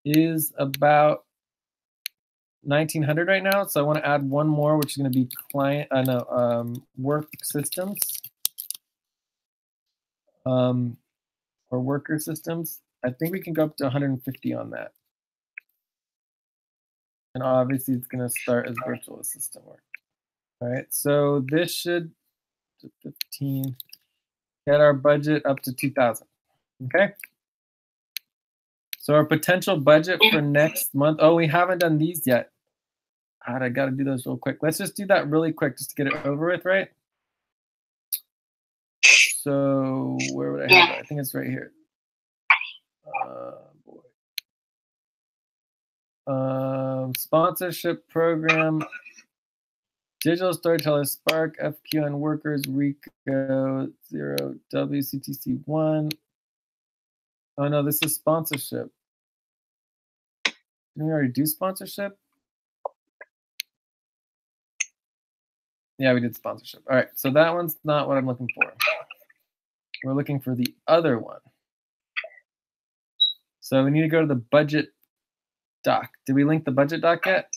is about 1,900 right now. So I want to add one more, which is going to be work systems or worker systems. I think we can go up to 150 on that. And obviously it's going to start as virtual assistant work. All right, so this should 15 get our budget up to 2,000. Okay. So our potential budget for next month. Oh, we haven't done these yet. God, I got to do those real quick. Let's just do that really quick just to get it over with, right? So where would I have it? I think it's right here. Sponsorship program, Digital Storyteller, Spark, FQN Workers, Rico, 0, WCTC 1. Oh no, this is sponsorship. Didn't we already do sponsorship? Yeah, we did sponsorship. All right, so that one's not what I'm looking for. We're looking for the other one. So we need to go to the budget doc. Did we link the budget doc yet?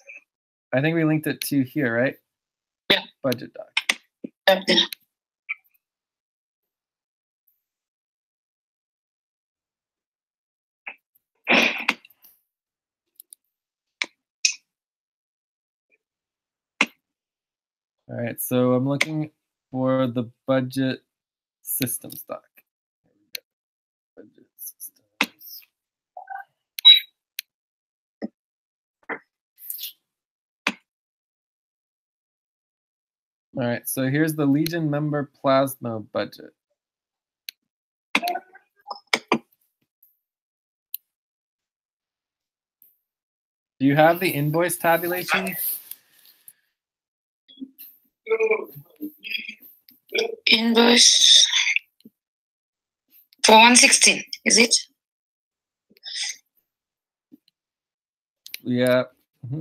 I think we linked it to here, right? Yeah. Budget doc. All right, so I'm looking for the budget systems doc. Budget systems. All right, so here's the Legion member plasma budget. Do you have the invoice tabulation? Invoice for 116, is it? Yeah. Mm-hmm.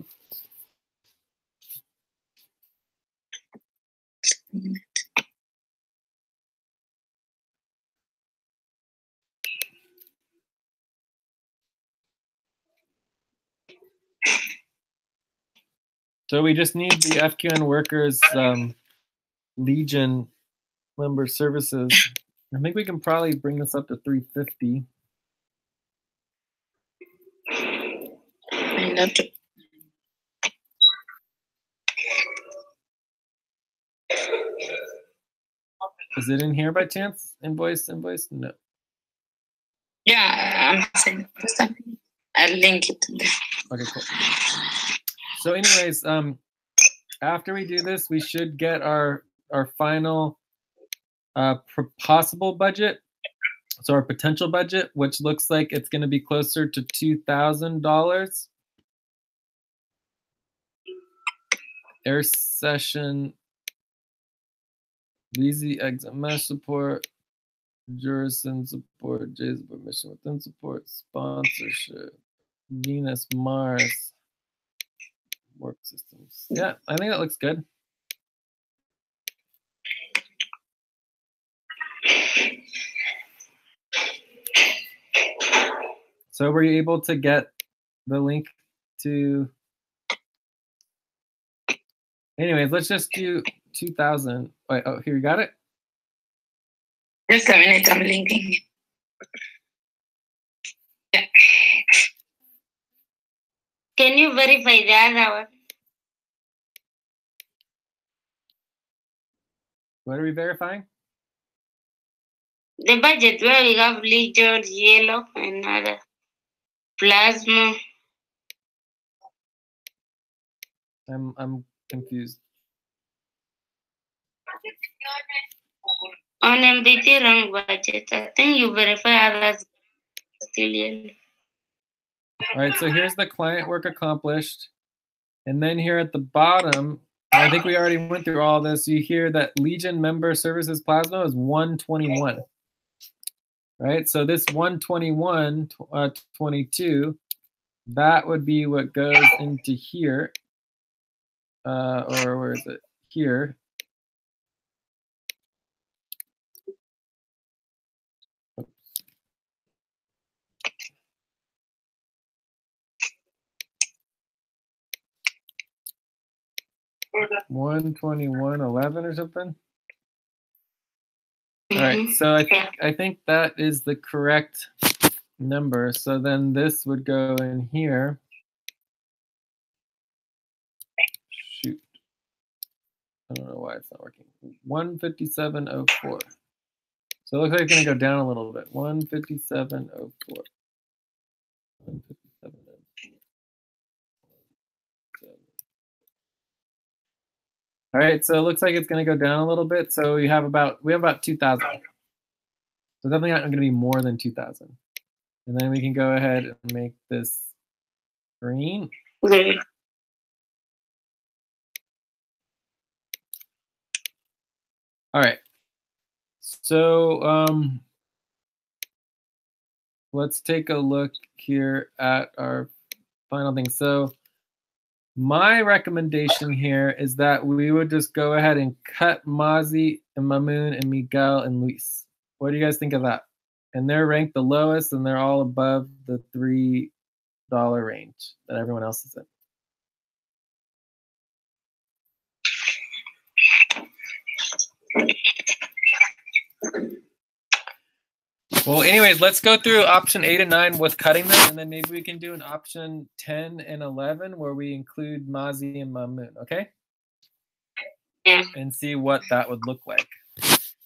So we just need the FQN workers Legion member services. I think we can probably bring this up to 350. Is it in here by chance? Invoice? No. Yeah, I'm saying I'll link it to this. Okay, cool. So anyways, after we do this, we should get our final possible budget. So our potential budget, which looks like it's going to be closer to $2,000. Air session, VZ exit mesh support, Jurison support, J's mission within support, sponsorship, Venus, Mars, work systems. Yeah, I think that looks good. So were you able to get the link to? Anyways, let's just do 2,000. Wait, oh, here you got it. Just a minute, I'm linking. Yeah. Can you verify the other one? What are we verifying? The budget where we have Legion, Yellow, and other Plasma. I'm confused. On MBT wrong budget. I think you verify others still Yellow. All right, so here's the client work accomplished. And then here at the bottom, I think we already went through all this. You hear that Legion member services plasma is 121. Right, so this 121, 22, that would be what goes into here. Or where is it? Here. Oops. $121.11 or something. All right, so I think that is the correct number. So then this would go in here. Shoot. I don't know why it's not working. 157.04. So it looks like it's going to go down a little bit. 157.04. 157.04. All right, so it looks like it's going to go down a little bit. So we have about 2,000. So definitely not going to be more than 2,000. And then we can go ahead and make this green. Okay. All right. So let's take a look here at our final thing. So my recommendation here is that we would just go ahead and cut Mazi and Mamoon and Miguel and Luis. What do you guys think of that? And they're ranked the lowest, and they're all above the $3 range that everyone else is in. Well, anyways, let's go through option 8 and 9 with cutting them, and then maybe we can do an option 10 and 11 where we include Mazi and Mamoon, okay? Yeah. And see what that would look like.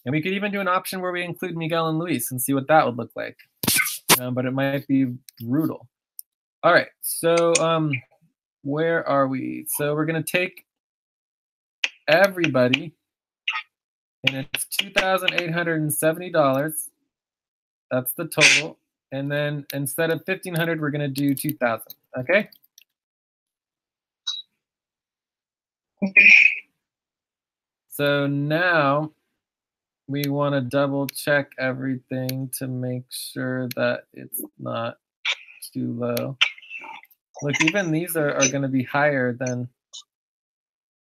And we could even do an option where we include Miguel and Luis and see what that would look like. But it might be brutal. All right, so where are we? So we're going to take everybody, and it's $2,870. That's the total. And then instead of 1,500, we're going to do 2,000. Okay? So now we want to double check everything to make sure that it's not too low. Look, even these are going to be higher than.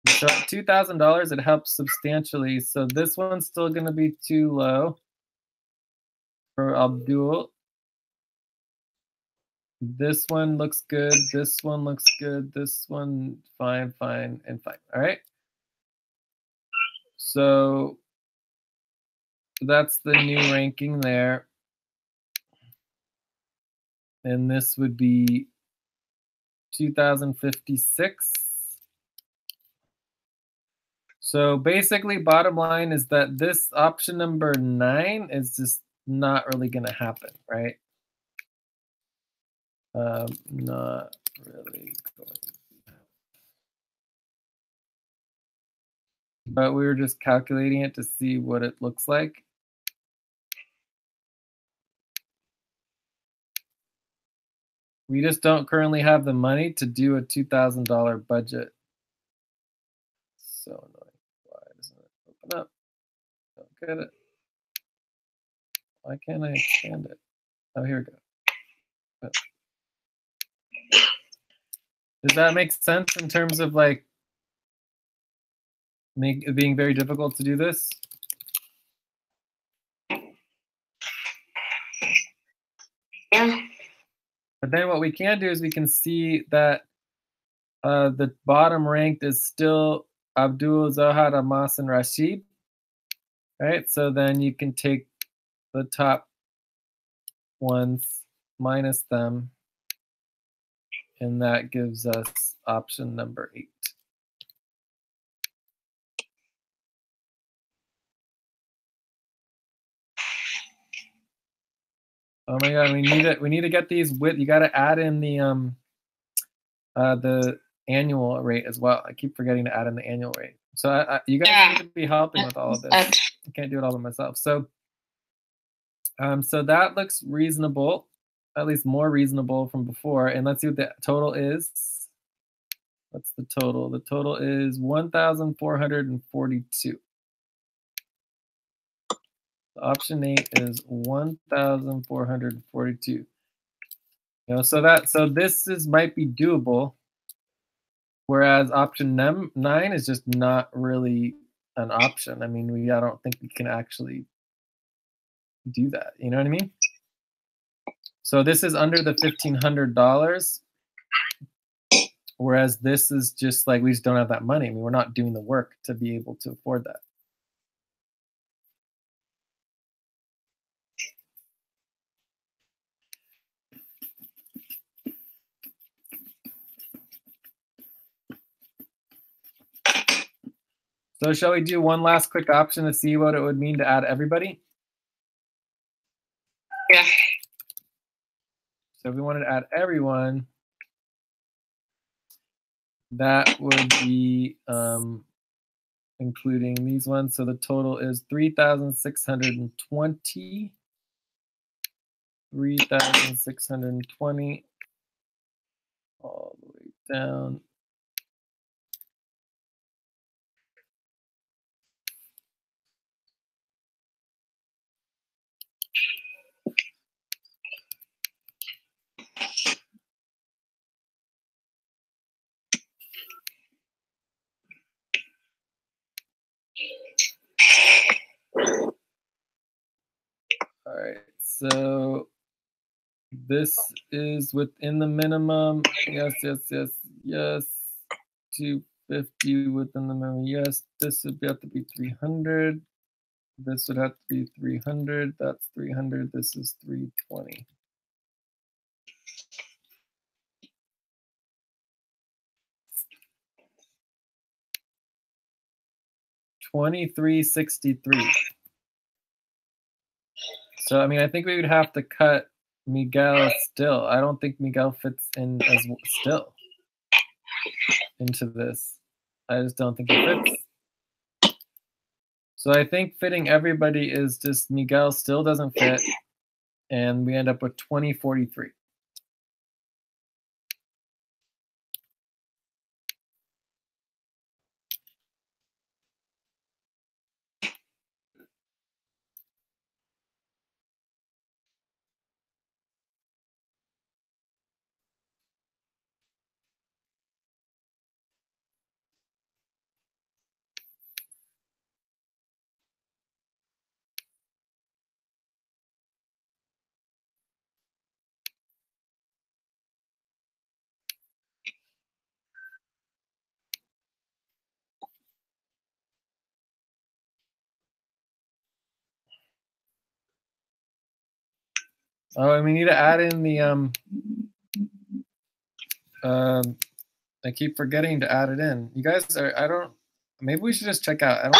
So at $2,000, it helps substantially. So this one's still going to be too low for Abdul. This one looks good. This one looks good. This one, fine, fine, and fine. All right. So that's the new ranking there. And this would be 2,056. So basically, bottom line is that this option number 9 is just not really going to happen, right? Not really going to happen. But we were just calculating it to see what it looks like. We just don't currently have the money to do a $2,000 budget. So annoying. Why doesn't it open up? Don't get it. Why can't I expand it? Oh, here we go. Oh. Does that make sense in terms of like it being very difficult to do this? Yeah. But then what we can do is we can see that the bottom ranked is still Abdul, Zohar, Amas, and Rashid. Right? So then you can take the top ones minus them, and that gives us option number 8. Oh my God, we need to get these with. You got to add in the annual rate as well. I keep forgetting to add in the annual rate. So you guys need to be helping with all of this. I can't do it all by myself. So so that looks reasonable, at least more reasonable from before. And let's see what the total is. What's the total? The total is 1,442. Option 8 is 1,442. You know, so this might be doable, whereas option 9 is just not really an option. I mean, I don't think we can actually do that. You know what I mean? So this is under the $1,500, whereas this is just like we just don't have that money. I mean, we're not doing the work to be able to afford that. So shall we do one last quick option to see what it would mean to add everybody? Yeah. So if we wanted to add everyone, that would be including these ones. So the total is 3,620. 3,620 all the way down. All right, so this is within the minimum. Yes, yes, yes, yes. 250 within the minimum. Yes, this would have to be 300. This would have to be 300. That's 300. This is 320. $2,363. So I mean, I think we would have to cut Miguel still. I don't think Miguel fits in as still into this. I just don't think it fits. So I think fitting everybody is just Miguel still doesn't fit, and we end up with 2043. Oh, and we need to add in the I keep forgetting to add it in. You guys are, Maybe we should just check out. I don't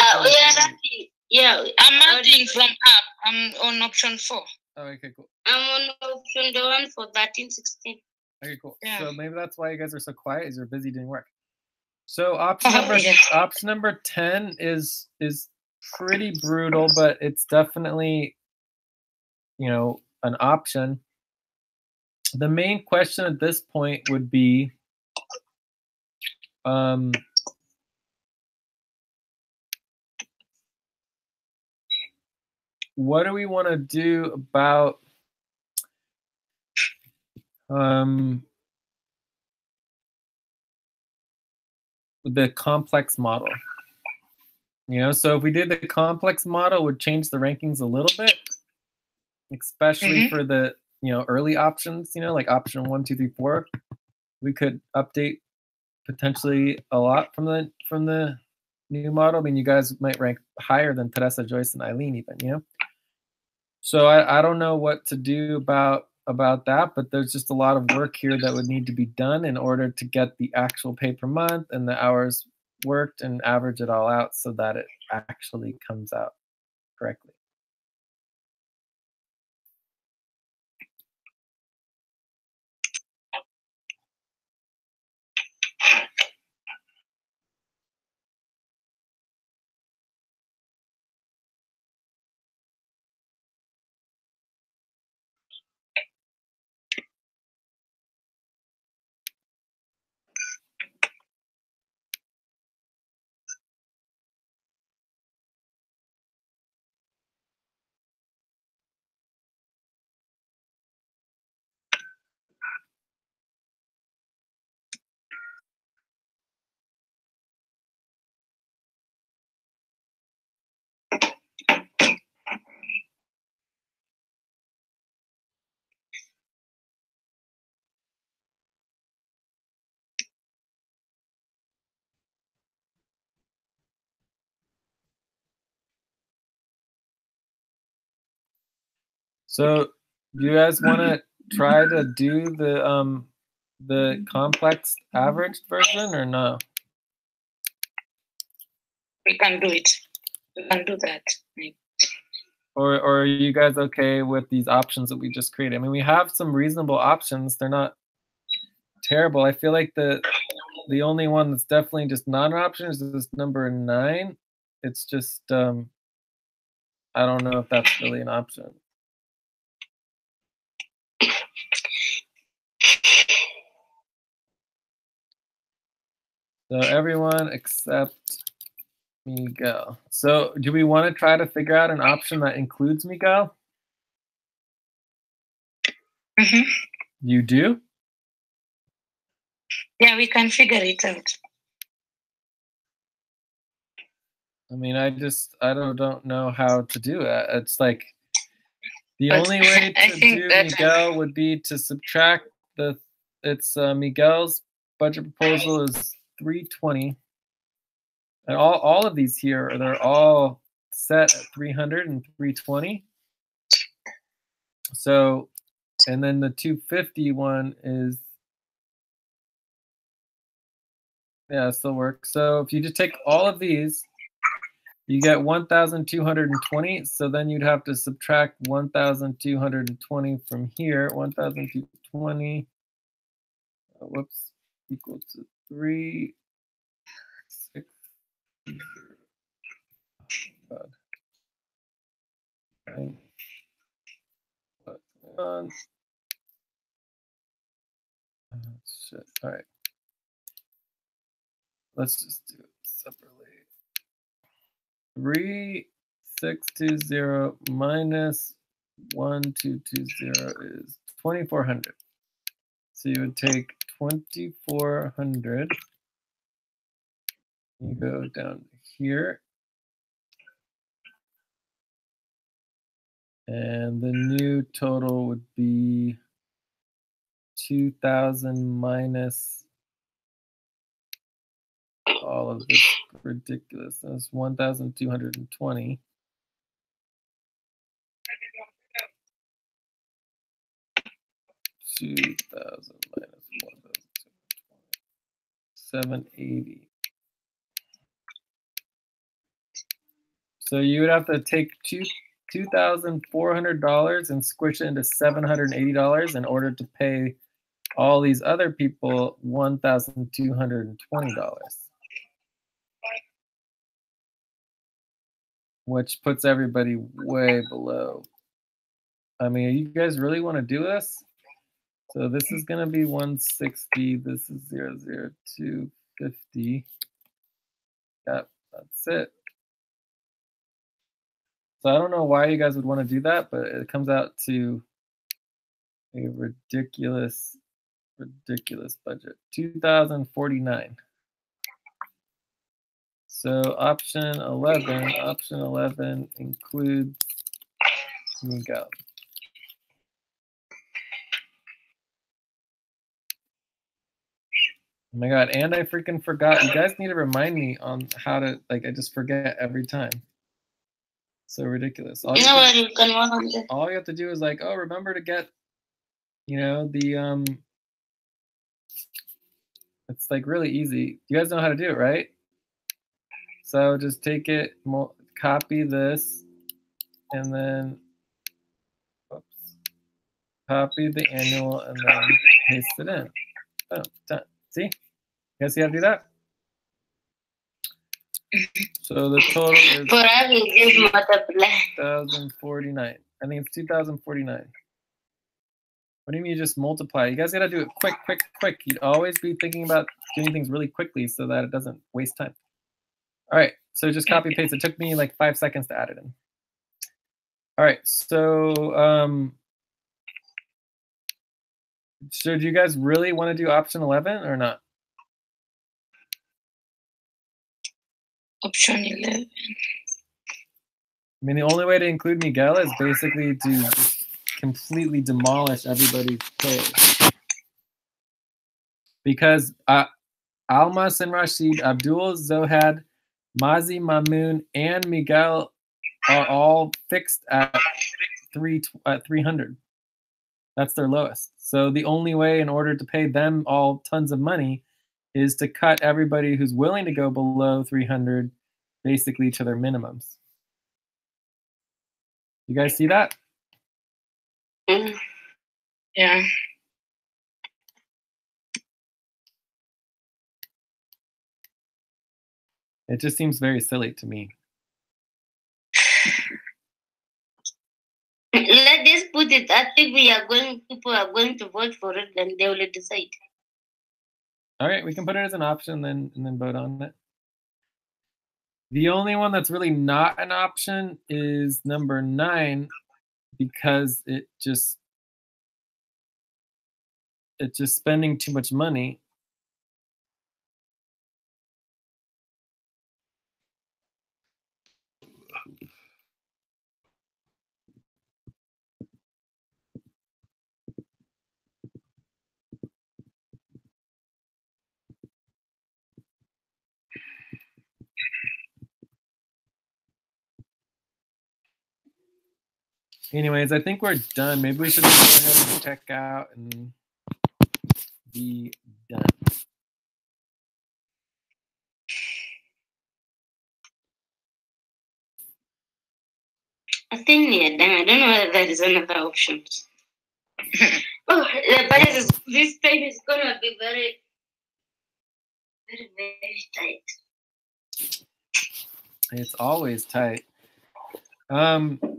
yeah, I'm adding from app. I'm on option 4. Oh, okay, cool. I'm on option the one for 1316. Okay, cool. Yeah. So maybe that's why you guys are so quiet, is you're busy doing work. So option number 10 is pretty brutal, but it's definitely, you know, an option. The main question at this point would be, what do we want to do about the complex model? You know, so if we did the complex model, it would change the rankings a little bit, especially for the, you know, early options, you know, like option 1, 2, 3, 4. We could update potentially a lot from the new model. I mean, you guys might rank higher than Teresa, Joyce, and Eileen even, you know? So I don't know what to do about that, but there's just a lot of work here that would need to be done in order to get the actual pay per month and the hours worked and average it all out so that it actually comes out correctly. So do you guys want to try to do the complex averaged version or no? We can do it. We can do that. Or are you guys okay with these options that we just created? I mean, we have some reasonable options. They're not terrible. I feel like the only one that's definitely just not an option is this number 9. It's just I don't know if that's really an option. So everyone except Miguel. So do we want to try to figure out an option that includes Miguel? You do? Yeah, we can figure it out. I mean, I don't know how to do it. It's like the only way to do Miguel would be to subtract Miguel's budget proposal is 320. And all of these here, they're all set at 300 and 320. So, and then the 250 one is, yeah, it still works. So if you just take all of these, you get 1,220. So then you'd have to subtract 1,220 from here. 1,220, whoops, equal to 3, 6, 0. God. Okay. Shit. All right. Let's just do it separately. 3,620 minus 1,220 is 2,400. So you would take 2,400. You go down here. And the new total would be 2,000 minus all of this ridiculousness, 1,220. $2,000 minus 1,220. 780. So you would have to take $2,400 and squish it into $780 in order to pay all these other people $1,220, which puts everybody way below. I mean, you guys really want to do this? So this is going to be 160. This is 00250. Yep, that's it. So I don't know why you guys would want to do that, but it comes out to a ridiculous budget. 2,049. So option 11 includes Miguel. Oh my God, and I freaking forgot. You guys need to remind me on how to, like, I just forget every time. So ridiculous. All you have to do is like, oh, remember to get, you know, the, it's like really easy. You guys know how to do it, right? So just take it, copy this, and then, oops, copy the annual, and then paste it in. Oh, done. See? You guys see how to do that? So the total is 2,049. I think it's 2,049. What do you mean you just multiply? You guys got to do it quick. You'd always be thinking about doing things really quickly so that it doesn't waste time. All right, so just copy paste. It took me like 5 seconds to add it in. All right, so do you guys really want to do option 11 or not? Option 11. I mean, the only way to include Miguel is basically to just completely demolish everybody's pay. Because Almas and Rashid, Abdul, Zohad, Mazi, Mamoon, and Miguel are all fixed at 300. That's their lowest. So the only way in order to pay them all tons of money is to cut everybody who's willing to go below 300 basically to their minimums. You guys see that? Yeah. It just seems very silly to me. Let us put it. I think people are going to vote for it, and they will decide. All right, we can put it as an option and then vote on it. The only one that's really not an option is number 9, because it's just spending too much money. Anyways, I think we're done. Maybe we should go ahead and check out and be done. I think we are done. I don't know whether there is another option. Oh, the budget this time is gonna be very, very, very tight. It's always tight.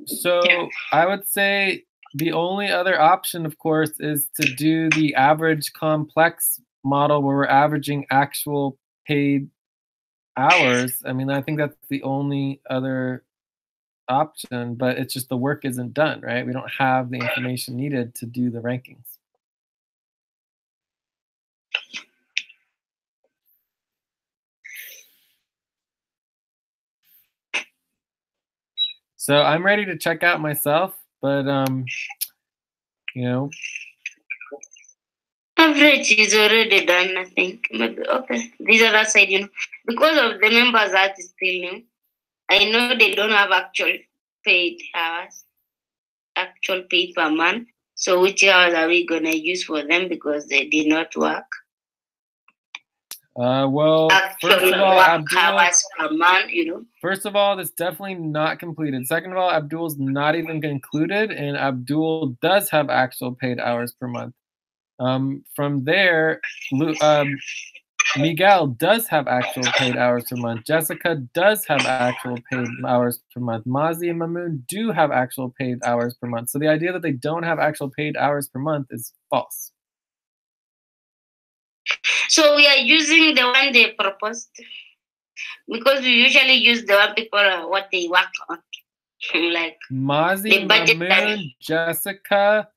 So yeah. I would say the only other option, of course, is to do the average complex model where we're averaging actual paid hours. I mean, I think that's the only other option, but it's just the work isn't done, right? We don't have the information needed to do the rankings. So I'm ready to check out myself, but you know, average is already done. I think maybe okay. These other side, you know, because of the members that is still new, I know they don't have actual paid hours, actual paid per month. So which hours are we gonna use for them because they did not work? Well, first actual of all, work Abdul, hours per month, you know. first of all, that's definitely not completed. Second of all, Abdul's not even concluded, and Abdul does have actual paid hours per month. From there, Miguel does have actual paid hours per month. Jessica does have actual paid hours per month. Mazi and Mamoon do have actual paid hours per month. So the idea that they don't have actual paid hours per month is false. So we are using the one they proposed because we usually use the one people what they work on, like Mazi, the budget. Mamoon, Jessica,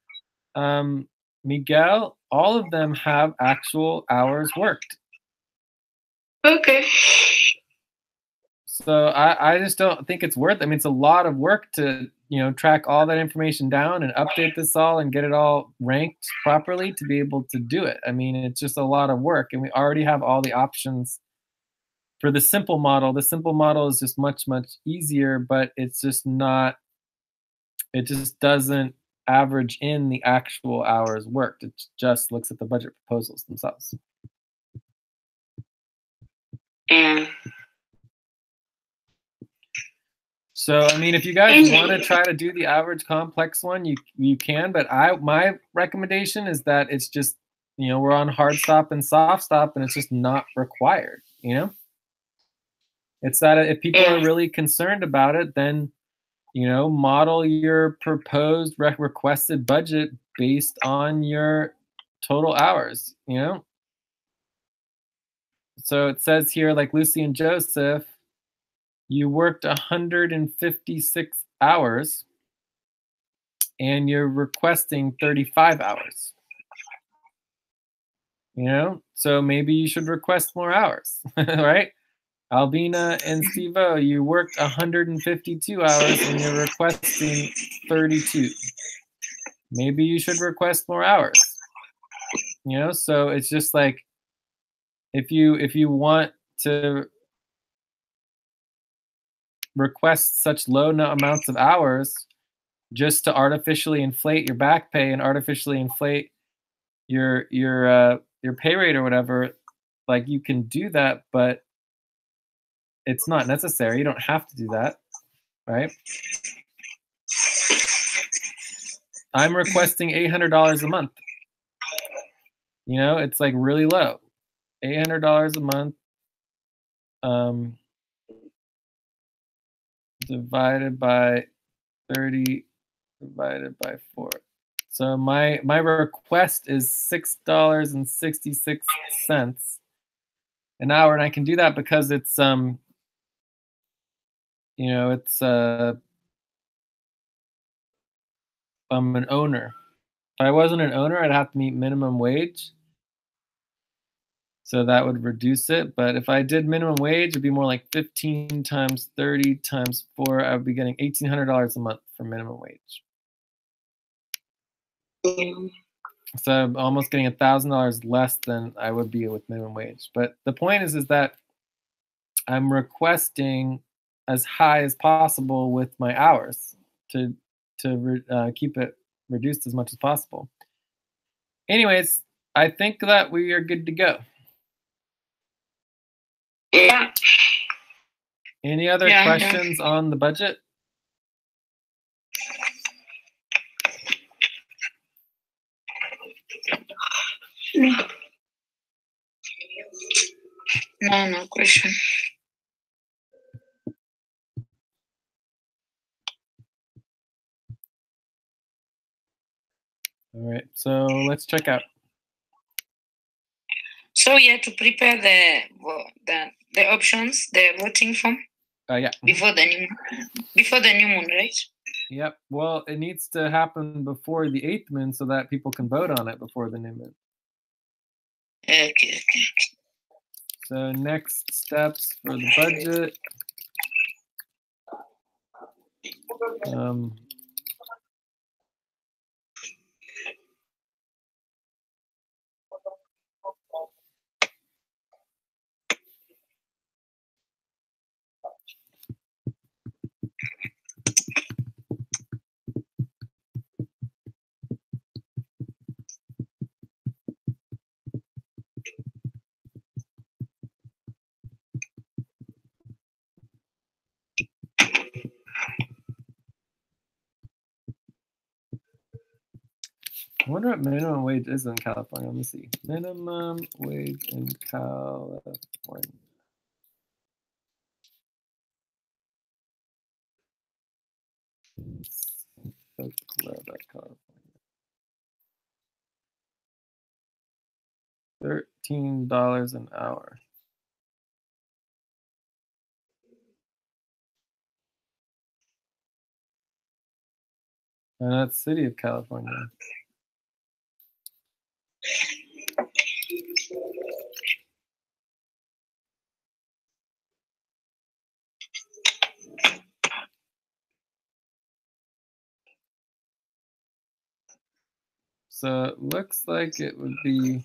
Miguel, all of them have actual hours worked. Okay. So I just don't think it's worth it. I mean, it's a lot of work to, track all that information down and update this all and get it all ranked properly to be able to do it. I mean, it's just a lot of work, and we already have all the options for the simple model. The simple model is just much, much easier, but it's just not, it just doesn't average in the actual hours worked. It just looks at the budget proposals themselves. Yeah. So, I mean, if you guys want to try to do the average complex one, you can, but my recommendation is that it's just, we're on hard stop and soft stop, and it's just not required, It's that if people are really concerned about it, then, model your proposed requested budget based on your total hours, So it says here, like Lucy and Joseph, you worked 156 hours and you're requesting 35 hours. So maybe you should request more hours, right? Albina and Steve-O, you worked 152 hours and you're requesting 32. Maybe you should request more hours. So it's just like, if you want to request such low amounts of hours just to artificially inflate your back pay and artificially inflate your pay rate or whatever, like, you can do that, but it's not necessary. You don't have to do that, right? I'm requesting $800 a month. It's like really low. $800 a month divided by 30 divided by 4. So my request is $6.66 an hour, and I can do that because it's I'm an owner. If I wasn't an owner, I'd have to meet minimum wage. So that would reduce it. But if I did minimum wage, it'd be more like 15 times 30 times 4. I would be getting $1,800 a month for minimum wage. So I'm almost getting $1,000 less than I would be with minimum wage. But the point is that I'm requesting as high as possible with my hours to keep it reduced as much as possible. Anyways, I think that we are good to go. Yeah. Any other questions on the budget? No question. All right, so let's check out. So to prepare the options, the voting form. Yeah. Before the new moon, right? Yep. Well, it needs to happen before the 8th moon so that people can vote on it before the new moon. Okay. So next steps for the budget. I wonder what minimum wage is in California. Let me see. Minimum wage in California. California. $13 an hour. And that's City of California. So it looks like it would be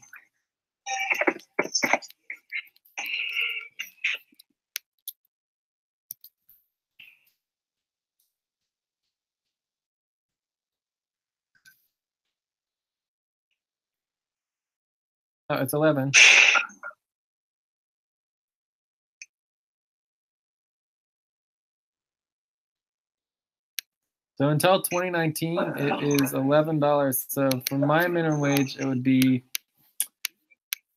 oh, it's 11. So until 2019, it is $11. So for my minimum wage, it would be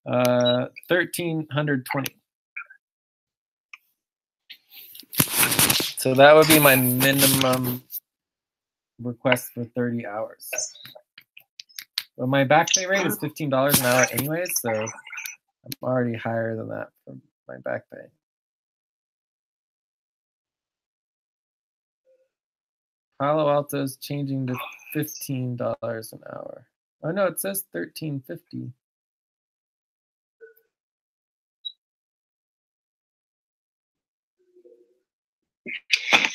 $1,320. So that would be my minimum request for 30 hours. But my back pay rate is $15 an hour anyways, so I'm already higher than that for my back pay. Palo Alto is changing to $15 an hour. Oh no, it says $13.50.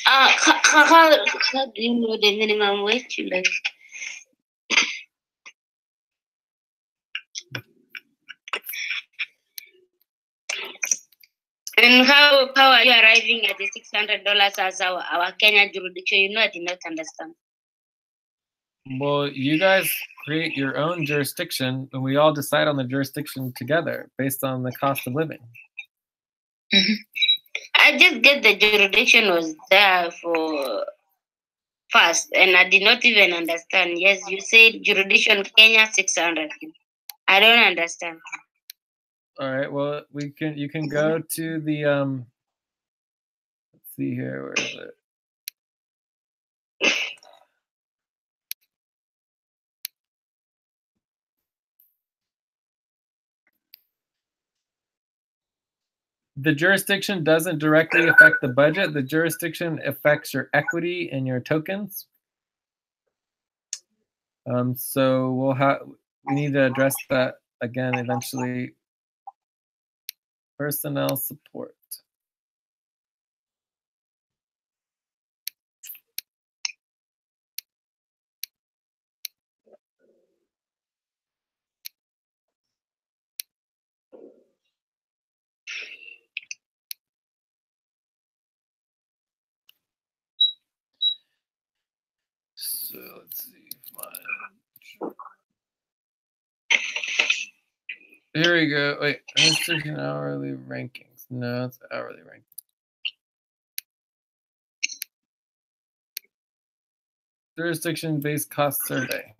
How do you know the minimum wage? Like, and how are you arriving at the $600 as our Kenya jurisdiction? You know, I did not understand. Well, you guys create your own jurisdiction, and we all decide on the jurisdiction together based on the cost of living. I just get the jurisdiction was there for first, and I did not even understand. Yes, you said jurisdiction Kenya 600. I don't understand. All right. Well, you can go to the let's see here. Where is it? The jurisdiction doesn't directly affect the budget. The jurisdiction affects your equity and your tokens. So we need to address that again eventually. Personnel support. So let's see. Here we go. Wait, restriction hourly rankings. No, it's hourly rankings. Jurisdiction-based cost survey.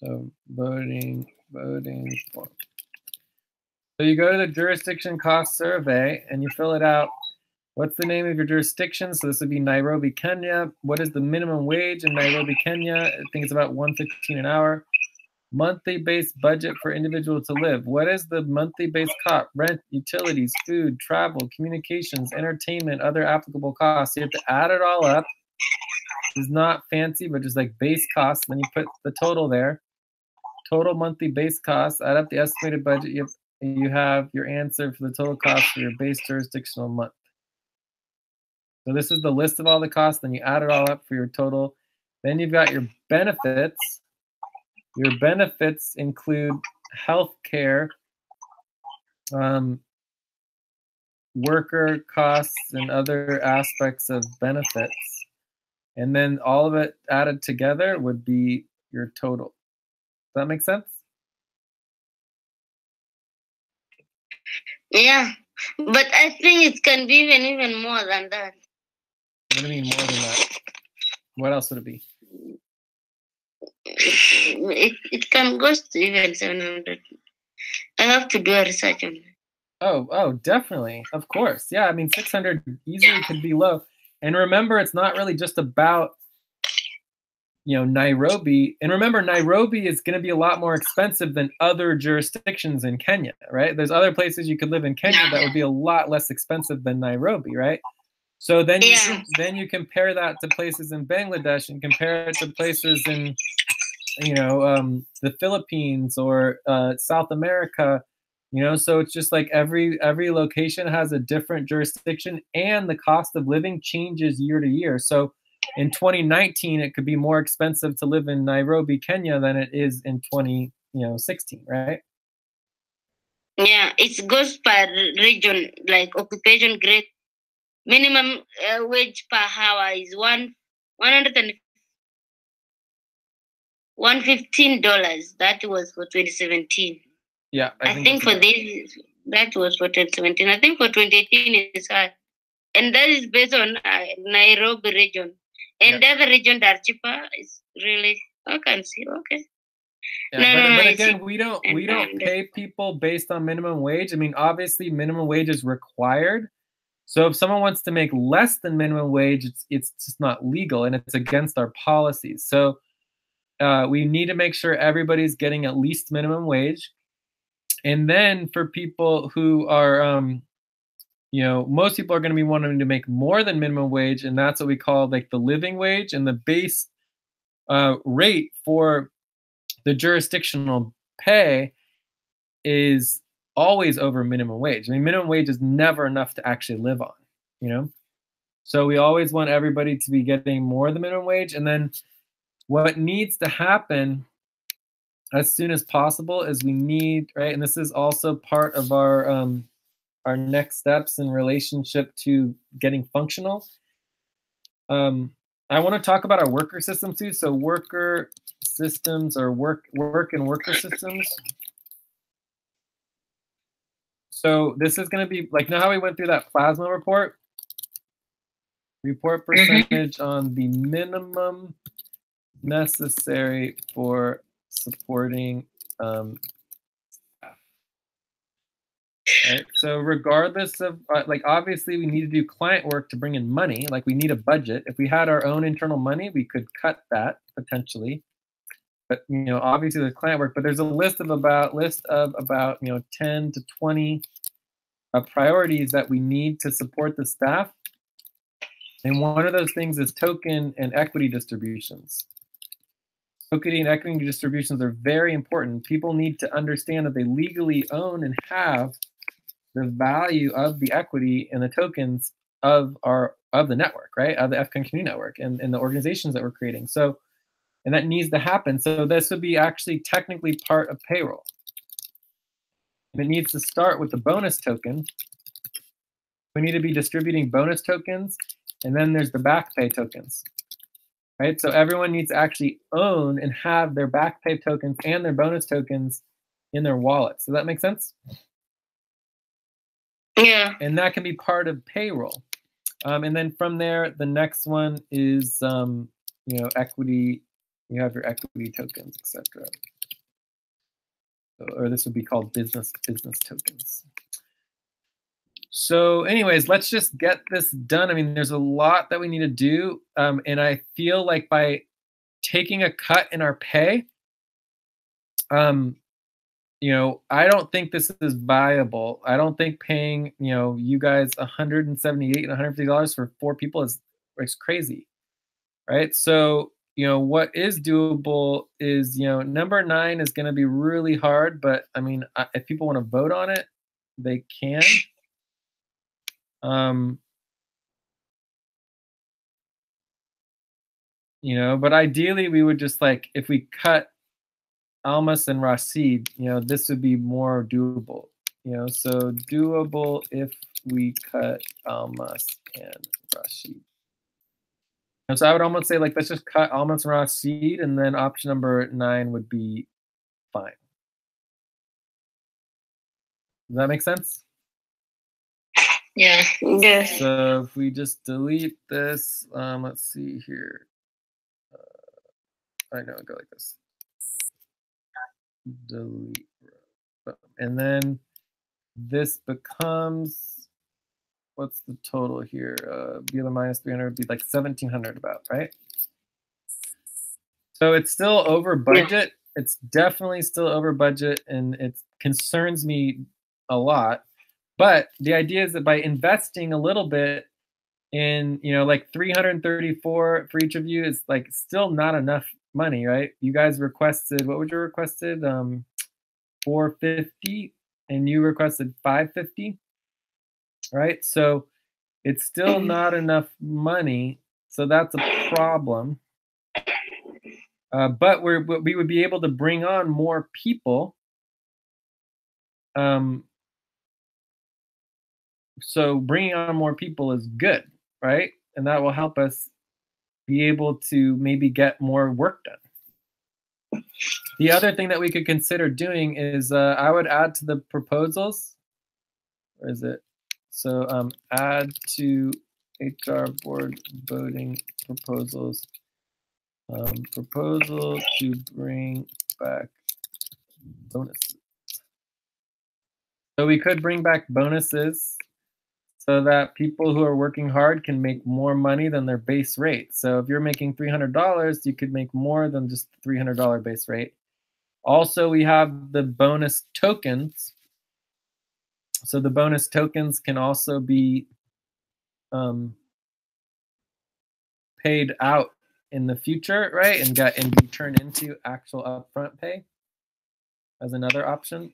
So voting form. So you go to the jurisdiction cost survey and you fill it out. What's the name of your jurisdiction? So this would be Nairobi, Kenya. What is the minimum wage in Nairobi, Kenya? I think it's about $115 an hour. Monthly base budget for individual to live. What is the monthly base cost? Rent, utilities, food, travel, communications, entertainment, other applicable costs. You have to add it all up. It's not fancy, but just like base costs. Then you put the total there. Total monthly base costs. Add up the estimated budget. You have your answer for the total cost for your base jurisdictional month. So this is the list of all the costs. Then you add it all up for your total. Then you've got your benefits. Your benefits include health care, worker costs, and other aspects of benefits. And then all of it added together would be your total. Does that make sense? Yeah, but I think it can be even more than that. What do you mean more than that? What else would it be? It can go to even 700. I have to do a research on it. Oh, definitely. Of course. Yeah, I mean, 600 easily could be low. And remember, it's not really just about, Nairobi. And remember, Nairobi is going to be a lot more expensive than other jurisdictions in Kenya, right? There's other places you could live in Kenya that would be a lot less expensive than Nairobi, right? So then you compare that to places in Bangladesh and compare it to places in, the Philippines or South America, so it's just like every location has a different jurisdiction, and the cost of living changes year to year. So in 2019, it could be more expensive to live in Nairobi, Kenya than it is in 2016, right? Yeah, it goes per region, like occupation grade. Minimum wage per hour is $115. That was for 2017. Yeah, I think for this, that was for 2017. I think for 2018 is high, and that is based on Nairobi region. And the other region that are cheaper is really I can see. Okay. Yeah, but again, we don't pay people based on minimum wage. I mean, obviously, minimum wage is required. So if someone wants to make less than minimum wage, it's just not legal, and it's against our policies. So we need to make sure everybody's getting at least minimum wage. And then for people who are, most people are going to be wanting to make more than minimum wage, and that's what we call like the living wage. And the base rate for the jurisdictional pay is always over minimum wage. I mean, minimum wage is never enough to actually live on, So we always want everybody to be getting more than minimum wage. And then what needs to happen as soon as possible is we need, right, and this is also part of our next steps in relationship to getting functional. I want to talk about our worker systems too. So worker systems or work and worker systems. So this is going to be like, how we went through that plasma report percentage on the minimum necessary for supporting staff. Right? So regardless of obviously we need to do client work to bring in money. Like we need a budget. If we had our own internal money, we could cut that potentially. But obviously the client work. But there's a list of about 10 to 20 priorities that we need to support the staff. And one of those things is token and equity distributions. Token and equity distributions are very important. People need to understand that they legally own and have the value of the equity and the tokens of the network, right? Of the FCON community network and the organizations that we're creating. So, and that needs to happen. So this would be actually technically part of payroll. And it needs to start with the bonus token. We need to be distributing bonus tokens, and then there's the back pay tokens. Right, so everyone needs to actually own and have their back pay tokens and their bonus tokens in their wallets. Does that make sense? Yeah. And that can be part of payroll. And then from there, the next one is, equity. You have your equity tokens, etc. Or this would be called business tokens. So anyways, let's just get this done. I mean, there's a lot that we need to do. And I feel like by taking a cut in our pay, I don't think this is viable. I don't think paying, you guys $178 and $150 for 4 people is crazy, right? So, what is doable is, number 9 is going to be really hard, but I mean, if people want to vote on it, they can. But ideally we would just if we cut Almas and Rashid, this would be more doable, so doable if we cut Almas and Rashid. And so I would almost say let's just cut Almas and Rashid, and then option number 9 would be fine. Does that make sense? Yeah. Yes. So if we just delete this, let's see here. I know, go like this. Delete. And then this becomes, what's the total here? Be the minus 300 would be like 1,700 about, right? So it's still over budget. It's definitely still over budget, and it concerns me a lot. But the idea is that by investing a little bit in, you know, like 334 for each of you is like still not enough money, right? You guys requested, what was your requested? 450, and you requested 550, right? So it's still not enough money, so that's a problem. But we would be able to bring on more people. So bringing on more people is good, right? And that will help us be able to maybe get more work done. The other thing that we could consider doing is I would add to the proposals. Where is it? So add to HR board voting proposals. Proposal to bring back bonuses. So we could bring back bonuses so that people who are working hard can make more money than their base rate. So if you're making $300, you could make more than just the $300 base rate. Also, we have the bonus tokens. So the bonus tokens can also be paid out in the future, right? And be turned into actual upfront pay as another option.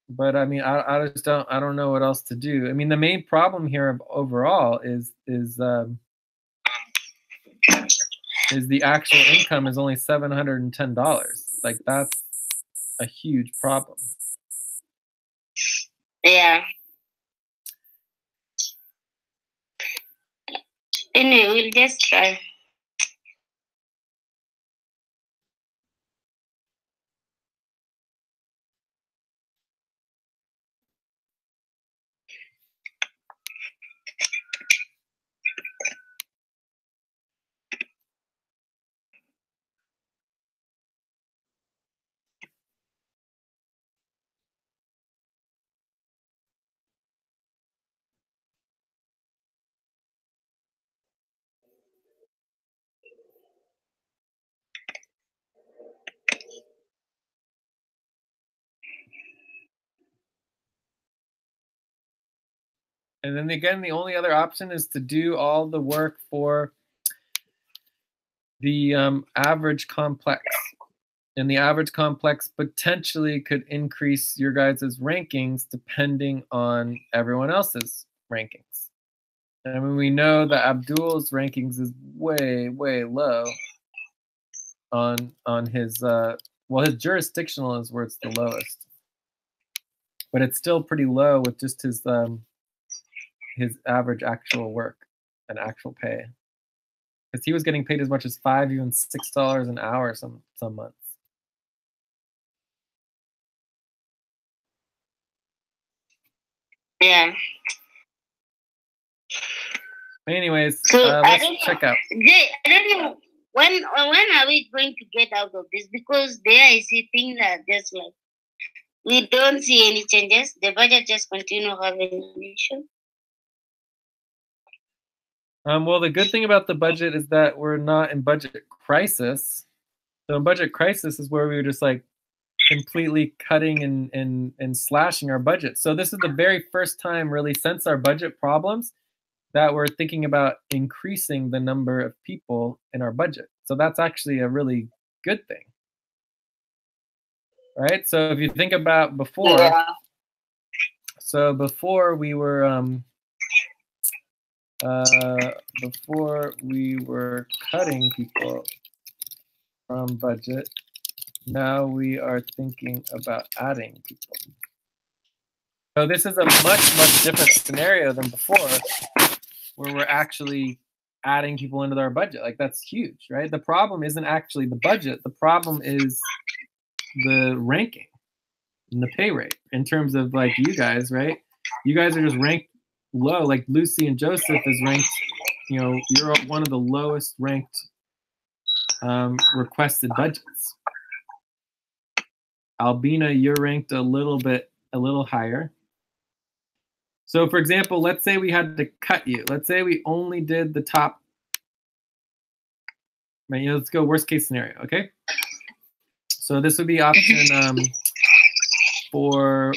But I mean, I just don't know what else to do. I mean, the main problem here overall is the actual income is only $710. Like, that's a huge problem. Yeah. Anyway, we'll just try. And then again, the only other option is to do all the work for the average complex. And the average complex potentially could increase your guys' rankings depending on everyone else's rankings. I mean, we know that Abdul's rankings is way, way low on his, well, his jurisdictional is where it's the lowest. But it's still pretty low with just his average actual work and actual pay. Because he was getting paid as much as $5, even $6 an hour some months. Yeah. Anyways, So let's check out. I don't know when are we going to get out of this? Because there I see things are just like we don't see any changes. The budget just continue having an issue. Well, the good thing about the budget is that we're not in budget crisis. So in budget crisis is where we were just like completely cutting and slashing our budget. So this is the very first time really since our budget problems that we're thinking about increasing the number of people in our budget. So that's actually a really good thing. Right? So if you think about before, so before we were cutting people from budget, now we are thinking about adding people. So this is a much different scenario than before, where we're actually adding people into our budget. Like, that's huge, right? The problem isn't actually the budget. The problem is the ranking and the pay rate in terms of like you guys, right? you guys are just ranked low. Like Lucy and Joseph is ranked, you know, you're one of the lowest ranked requested budgets. Albina, you're ranked a little higher. So for example, let's say we had to cut you. Let's say we only did the top, right, you know, let's go worst case scenario, okay? So this would be option 4,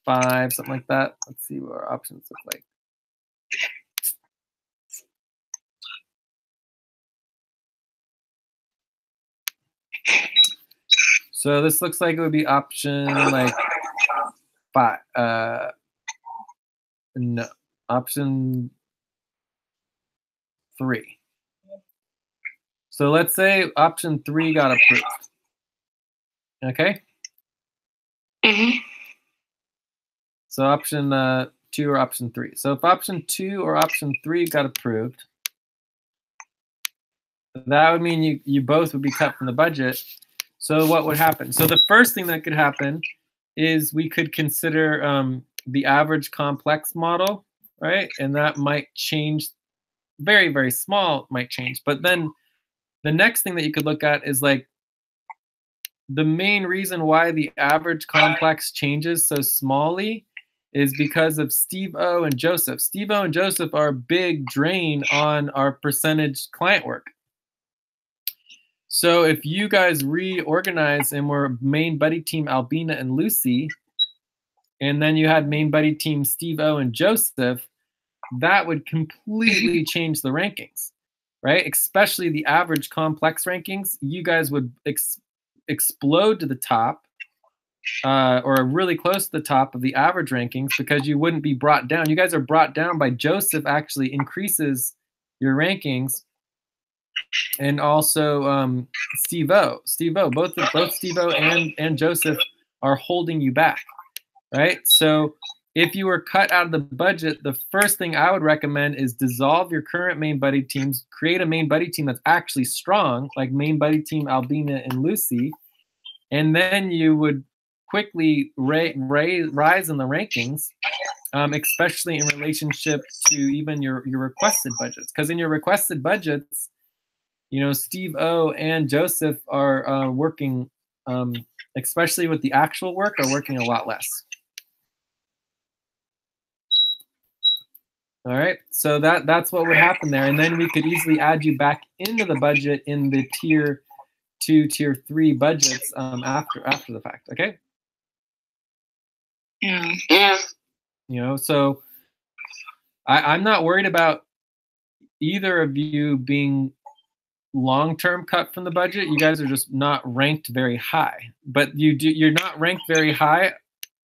5, something like that. Let's see what our options look like. So this looks like it would be option like 5. No, option 3. So let's say option 3 got approved. Okay. Mm-hmm. So option 2 or option 3. So if option 2 or option 3 got approved, that would mean you both would be cut from the budget. So what would happen? So the first thing that could happen is we could consider the average complex model, right? And that might change, very, very small might change. But then the next thing that you could look at is like the main reason why the average complex changes so smallly is because of Steve-O and Joseph. Steve-O and Joseph are a big drain on our percentage client work. So if you guys reorganize and were main buddy team Albina and Lucy, and then you had main buddy team Steve-O and Joseph, that would completely change the rankings, right? Especially the average complex rankings. You guys would explode to the top or really close to the top of the average rankings because you wouldn't be brought down. You guys are brought down by Joseph actually increases your rankings. And also Steve-O, both Steve-O and Joseph are holding you back, right? So if you were cut out of the budget, the first thing I would recommend is dissolve your current main buddy teams, create a main buddy team that's actually strong, like main buddy team Albina and Lucy, and then you would quickly rise in the rankings, especially in relationship to even your requested budgets. Because in your requested budgets, you know, Steve-O and Joseph are working, especially with the actual work, are working a lot less. All right, so that's what would happen there. And then we could easily add you back into the budget in the tier 2, tier 3 budgets after the fact, okay? Yeah. You know, so I'm not worried about either of you being long-term cut from the budget. You guys are just not ranked very high, but you're not ranked very high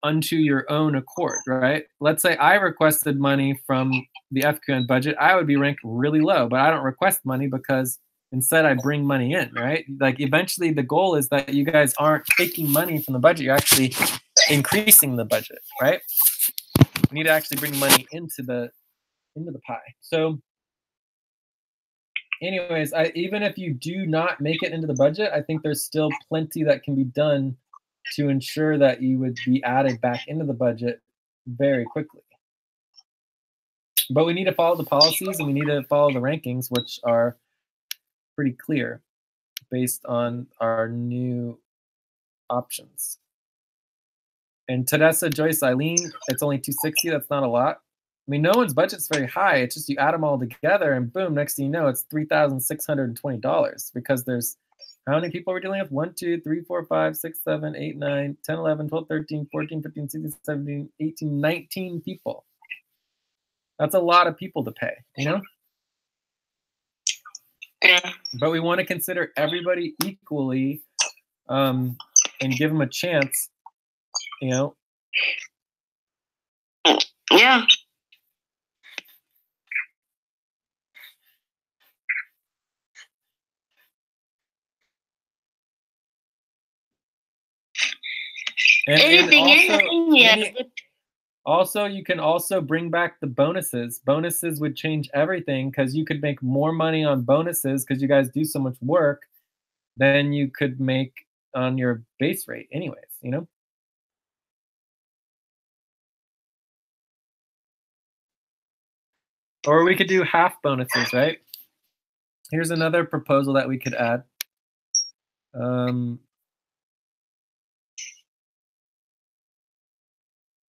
unto your own accord, right? Let's say I requested money from the FQN budget, I would be ranked really low, but I don't request money because instead I bring money in, right? Like eventually the goal is that you guys aren't taking money from the budget, you're actually increasing the budget, right? You need to actually bring money into the pie. So anyways, even if you do not make it into the budget, I think there's still plenty that can be done to ensure that you would be added back into the budget very quickly. But we need to follow the policies and we need to follow the rankings, which are pretty clear based on our new options. And Tedessa, Joyce, Eileen, it's only 260. That's not a lot. I mean, no one's budget's very high. It's just you add them all together and boom, next thing you know, it's $3,620 because there's how many people we're dealing with? 1, 2, 3, 4, 5, 6, 7, 8, 9, 10, 11, 12, 13, 14, 15, 16, 17, 18, 19 people. That's a lot of people to pay, you know? Yeah. But we want to consider everybody equally and give them a chance, you know? Yeah. Also, you can also bring back the bonuses. Bonuses would change everything because you could make more money on bonuses because you guys do so much work than you could make on your base rate anyways, you know? Or we could do half bonuses, right? Here's another proposal that we could add.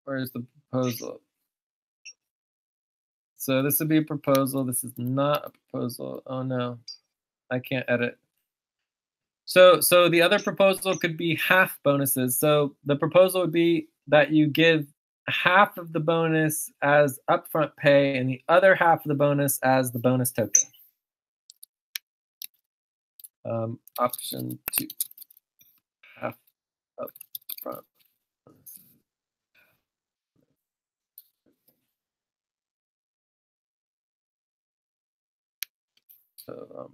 Where's the proposal? So this would be a proposal. This is not a proposal. Oh no, I can't edit. So the other proposal could be half bonuses. So the proposal would be that you give half of the bonus as upfront pay and the other half of the bonus as the bonus token. Option 2, half upfront. So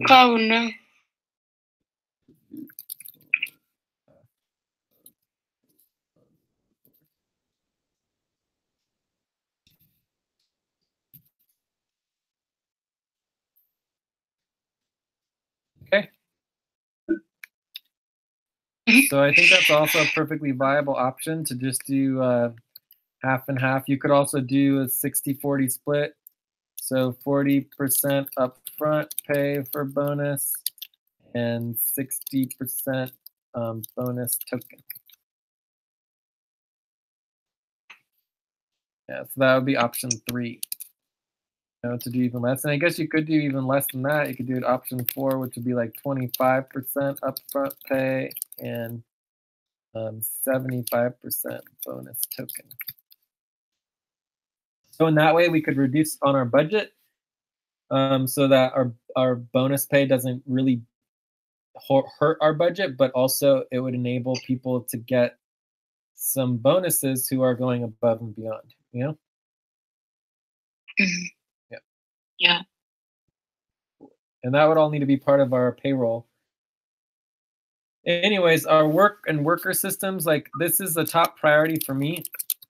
oh no. Okay. So I think that's also a perfectly viable option to just do half and half. You could also do a 60-40 split. So 40% upfront pay for bonus and 60% bonus token. Yeah, so that would be option 3. To do even less. And I guess you could do even less than that. You could do it option 4, which would be like 25% upfront pay and 75% bonus token. So in that way, we could reduce on our budget so that our bonus pay doesn't really hurt our budget, but also it would enable people to get some bonuses who are going above and beyond, you know? Mm-hmm. Yeah. And that would all need to be part of our payroll. Anyways, our work and worker systems, like this is a top priority for me.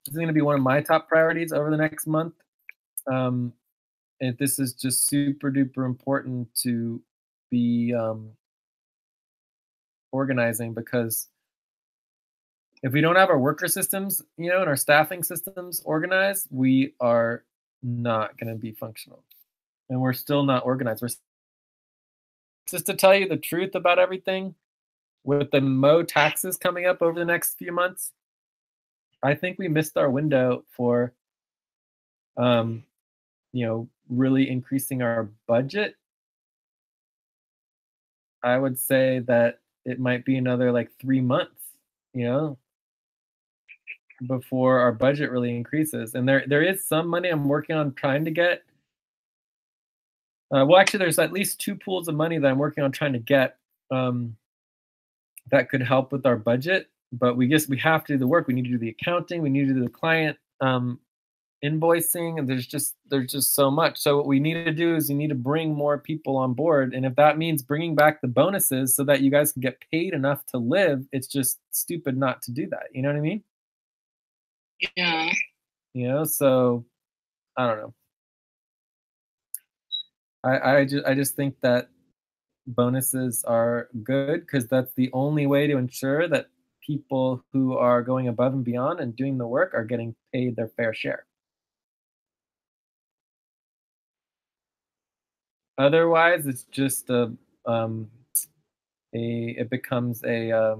This is going to be one of my top priorities over the next month. And this is just super duper important to be organizing, because if we don't have our worker systems, and our staffing systems organized, we are not going to be functional. And we're still not organized. Just to tell you the truth about everything, with the Mo taxes coming up over the next few months, I think we missed our window for, really increasing our budget. I would say that it might be another like 3 months, before our budget really increases. And there is some money I'm working on trying to get. Well, actually, there's at least 2 pools of money that I'm working on trying to get that could help with our budget. But we have to do the work. We need to do the accounting. We need to do the client invoicing. And there's just so much. So what we need to do is you need to bring more people on board. And if that means bringing back the bonuses so that you guys can get paid enough to live, it's just stupid not to do that. You know what I mean? Yeah. So I don't know. I just think that bonuses are good because that's the only way to ensure that people who are going above and beyond and doing the work are getting paid their fair share. Otherwise, it's just it becomes a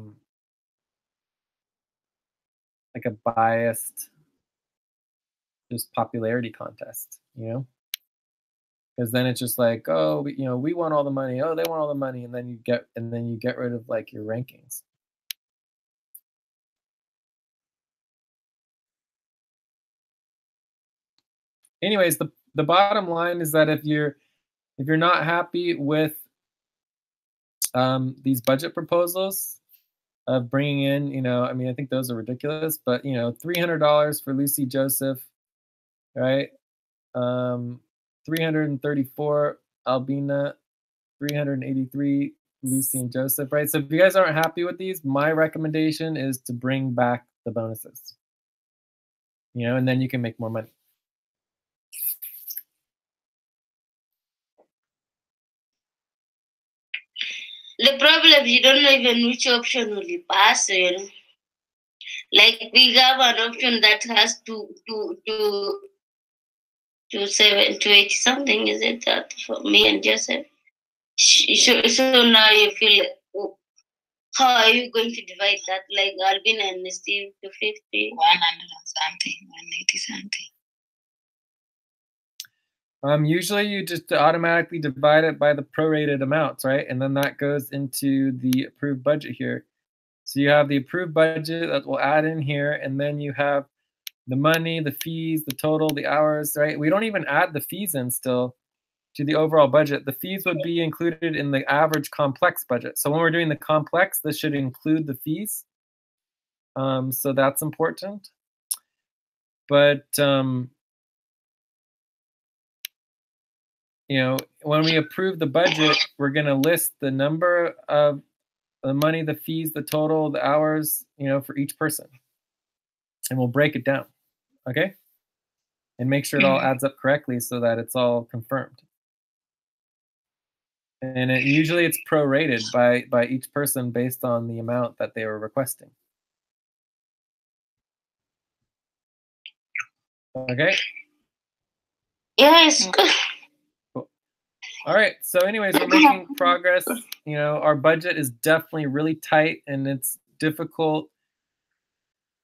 like a biased just popularity contest, because then it's just like, oh, we want all the money, oh, they want all the money, and then you get rid of like your rankings. Anyways, the bottom line is that if you're not happy with these budget proposals of bringing in, I think those are ridiculous, but $300 for Lucy Joseph, right? 334 Albina, 383 Lucy and Joseph, right? So if you guys aren't happy with these, my recommendation is to bring back the bonuses, and then you can make more money. The problem, you don't know even which option will you pass, Like we have an option that has to to 80 something. Is it that for me and Joseph? So now you feel like, oh, how are you going to divide that? Like Alvin and Steve to 50? 100 and something, 180 something. Usually you just automatically divide it by the prorated amounts, right? And then that goes into the approved budget here. So you have the approved budget that will add in here, and then you have the money, the fees, the total, the hours, right? We don't even add the fees in still to the overall budget. The fees would be included in the average complex budget. So when we're doing the complex, this should include the fees. So that's important. But, you know, when we approve the budget, we're going to list the number of the money, the fees, the total, the hours, you know, for each person. And we'll break it down, okay? And make sure it all adds up correctly so that it's all confirmed. And usually it's prorated by each person based on the amount that they were requesting. Okay? Yes, good. Cool. All right, so anyways, we're making progress. You know, our budget is definitely really tight and it's difficult.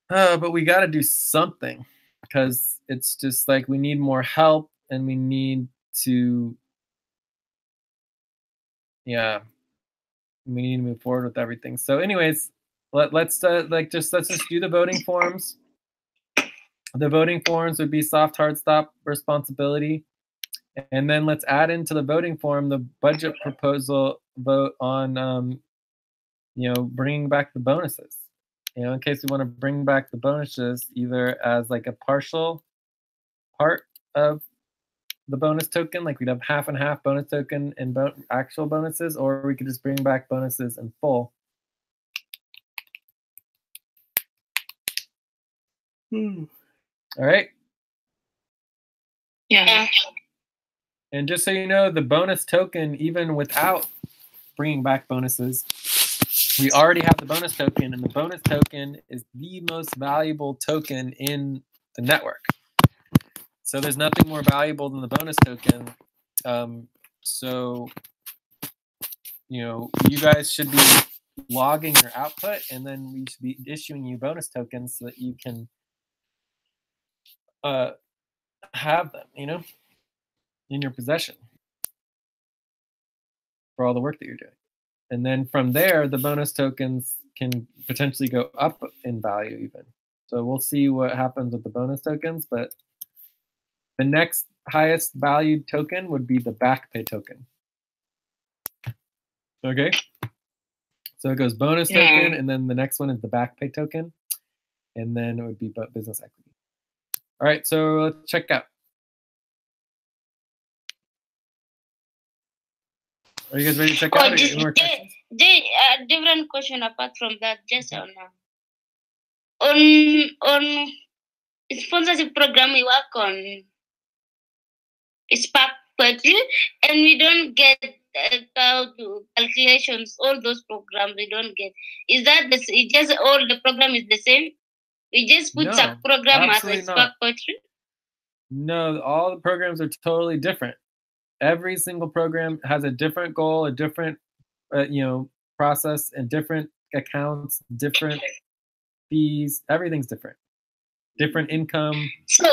But we got to do something because it's just like we need more help and we need to, yeah, we need to move forward with everything. So anyways, let's just do the voting forms. The voting forms would be soft hard stop responsibility. And then let's add into the voting form the budget proposal vote on, you know, bringing back the bonuses. You know, in case we want to bring back the bonuses either as like a partial part of the bonus token, like we'd have half and half bonus token and actual bonuses, or we could just bring back bonuses in full. All right. Yeah. And just so you know, the bonus token, even without bringing back bonuses, we already have the bonus token, and the bonus token is the most valuable token in the network. So there's nothing more valuable than the bonus token. So, you know, you guys should be logging your output, and then we should be issuing you bonus tokens so that you can have them, you know, in your possession for all the work that you're doing. And then from there, the bonus tokens can potentially go up in value even. So we'll see what happens with the bonus tokens, but the next highest valued token would be the back pay token. Okay. So it goes bonus token, and then the next one is the back pay token, and then it would be business equity. All right, so let's check out. Are you guys ready to check out? Different question apart from that, just on sponsorship program we work on Spark Poetry, and we don't get how to calculations. All those programs we don't get. Is that the? It just all the program is the same? We just put sub program as a Spark Poetry. No, all the programs are totally different. Every single program has a different goal, a different, you know, process, and different accounts, different fees. Everything's different. Different income. So,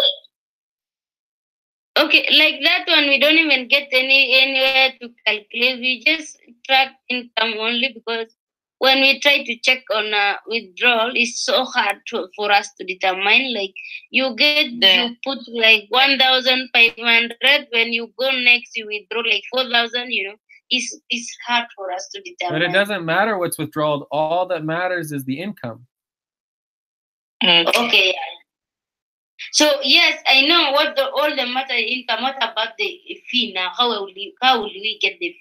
okay, like that one, we don't even get anywhere to calculate. We just track income only because when we try to check on withdrawal, it's so hard for us to determine. Like you put like 1,500. When you go next, you withdraw like 4,000. You know, it's hard for us to determine. But it doesn't matter what's withdrawal. All that matters is the income. Okay. So yes, I know what all the matter income. What about the fee now? How will we get the fee?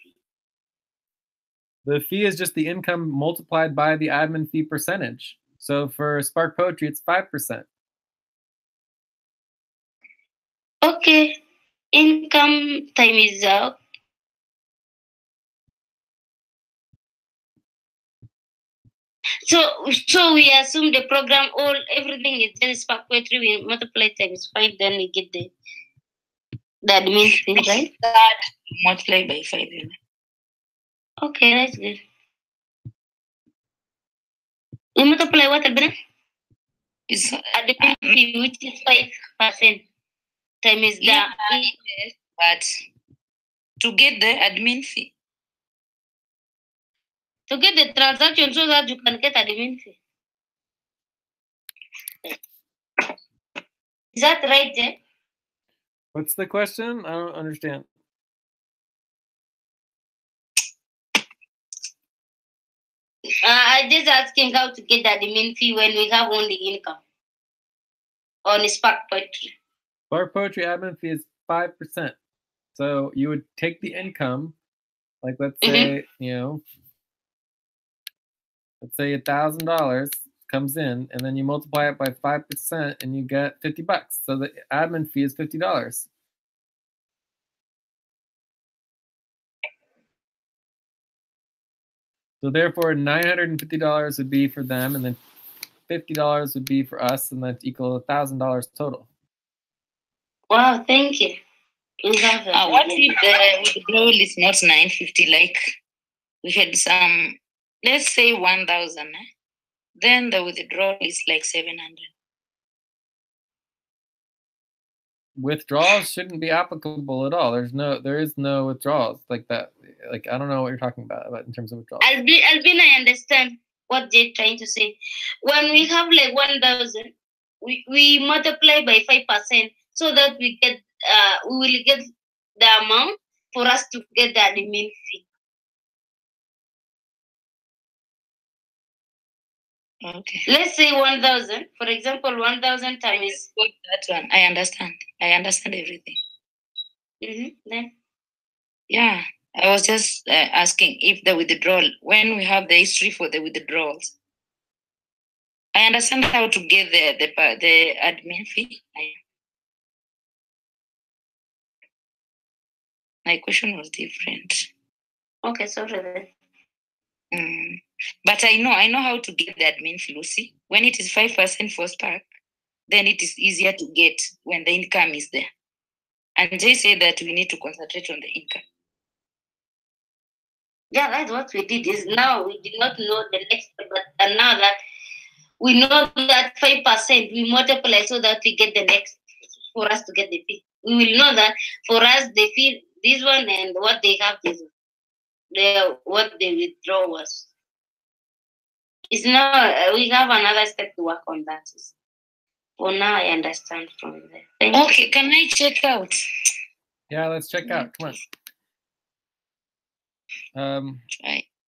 The fee is just the income multiplied by the admin fee percentage. So for Spark Poetry, it's 5%. Okay, income time is out. So we assume the program everything is just Spark Poetry. We multiply times 5, then we get the The admin fee, right? That multiply by 5. Okay, that's good. You multiply what, Abina? It's Admin fee, which is 5% times yeah, the but to get the admin fee. to get the transaction so that you can get admin fee. Is that right, Jay? What's the question? I don't understand. I just asking how to get the admin fee when we have only income on Spark Poetry. Spark Poetry admin fee is 5%. So you would take the income, like let's say, you know, let's say $1,000 comes in, and then you multiply it by 5%, and you get $50. So the admin fee is $50. So therefore, $950 would be for them, and then $50 would be for us, and that's equal to $1,000 total. Wow, thank you. What if the withdrawal is not 950? Like we had some, let's say 1,000. Then the withdrawal is like 700. Withdrawals shouldn't be applicable at all. There is no withdrawals like that. Like I don't know what you're talking about in terms of withdrawals. Albin, I understand what they're trying to say. When we have like 1,000, we multiply by 5% so that we will get the amount for us to get the admin fee. Okay. Let's say 1,000. For example, 1,000 times that one. I understand. I understand everything. Then, yeah, I was just asking if the withdrawal, when we have the history for the withdrawals, I understand how to get the admin fee. My question was different. Okay, sorry then. But I know how to get the admin fee, Lucy. When it is 5% for Spark, then it is easier to get when the income is there. And Jay said that we need to concentrate on the income. Yeah, that's what we did. Is now we did not know the next, but now that we know that 5%, we multiply so that we get the next for us to get the fee. We will know that for us the fee, this one and what they have this one, what they withdraw was. It's now we have another step to work on that. For now, I understand from there. Okay, can I check out? Yeah, let's check out. Come on.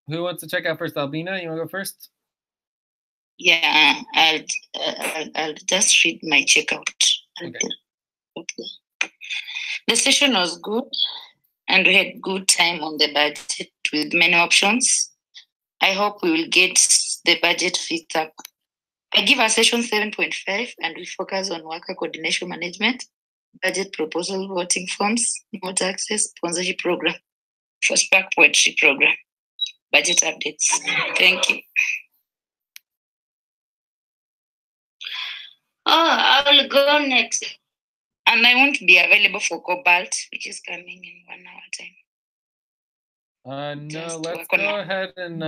Who wants to check out first? Albina, you want to go first? Yeah, I'll just read my checkout. Okay. The session was good, and we had good time on the budget with many options. I hope we will get the budget fit up. I give our session 7.5, and we focus on worker coordination management, budget proposal, voting forms, remote access, sponsorship program for Spark Poetry program, budget updates. Thank you. Oh, I will go next. And I won't be available for Cobalt, which is coming in 1 hour time. No, let's go ahead and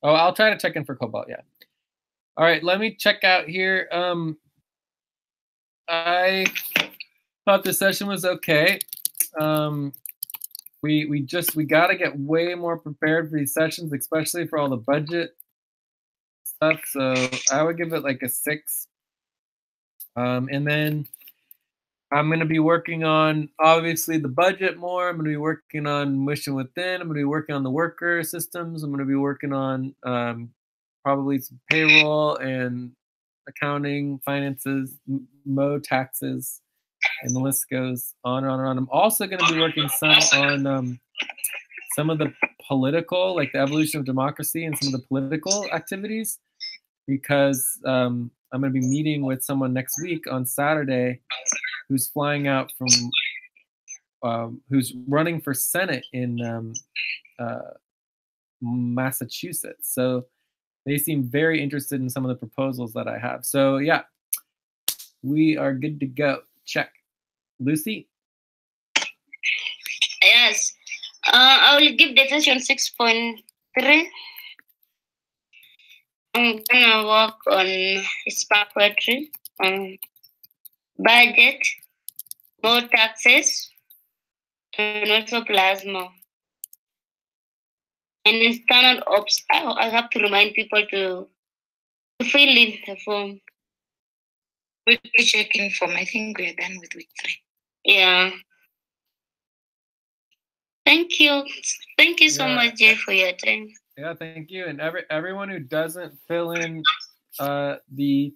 I'll try to check in for Cobalt, yeah. All right, let me check out here. I thought the session was okay. We got to get way more prepared for these sessions, especially for all the budget stuff. So I would give it like a 6. And then I'm going to be working on, obviously, the budget more. I'm going to be working on Mission Within. I'm going to be working on the worker systems. I'm going to be working on probably some payroll and accounting, finances, taxes, and the list goes on and on and on. I'm also going to be working some on some of the political, like the evolution of democracy and some of the political activities, because I'm going to be meeting with someone next week on Saturday who's flying out from, who's running for Senate in Massachusetts. So they seem very interested in some of the proposals that I have. So yeah, we are good to go. Check. Lucy? I will give the session 6.3. I'm gonna work on spark poetry, budget, more taxes, and also plasma. And in standard ops, I have to remind people to fill in the form. Weekly check-in form. I think we're done with week 3. Yeah. Thank you. Thank you so much, Jay, for your time. Yeah, thank you. And everyone who doesn't fill in the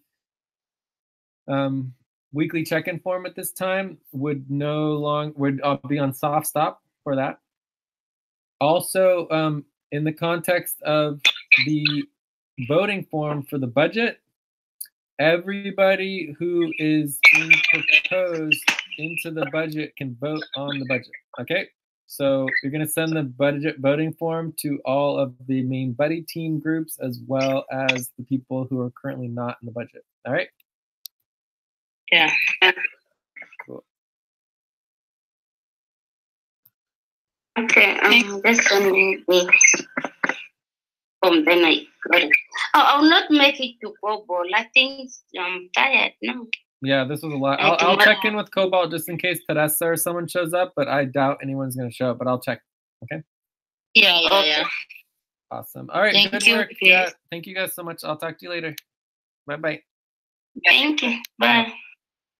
weekly check-in form at this time would be on soft stop for that. Also, in the context of the voting form for the budget, everybody who is being proposed into the budget can vote on the budget. Okay, so you're going to send the budget voting form to all of the main buddy team groups as well as the people who are currently not in the budget. All right? Yeah. Cool. Okay, just sending the form, then I got it. I'll not make it to Cobalt. I think I'm tired now. Yeah, this was a lot. I'll check in with Cobalt just in case Teresa or someone shows up, but I doubt anyone's going to show up, but I'll check. Okay? Yeah. Awesome. All right, good work. Yeah, thank you guys so much. I'll talk to you later. Bye-bye. Thank you. Bye.